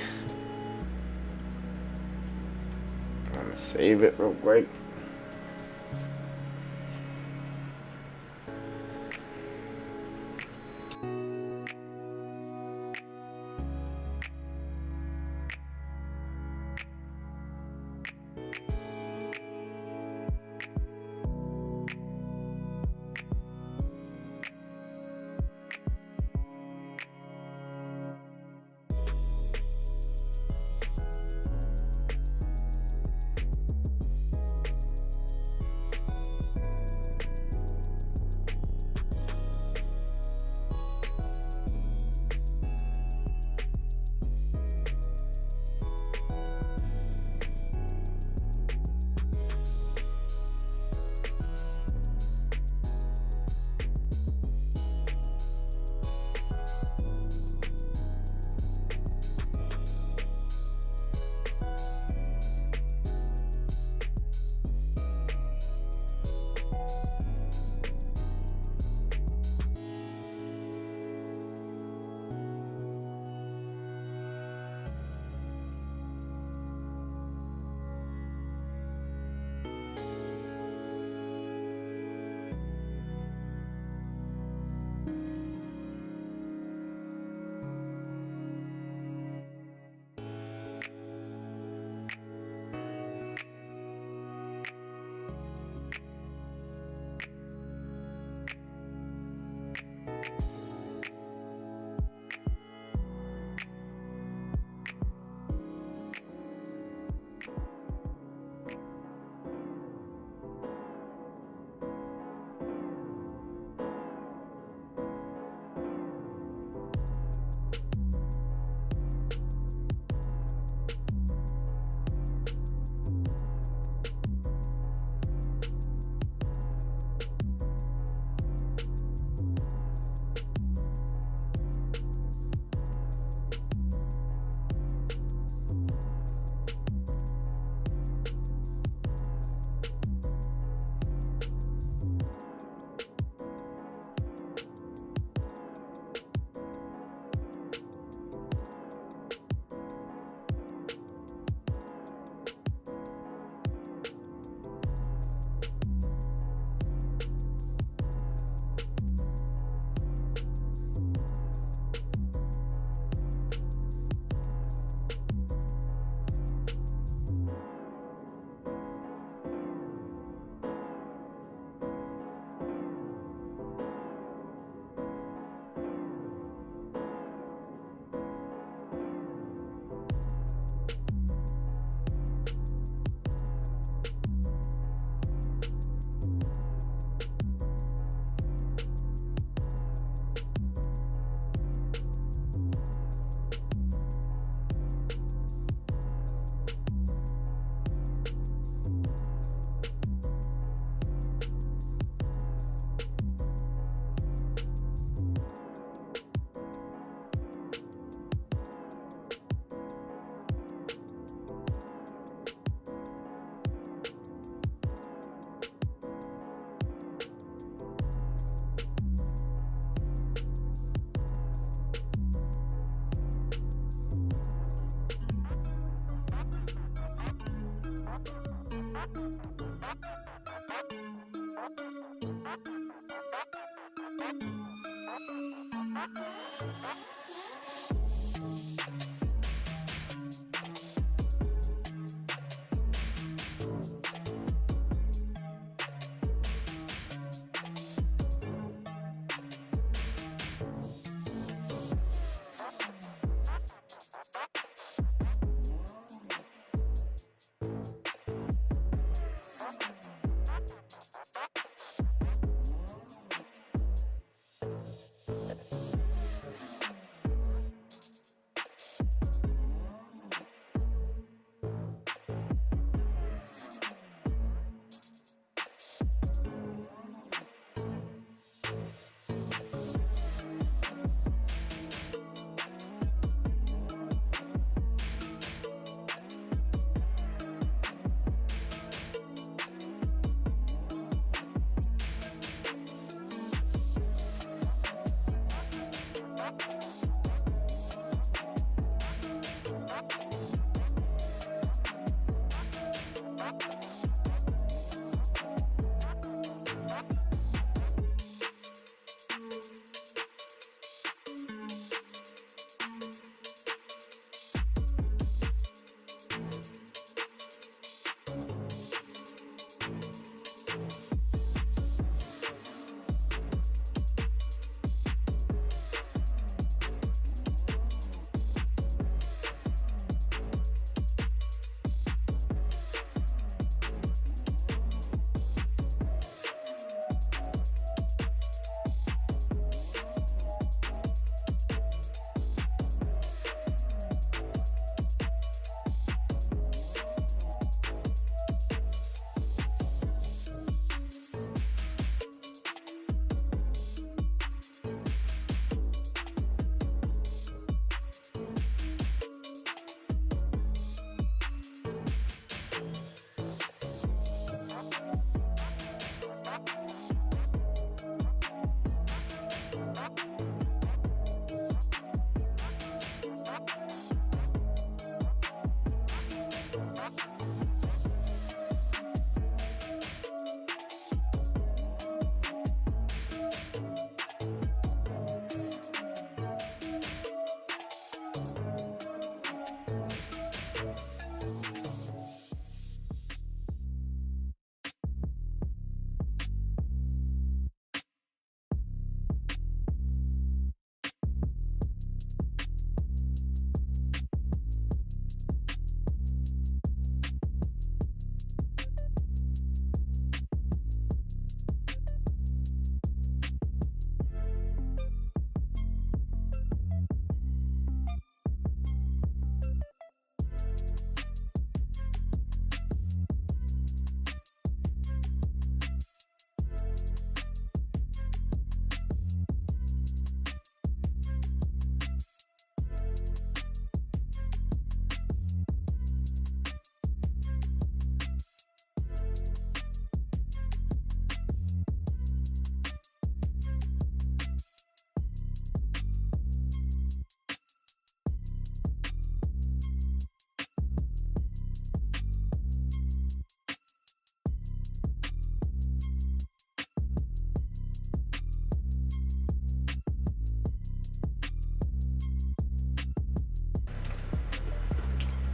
I'm gonna save it real quick.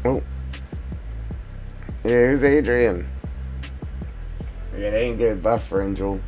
Oh, yeah, who's Adrian? It ain't good buffering, Joel.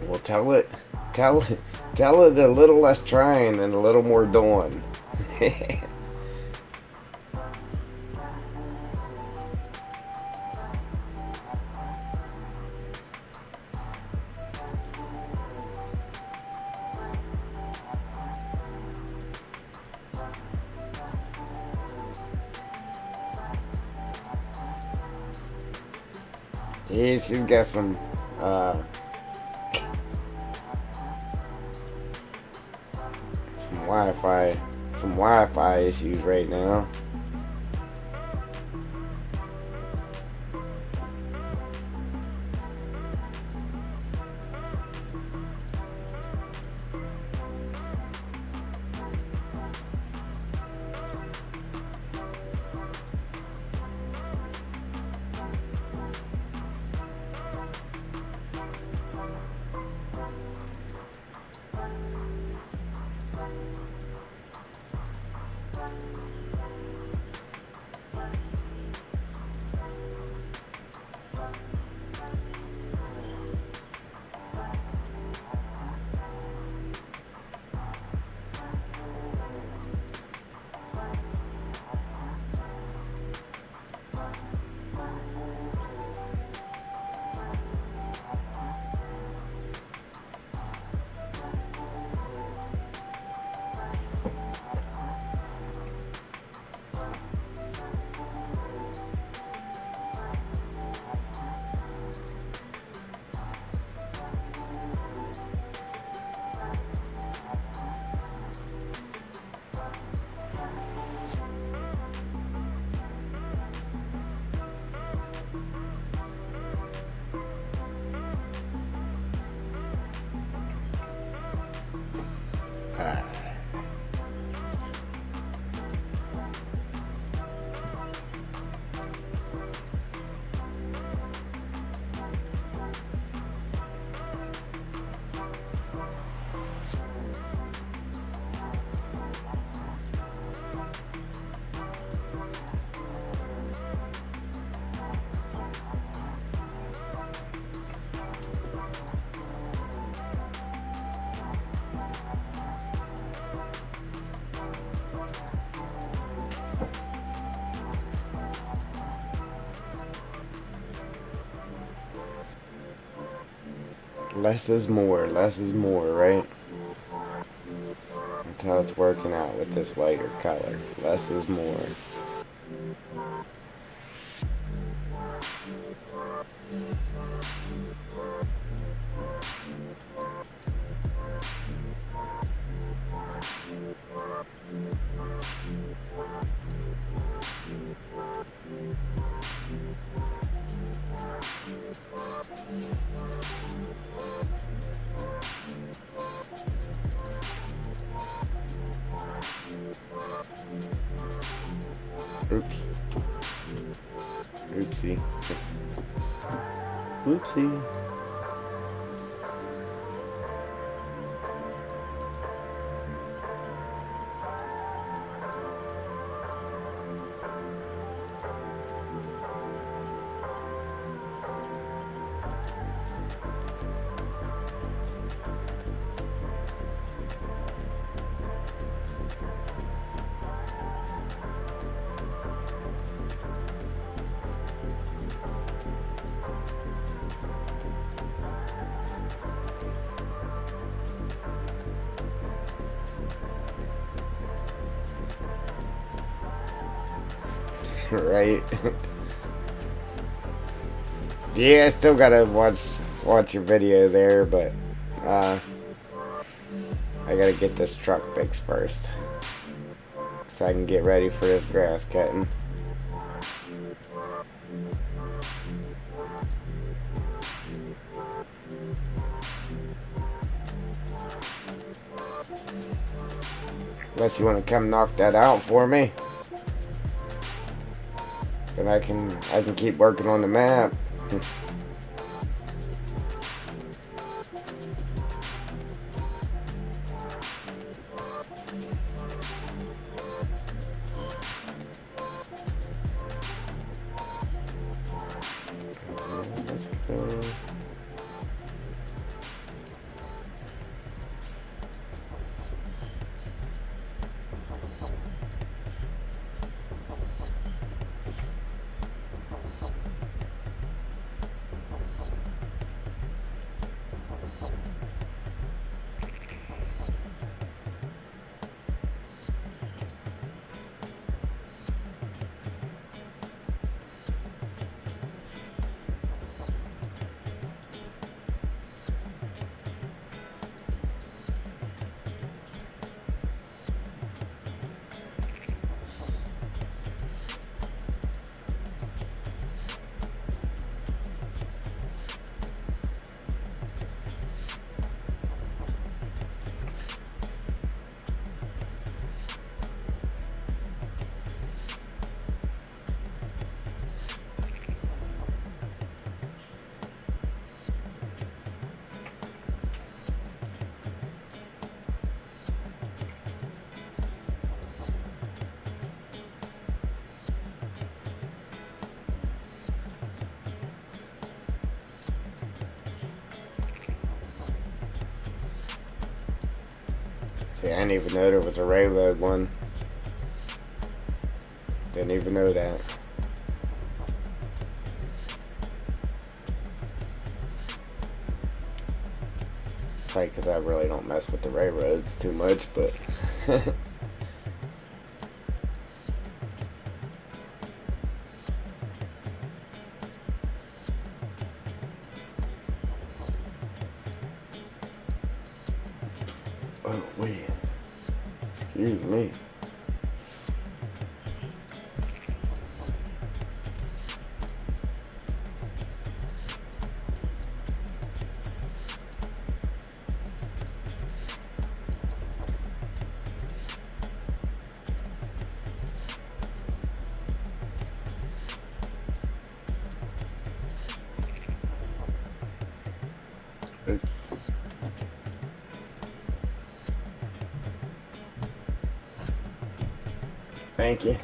Well, tell it. Tell it a little less trying and a little more doing. Yeah, she's got some Wi-Fi issues right now. Less is more, right? That's how it's working out with this lighter color. Less is more. Oops. Oopsie. Oopsie. Right? Yeah, I still gotta watch your video there, but I gotta get this truck fixed first, so I can get ready for this grass cutting. Unless you want to come knock that out for me. Then I can keep working on the map. See, I didn't even know there was a railroad one. Didn't even know that. Probably because I really don't mess with the railroads too much, but... Oh, wait. Excuse me. Oops. Thank you.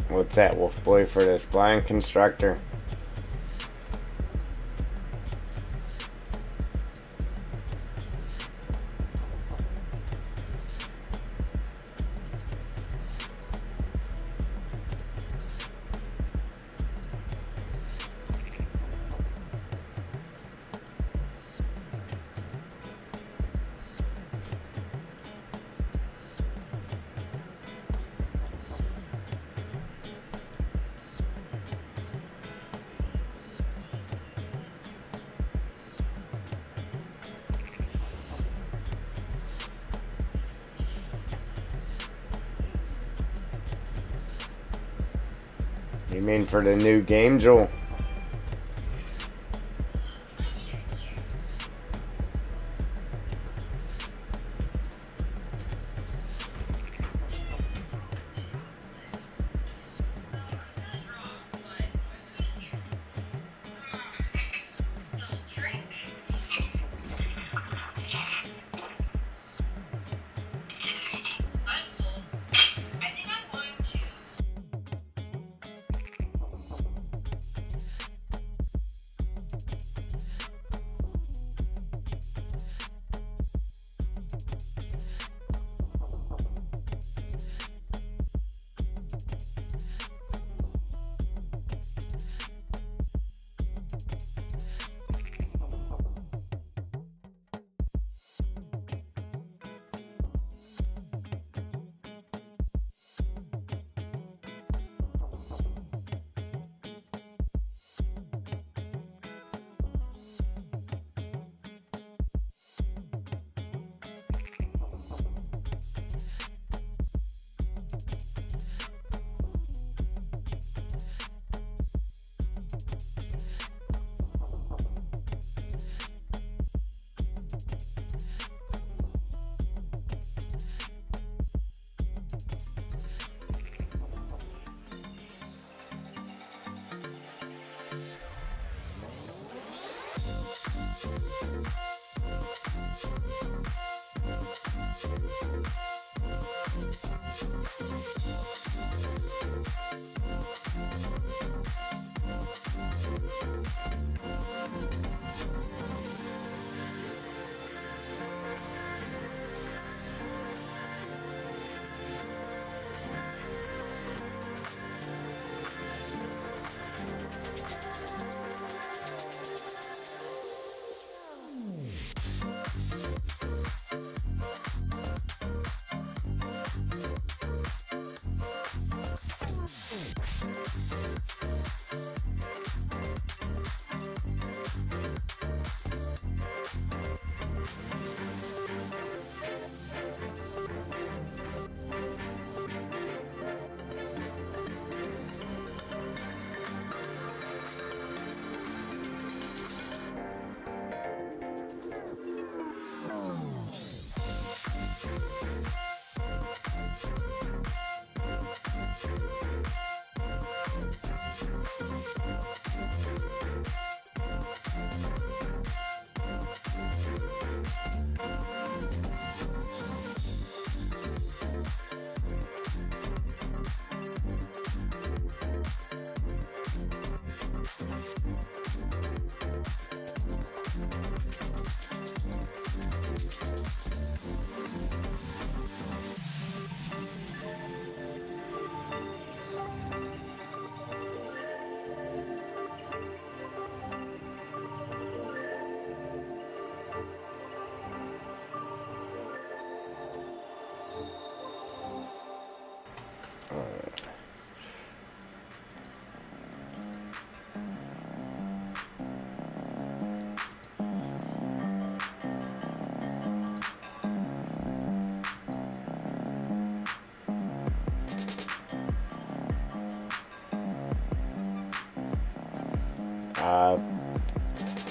What's that, Wolf Boy, for this blind constructor? You mean for the new game, Joel?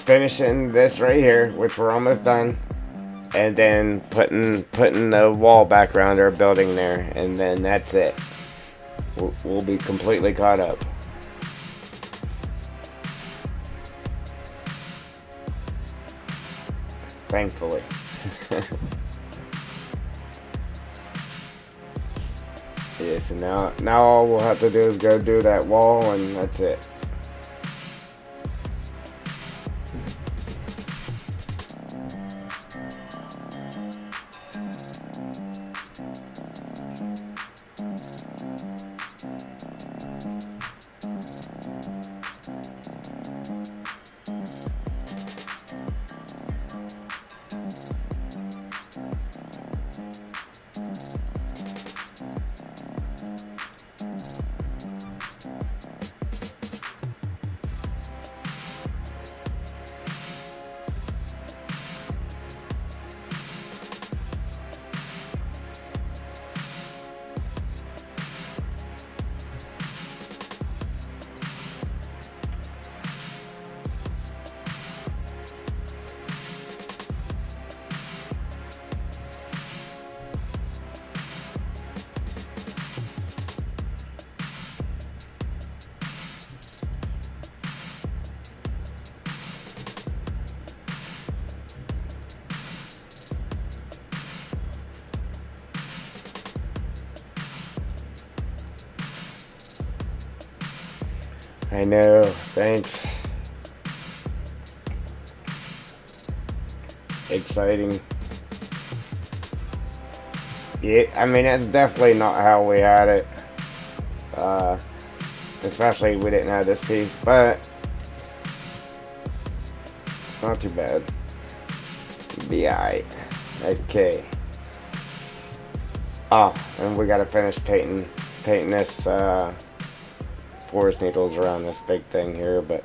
Finishing this right here, which we're almost done, and then putting the wall back around our building there, and then that's it. We'll be completely caught up. Thankfully. Yeah, so now all we'll have to do is go do that wall, and that's it. I know, thanks. Exciting. Yeah, I mean, that's definitely not how we had it. Especially we didn't have this piece, but it's not too bad. Be alright. Okay. Oh, and we gotta finish painting this forest needles around this big thing here, but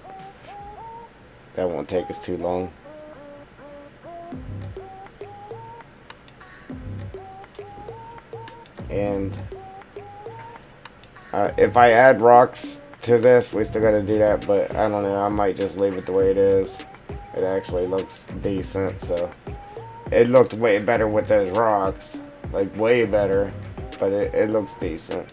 that won't take us too long. And if I add rocks to this, we still gotta do that, but I don't know, I might just leave it the way it is. It actually looks decent, so it looked way better with those rocks, like way better, but it looks decent.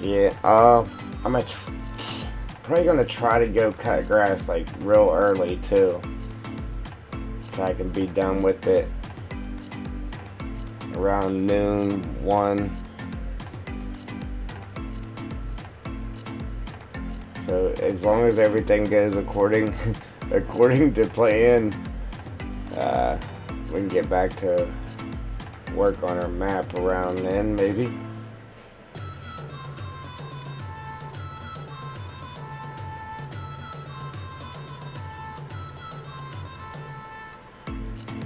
Yeah, I'm gonna probably gonna try to go cut grass like real early too, so I can be done with it around noon, 1. So as long as everything goes according to plan, we can get back to work on our map around then, maybe.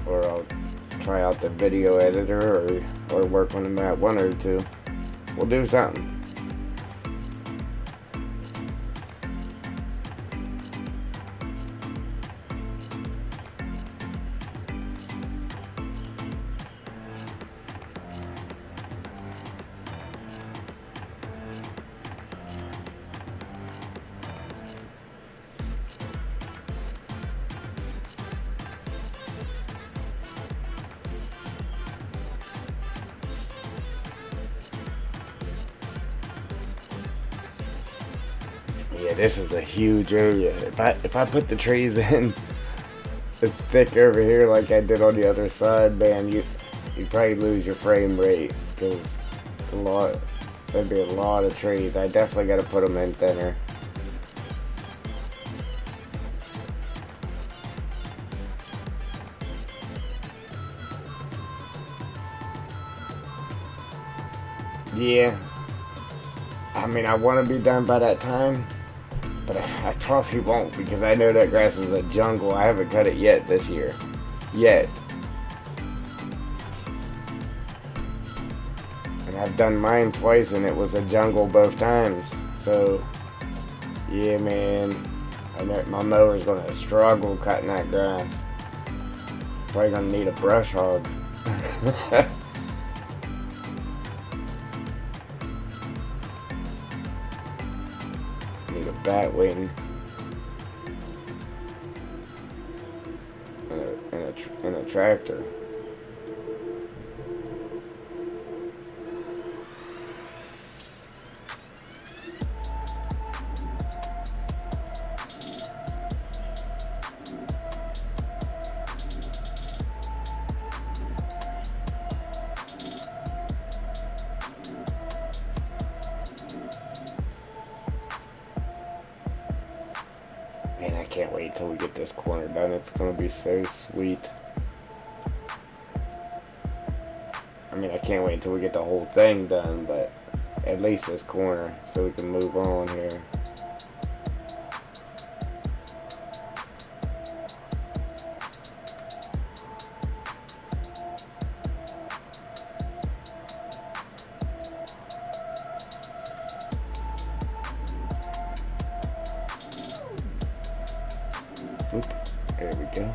Or I'll try out the video editor, or work on the map, 1 or 2. We'll do something. Yeah, this is a huge area. If I put the trees in thick over here like I did on the other side, man, you probably lose your frame rate because it's a lot. There'd be a lot of trees. I definitely got to put them in thinner. Yeah, I mean, I want to be done by that time, but I probably won't because I know that grass is a jungle. I haven't cut it yet this year. Yet. And I've done mine twice and it was a jungle both times. So, yeah, man. I know my mower's going to struggle cutting that grass. Probably going to need a brush hog. Need a bat wing. And a tractor. Man, I can't wait till we get this corner done. It's gonna be so sweet. I mean, I can't wait until we get the whole thing done, but at least this corner so we can move on here. Oop, there we go.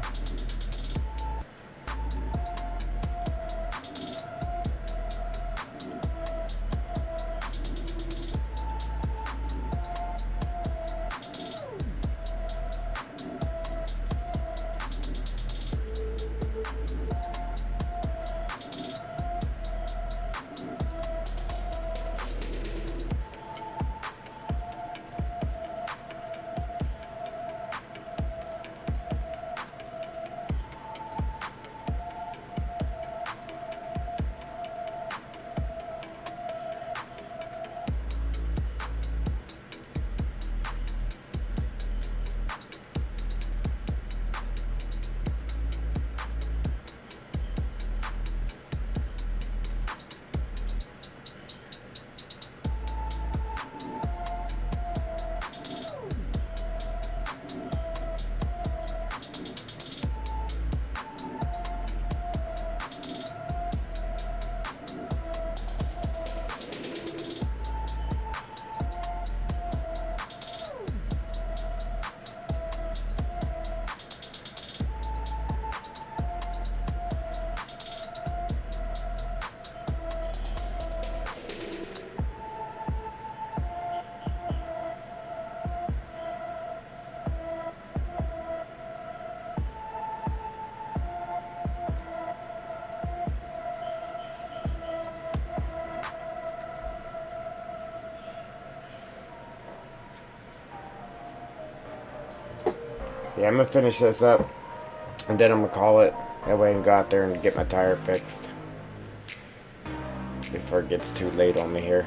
Yeah, I'm gonna finish this up, and then I'm gonna call it. That way I can go out there and get my tire fixed before it gets too late on me here.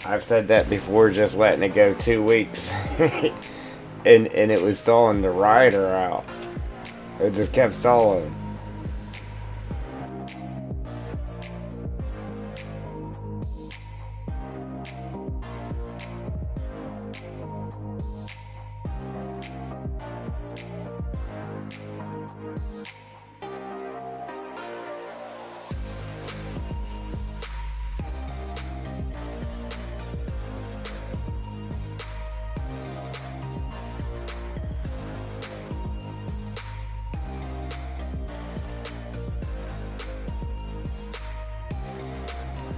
I've said that before, just letting it go 2 weeks, and it was stalling the rider out. It just kept stalling.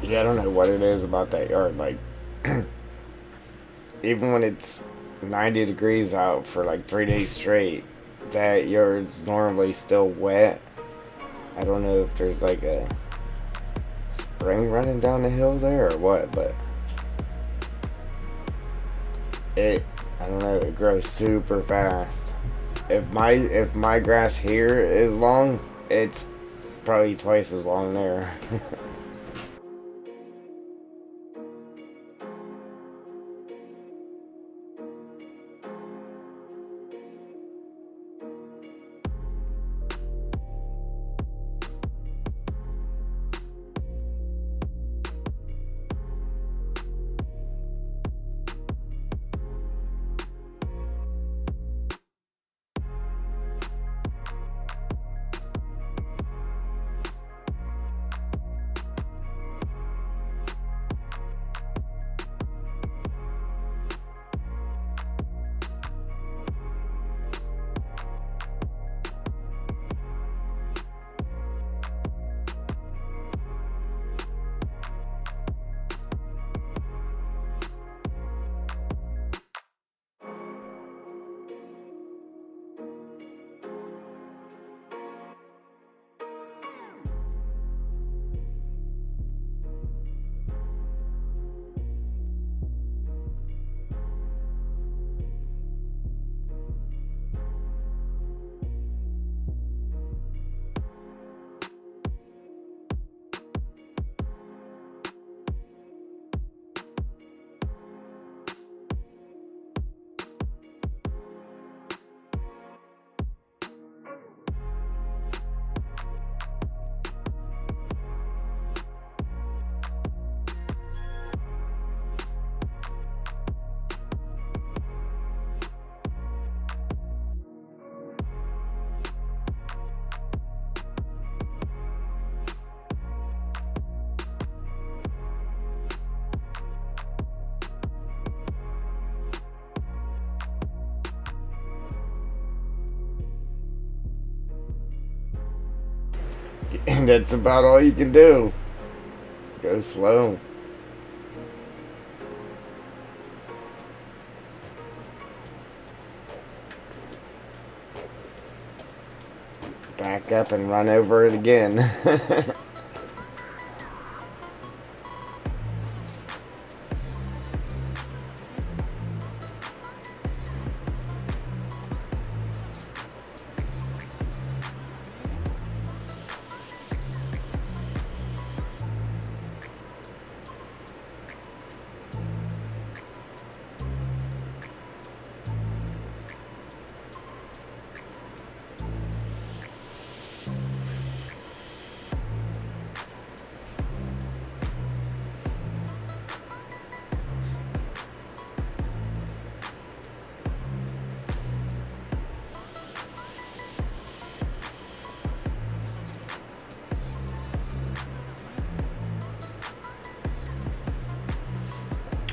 Yeah, I don't know what it is about that yard. Like, even when it's 90 degrees out for like 3 days straight, that yard's normally still wet. I don't know if there's like a spring running down the hill there or what, but I don't know, it grows super fast. If my grass here is long, it's probably twice as long there. And that's about all you can do. Go slow. Back up and run over it again.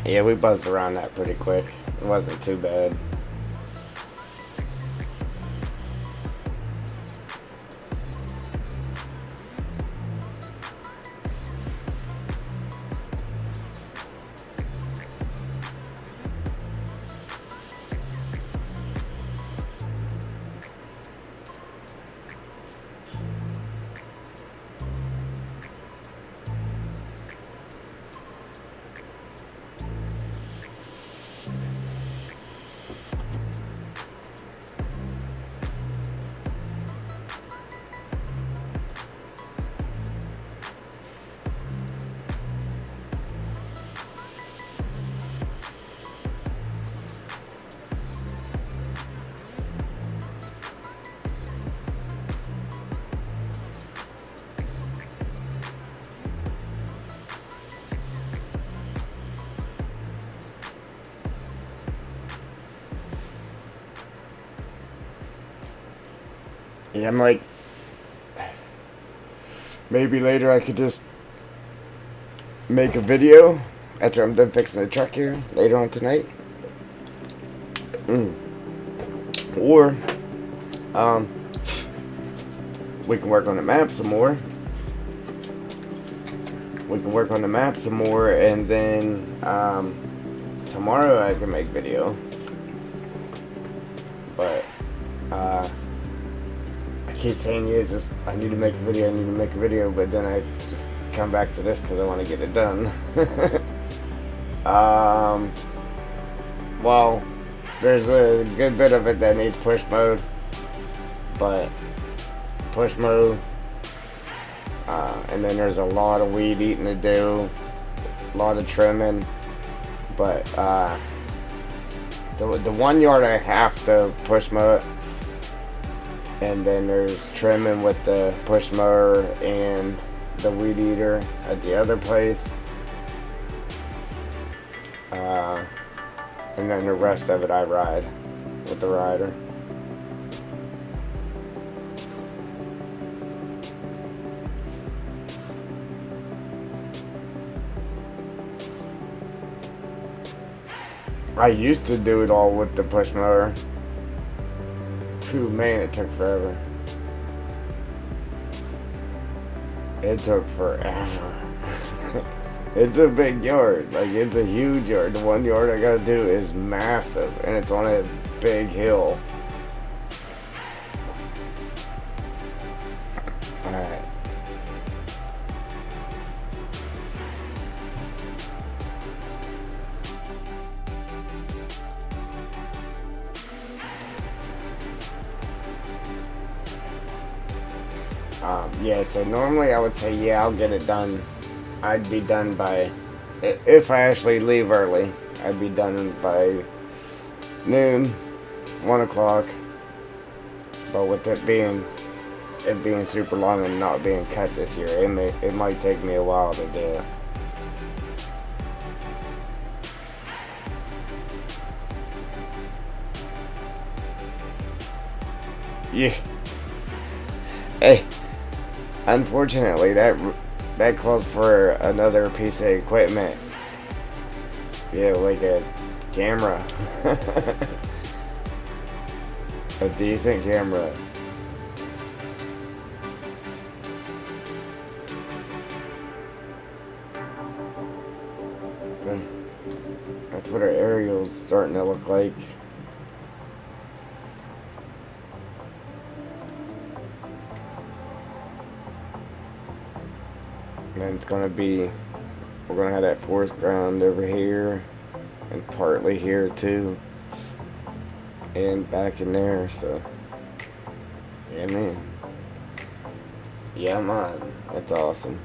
Yeah, we buzzed around that pretty quick. It wasn't too bad. Yeah, I'm like, maybe later I could just make a video after I'm done fixing the truck here later on tonight. Or, um, we can work on the map some more. And then, tomorrow I can make video. But, I keep saying, yeah, I need to make a video, but then I just come back to this because I want to get it done. Well, there's a good bit of it that needs push mode, but push mode, and then there's a lot of weed eating to do, a lot of trimming, but the 1 yard I have to push mow, and then there's trimming with the push mower and the weed eater at the other place, and then the rest of it I ride with the rider. I used to do it all with the push mower. Phew, man, it took forever. It took forever. It's a big yard. Like, it's a huge yard. The 1 yard I gotta do is massive, and it's on a big hill. Alright. Yeah, so normally I would say, yeah, I'll get it done. I'd be done by, if I actually leave early, I'd be done by noon, 1 o'clock. But with it being super long and not being cut this year, it might take me a while to do it. Yeah. Hey, unfortunately, that calls for another piece of equipment. Yeah, like a camera. A decent camera. That's what our aerial's starting to look like. And it's gonna be, we're gonna have that forest ground over here and partly here too, and back in there. So yeah, man, yeah, man, that's awesome.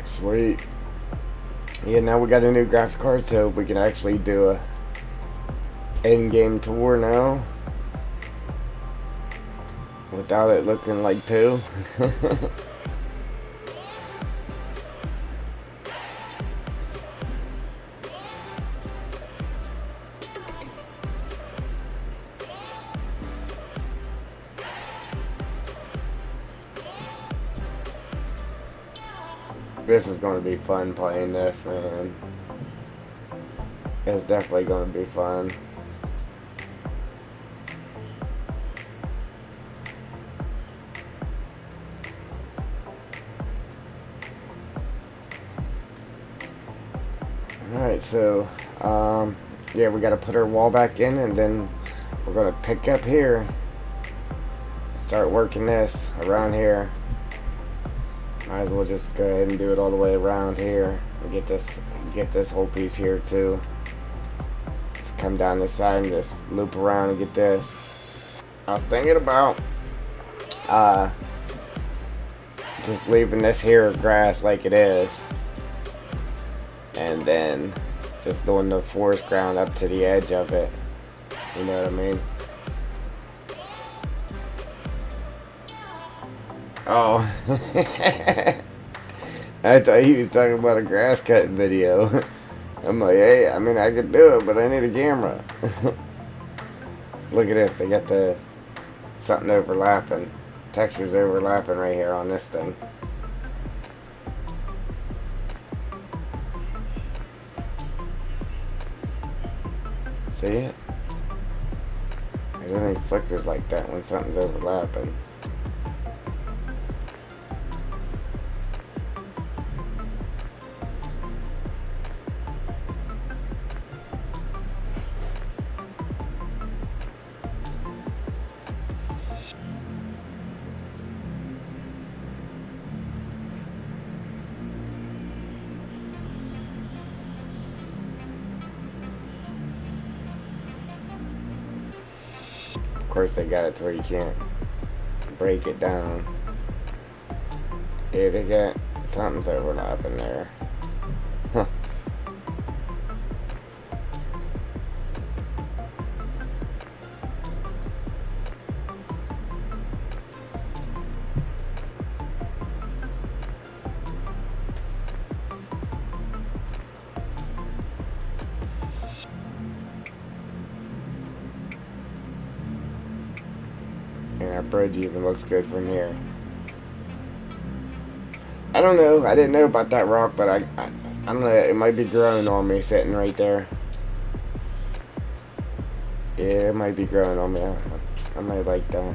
Sweet. Yeah, now we got a new graphics card, so we can actually do a in-game tour now without it looking like poo. This is going to be fun playing this, man. It's definitely going to be fun. Alright, so, yeah, we got to put our wall back in, and then we're going to pick up here. Start working this around here. Might as well just go ahead and do it all the way around here. And get this whole piece here too. Just come down this side and just loop around and get this. I was thinking about just leaving this here grass like it is, and then just doing the forest ground up to the edge of it. You know what I mean? Oh, I thought he was talking about a grass cutting video. I'm like, hey, I mean, I could do it, but I need a camera. Look at this, they got the something overlapping, textures overlapping right here on this thing. See it? It only flickers like that when something's overlapping. Of course, they got it to where you can't break it down. Yeah, they got something's overlapping there. Huh. And our bridge even looks good from here. I don't know. I didn't know about that rock, but I don't know. It might be growing on me sitting right there. Yeah, it might be growing on me. I might like that.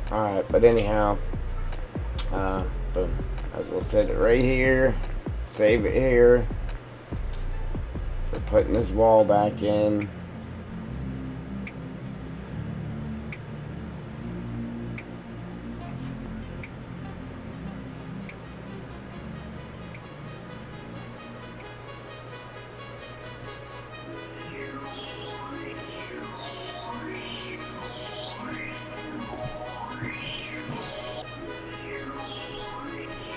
Alright, but anyhow, boom. As we'll set it right here, save it here for putting this wall back in.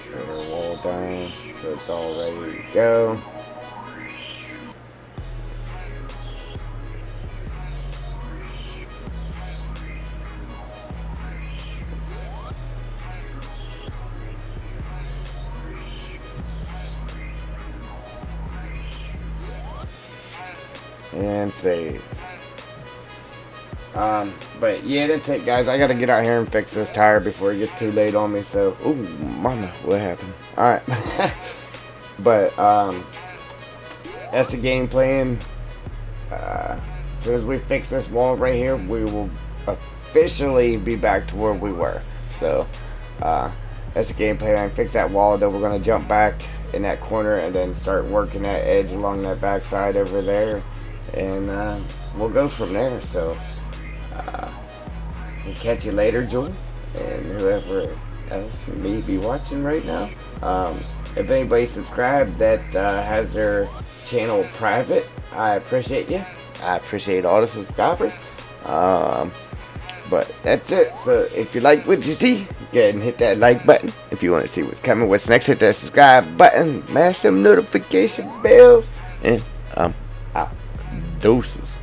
Put our wall down so it's all ready to go. And save. But yeah, that's it, guys. I gotta get out here and fix this tire before it gets too late on me. So, ooh, mama, what happened? All right, but that's the game plan. As soon as we fix this wall right here, we will officially be back to where we were. So, that's the game plan. Fix that wall, then we're gonna jump back in that corner and then start working that edge along that back side over there, and we'll go from there. So. We'll catch you later, Joel, and whoever else may be watching right now. If anybody subscribed that has their channel private, I appreciate you. I appreciate all the subscribers. But that's it. So if you like what you see, go ahead and hit that like button. If you want to see what's coming, what's next, hit that subscribe button. Mash them notification bells. And I'm out. Doses.